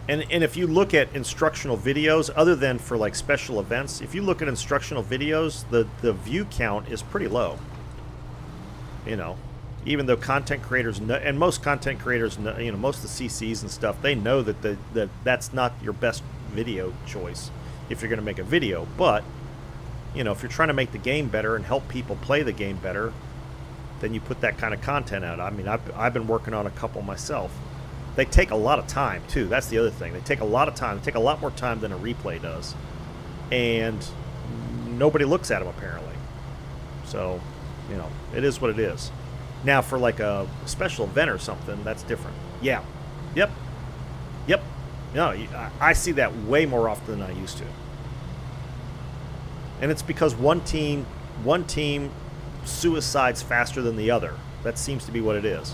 And if you look at instructional videos, other than for like special events, if you look at instructional videos, the view count is pretty low. You know, even though content creators know, and most content creators know, you know, most of the CCs and stuff, they know that that's not your best video choice if you're going to make a video. But, you know, if you're trying to make the game better and help people play the game better, then you put that kind of content out. I mean, I've been working on a couple myself. They take a lot of time, too. That's the other thing. They take a lot of time. They take a lot more time than a replay does. And nobody looks at them, apparently. So, you know, it is what it is. Now, for like a special event or something, that's different. Yeah. Yep. Yep. No, I see that way more often than I used to. And it's because one team suicides faster than the other. That seems to be what it is.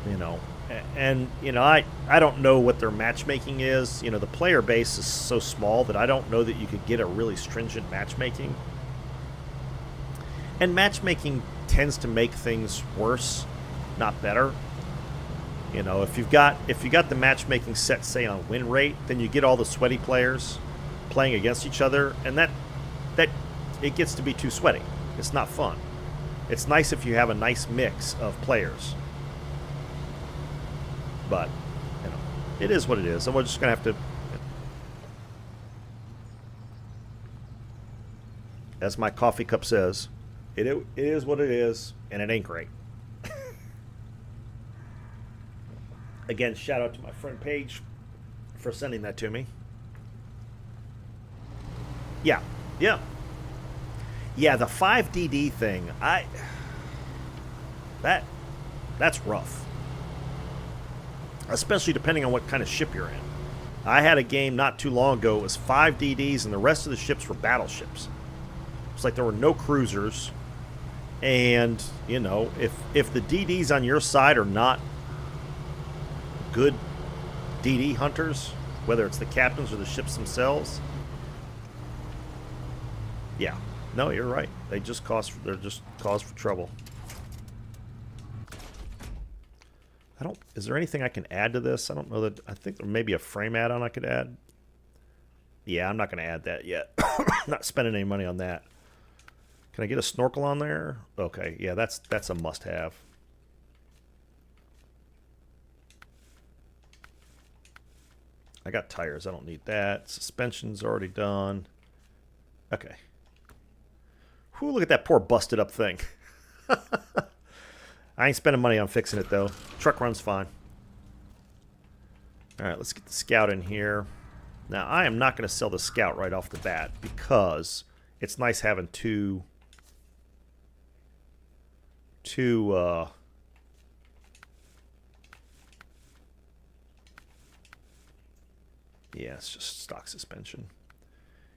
You know, and you know, I don't know what their matchmaking is. You know, the player base is so small that I don't know that you could get a really stringent matchmaking. And matchmaking tends to make things worse, not better. You know, if you got the matchmaking set, say, on win rate, then you get all the sweaty players playing against each other, and that it gets to be too sweaty. It's not fun. It's nice if you have a nice mix of players. But, you know, it is what it is, and we're just going to have to, as my coffee cup says, it is what it is, and it ain't great. Again, shout out to my friend Paige for sending that to me. Yeah, yeah. Yeah, the 5DD thing, that's rough. Especially depending on what kind of ship you're in. I had a game not too long ago, it was 5 DDs and the rest of the ships were battleships. It's like there were no cruisers. And, you know, if the DDs on your side are not good DD hunters, whether it's the captains or the ships themselves, yeah. No, you're right. They're just cause for trouble. Is there anything I can add to this? I don't know that. I think there may be a frame add-on I could add. Yeah, I'm not going to add that yet. Not spending any money on that. Can I get a snorkel on there? Okay, yeah, that's a must-have. I got tires. I don't need that. Suspension's already done. Okay. Whew, look at that poor busted-up thing. I ain't spending money on fixing it, though. Truck runs fine. All right, let's get the Scout in here. Now, I am not going to sell the Scout right off the bat because it's nice having two yeah, it's just stock suspension.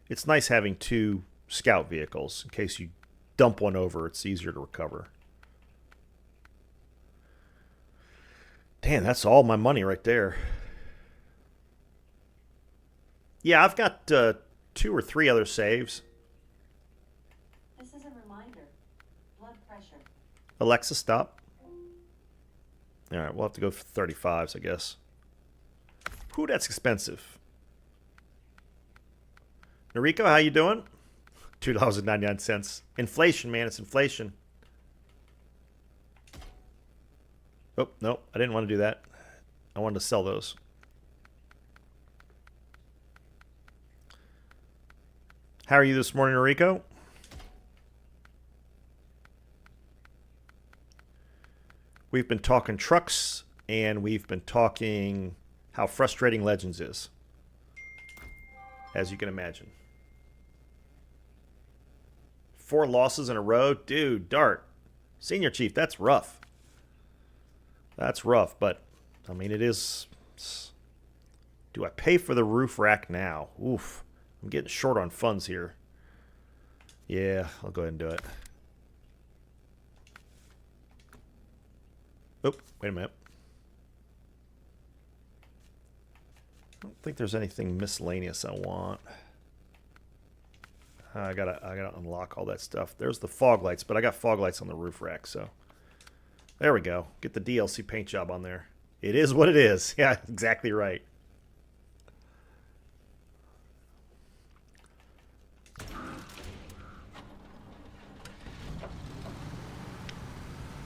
It's nice having two Scout vehicles in case you dump one over. It's easier to recover. Damn, that's all my money right there. Yeah, I've got 2 or 3 other saves. This is a reminder. Blood pressure. Alexa, stop. All right, we'll have to go for 35s, I guess. Whew, that's expensive. Noriko, how you doing? $2.99. Inflation, man. It's inflation. Oh, no. I didn't want to do that. I wanted to sell those. How are you this morning, Noriko? We've been talking trucks, and we've been talking how frustrating Legends is, as you can imagine. 4 losses in a row? Dude, Dart. Senior Chief, that's rough. That's rough, but, I mean, it is... Do I pay for the roof rack now? Oof. I'm getting short on funds here. Yeah, I'll go ahead and do it. Oh, wait a minute. I don't think there's anything miscellaneous I want. I gotta unlock all that stuff. There's the fog lights, but I got fog lights on the roof rack, so there we go. Get the DLC paint job on there. It is what it is. Yeah, exactly right.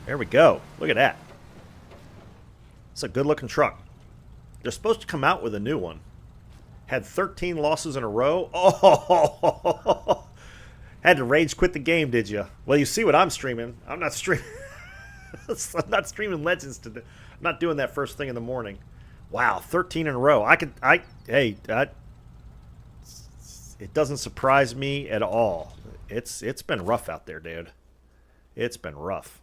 There we go. Look at that. It's a good-looking truck. They're supposed to come out with a new one. Had 13 losses in a row. Oh, had to rage quit the game, did you? Well, you see what I'm streaming. I'm not streaming. I'm not streaming Legends today. I'm not doing that first thing in the morning. Wow, 13 in a row. It doesn't surprise me at all. It's been rough out there, dude. It's been rough.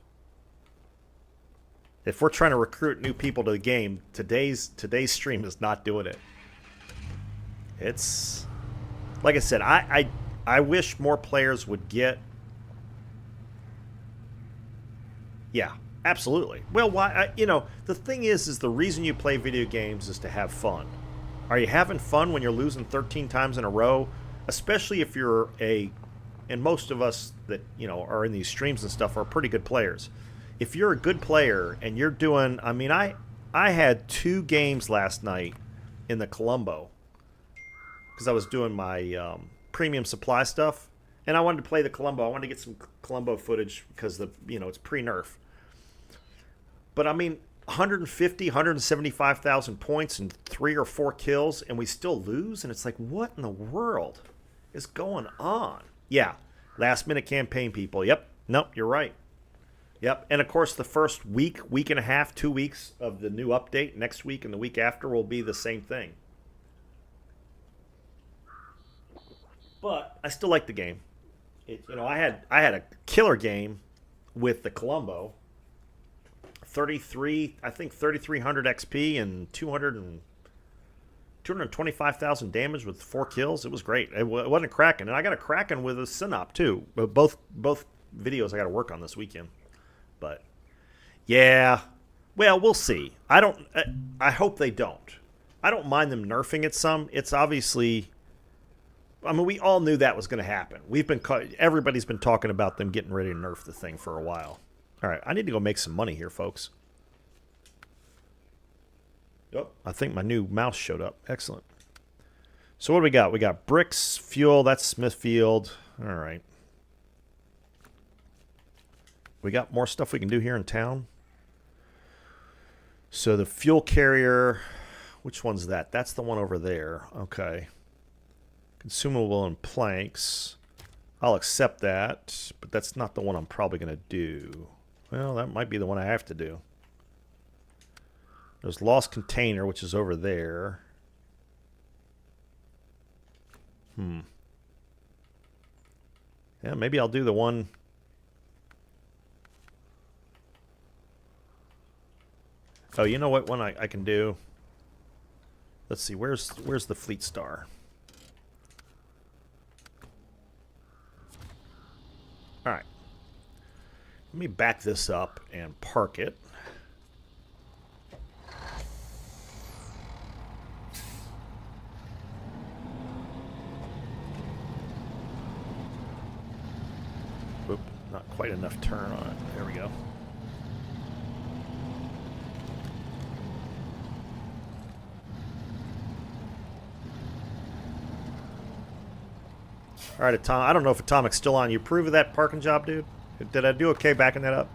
If we're trying to recruit new people to the game, today's stream is not doing it. It's like I said, I wish more players would get. Yeah, absolutely. Well, why? The thing is the reason you play video games is to have fun. Are you having fun when you're losing 13 times in a row? Especially if you're and most of us that are in these streams and stuff are pretty good players. If you're a good player and you're doing, I mean, I had 2 games last night in the Colombo because I was doing my premium supply stuff, and I wanted to play the Colombo. I wanted to get some Colombo footage because it's pre-nerf. But I mean, 150, 175,000 points and 3 or 4 kills, and we still lose, and it's like, what in the world is going on? Yeah, last minute campaign people. Yep, nope, you're right. Yep, and of course the first week and a half, 2 weeks of the new update next week and the week after will be the same thing. But I still like the game. I had a killer game with the Colombo. 3,300 XP and 225,000 damage with 4 kills. It was great. It wasn't a Kraken, and I got a Kraken with a Synop too. But both videos I got to work on this weekend. But yeah, well, we'll see. I hope they don't. I don't mind them nerfing it some. It's obviously, I mean, we all knew that was going to happen. Everybody's been talking about them getting ready to nerf the thing for a while. All right, I need to go make some money here, folks. Oh, I think my new mouse showed up. Excellent. So what do we got? We got bricks, fuel. That's Smithfield. All right. We got more stuff we can do here in town. So the fuel carrier, which one's that? That's the one over there. Okay. Consumable and planks. I'll accept that, but that's not the one I'm probably going to do. Well, that might be the one I have to do. There's lost container, which is over there. Yeah, maybe I'll do the one. Oh, you know what one I can do? Let's see, where's the Fleet Star? All right. Let me back this up and park it. Oop, not quite enough turn on it. There we go. All right, Atomic. I don't know if Atomic's still on. You approve of that parking job, dude? Did I do okay backing that up?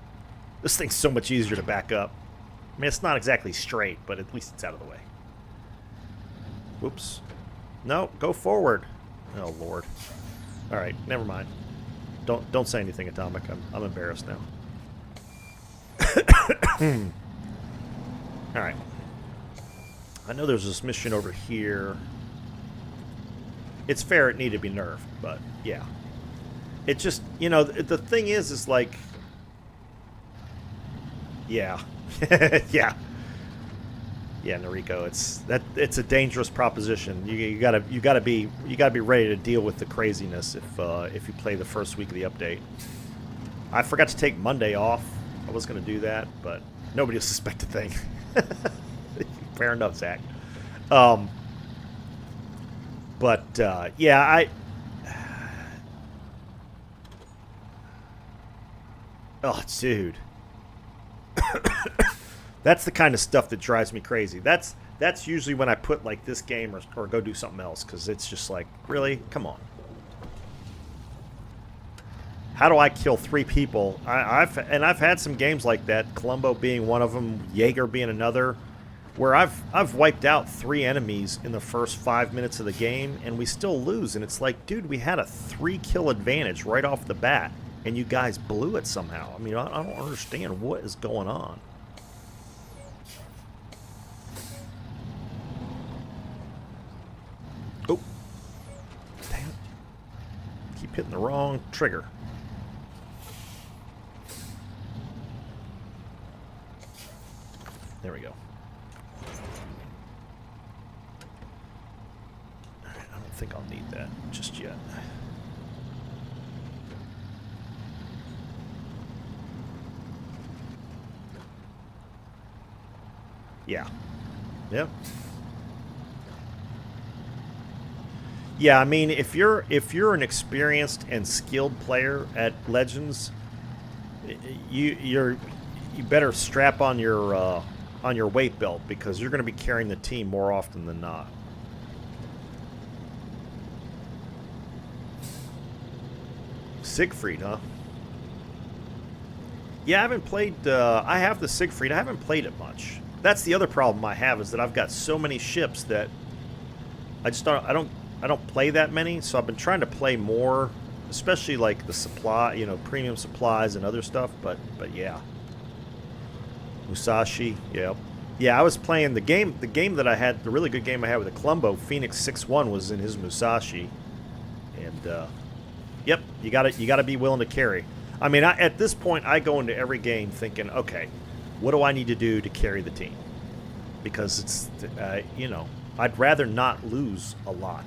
This thing's so much easier to back up. I mean, it's not exactly straight, but at least it's out of the way. Whoops. No, go forward. Oh, Lord. All right, never mind. Don't say anything, Atomic. I'm embarrassed now. All right. I know there's this mission over here. It's fair it needed to be nerfed, but yeah. It just, you know, the thing is like, yeah. Yeah. Yeah, Noriko, it's a dangerous proposition. You gotta be ready to deal with the craziness if you play the first week of the update. I forgot to take Monday off. I was gonna do that, but nobody will suspect a thing. Fair enough, Zach. Yeah, oh, dude. That's the kind of stuff that drives me crazy. That's usually when I put like this game or go do something else, because it's just like, really? Come on. How do I kill 3 people? I've had some games like that, Columbo being one of them, Jaeger being another, where I've wiped out 3 enemies in the first 5 minutes of the game, and we still lose. And it's like, dude, we had a 3-kill advantage right off the bat, and you guys blew it somehow. I mean, I don't understand what is going on. Oh. Damn it. Keep hitting the wrong trigger. There we go. Alright, I don't think I'll need that just yet. Yeah. Yep. Yeah, I mean, if you're an experienced and skilled player at Legends, you better strap on your weight belt, because you're going to be carrying the team more often than not. Siegfried, huh? Yeah, I haven't played. I have the Siegfried. I haven't played it much. That's the other problem I have, is that I've got so many ships that I don't play that many. So I've been trying to play more, especially like the supply, you know, premium supplies and other stuff. But yeah, Musashi, yeah, yeah. I was playing the game that I had, the really good game I had with the Columbo, Phoenix 6-1, was in his Musashi, and yep, you gotta be willing to carry. I mean, at this point, I go into every game thinking, okay, what do I need to do to carry the team? Because it's, you know, I'd rather not lose a lot.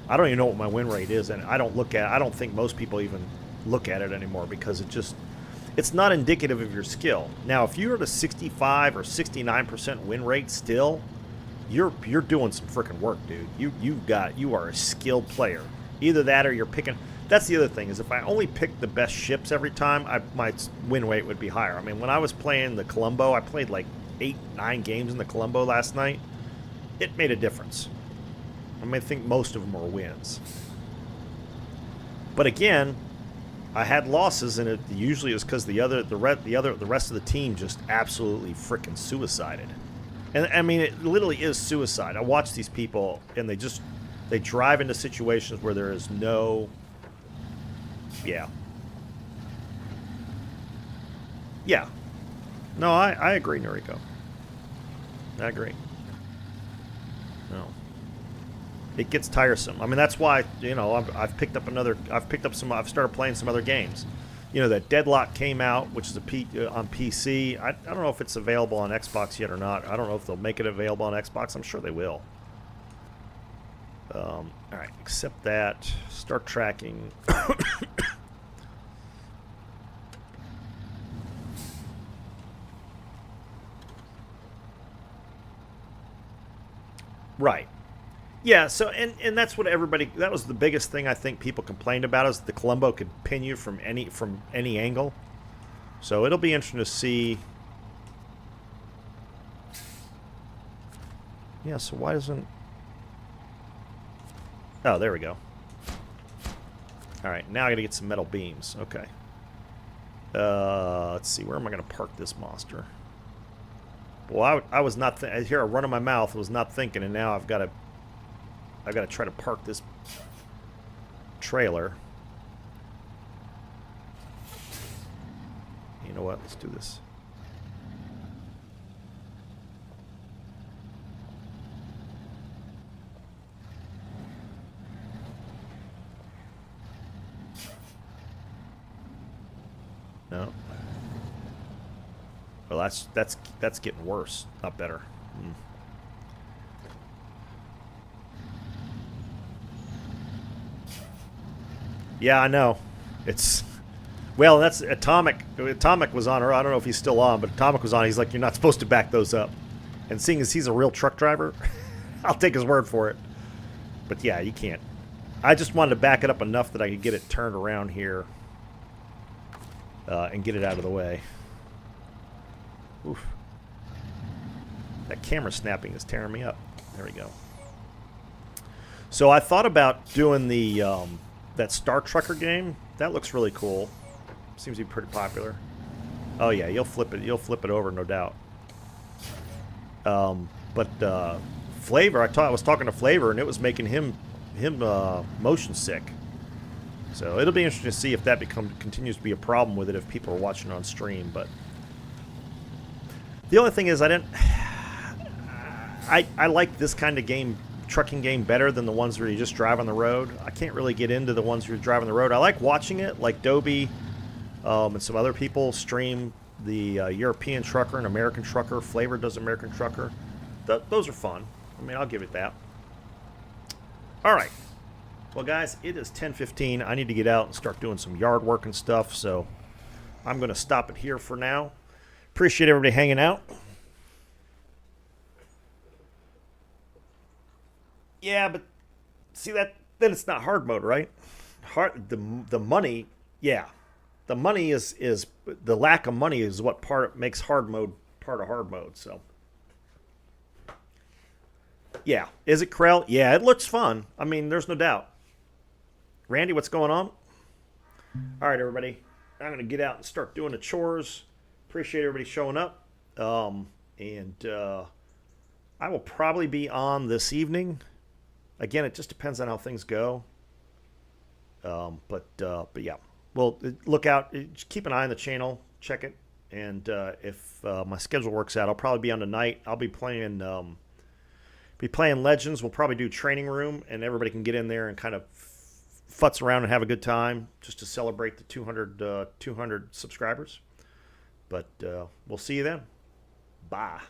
I don't even know what my win rate is, and I don't think most people even look at it anymore, because it's not indicative of your skill. Now, if you're at a 65 or 69% win rate still, you're doing some freaking work, dude. You are a skilled player. Either that or you're picking. That's the other thing, is if I only picked the best ships every time, my win rate would be higher. I mean, when I was playing the Columbo, I played like 8-9 games in the Columbo last night. It made a difference. I mean, I think most of them were wins. But again, I had losses, and it usually is because the rest of the team just absolutely freaking suicided. And I mean, it literally is suicide. I watch these people, and they drive into situations where there is no. Yeah. Yeah. No, I agree, Noriko. I agree. No. It gets tiresome. I mean, that's why, you know, I've started playing some other games. You know, that Deadlock came out, which is on PC. I don't know if it's available on Xbox yet or not. I don't know if they'll make it available on Xbox. I'm sure they will. All right, accept that. Start tracking. Right. Yeah, so and that's what that was the biggest thing I think people complained about, is the Columbo could pin you from any angle. So it'll be interesting to see. Yeah, so why doesn't... Oh, there we go. All right, now I got to get some metal beams. Okay. Let's see. Where am I going to park this monster? Well, I was not. I hear a run in my mouth. I was not thinking, and now I've got to try to park this trailer. You know what? Let's do this. No. Well, that's getting worse, not better. Yeah, I know. It's well, that's Atomic. Atomic was on, or I don't know if he's still on, but Atomic was on. He's like, you're not supposed to back those up. And seeing as he's a real truck driver, I'll take his word for it. But yeah, you can't. I just wanted to back it up enough that I could get it turned around here and get it out of the way. Oof. That camera snapping is tearing me up. There we go. So I thought about doing the that Star Trucker game. That looks really cool. Seems to be pretty popular. Oh yeah, you'll flip it. You'll flip it over, no doubt. But Flavor, I was talking to Flavor, and it was making him motion sick. So it'll be interesting to see if that continues to be a problem with it if people are watching on stream. But the only thing is, I like this kind of game, trucking game, better than the ones where you just drive on the road. I can't really get into the ones where you drive on the road. I like watching it, like Dobie and some other people stream the European Trucker and American Trucker. Flavor does American Trucker. Those are fun. I mean, I'll give it that. All right. Well, guys, it is 10:15. I need to get out and start doing some yard work and stuff, so I'm going to stop it here for now. Appreciate everybody hanging out. Yeah, but see that then it's not hard mode, right? The money, yeah. The money is the lack of money is what makes hard mode part of hard mode, so. Yeah. Is it Krell? Yeah, it looks fun. I mean, there's no doubt. Randy, what's going on? All right, everybody. I'm going to get out and start doing the chores. Appreciate everybody showing up. And I will probably be on this evening. Again, it just depends on how things go. But yeah. Well, look out. Just keep an eye on the channel. Check it. And if my schedule works out, I'll probably be on tonight. I'll be playing Legends. We'll probably do Training Room, and everybody can get in there and kind of futz around and have a good time just to celebrate the 200 subscribers. But we'll see you then. Bye.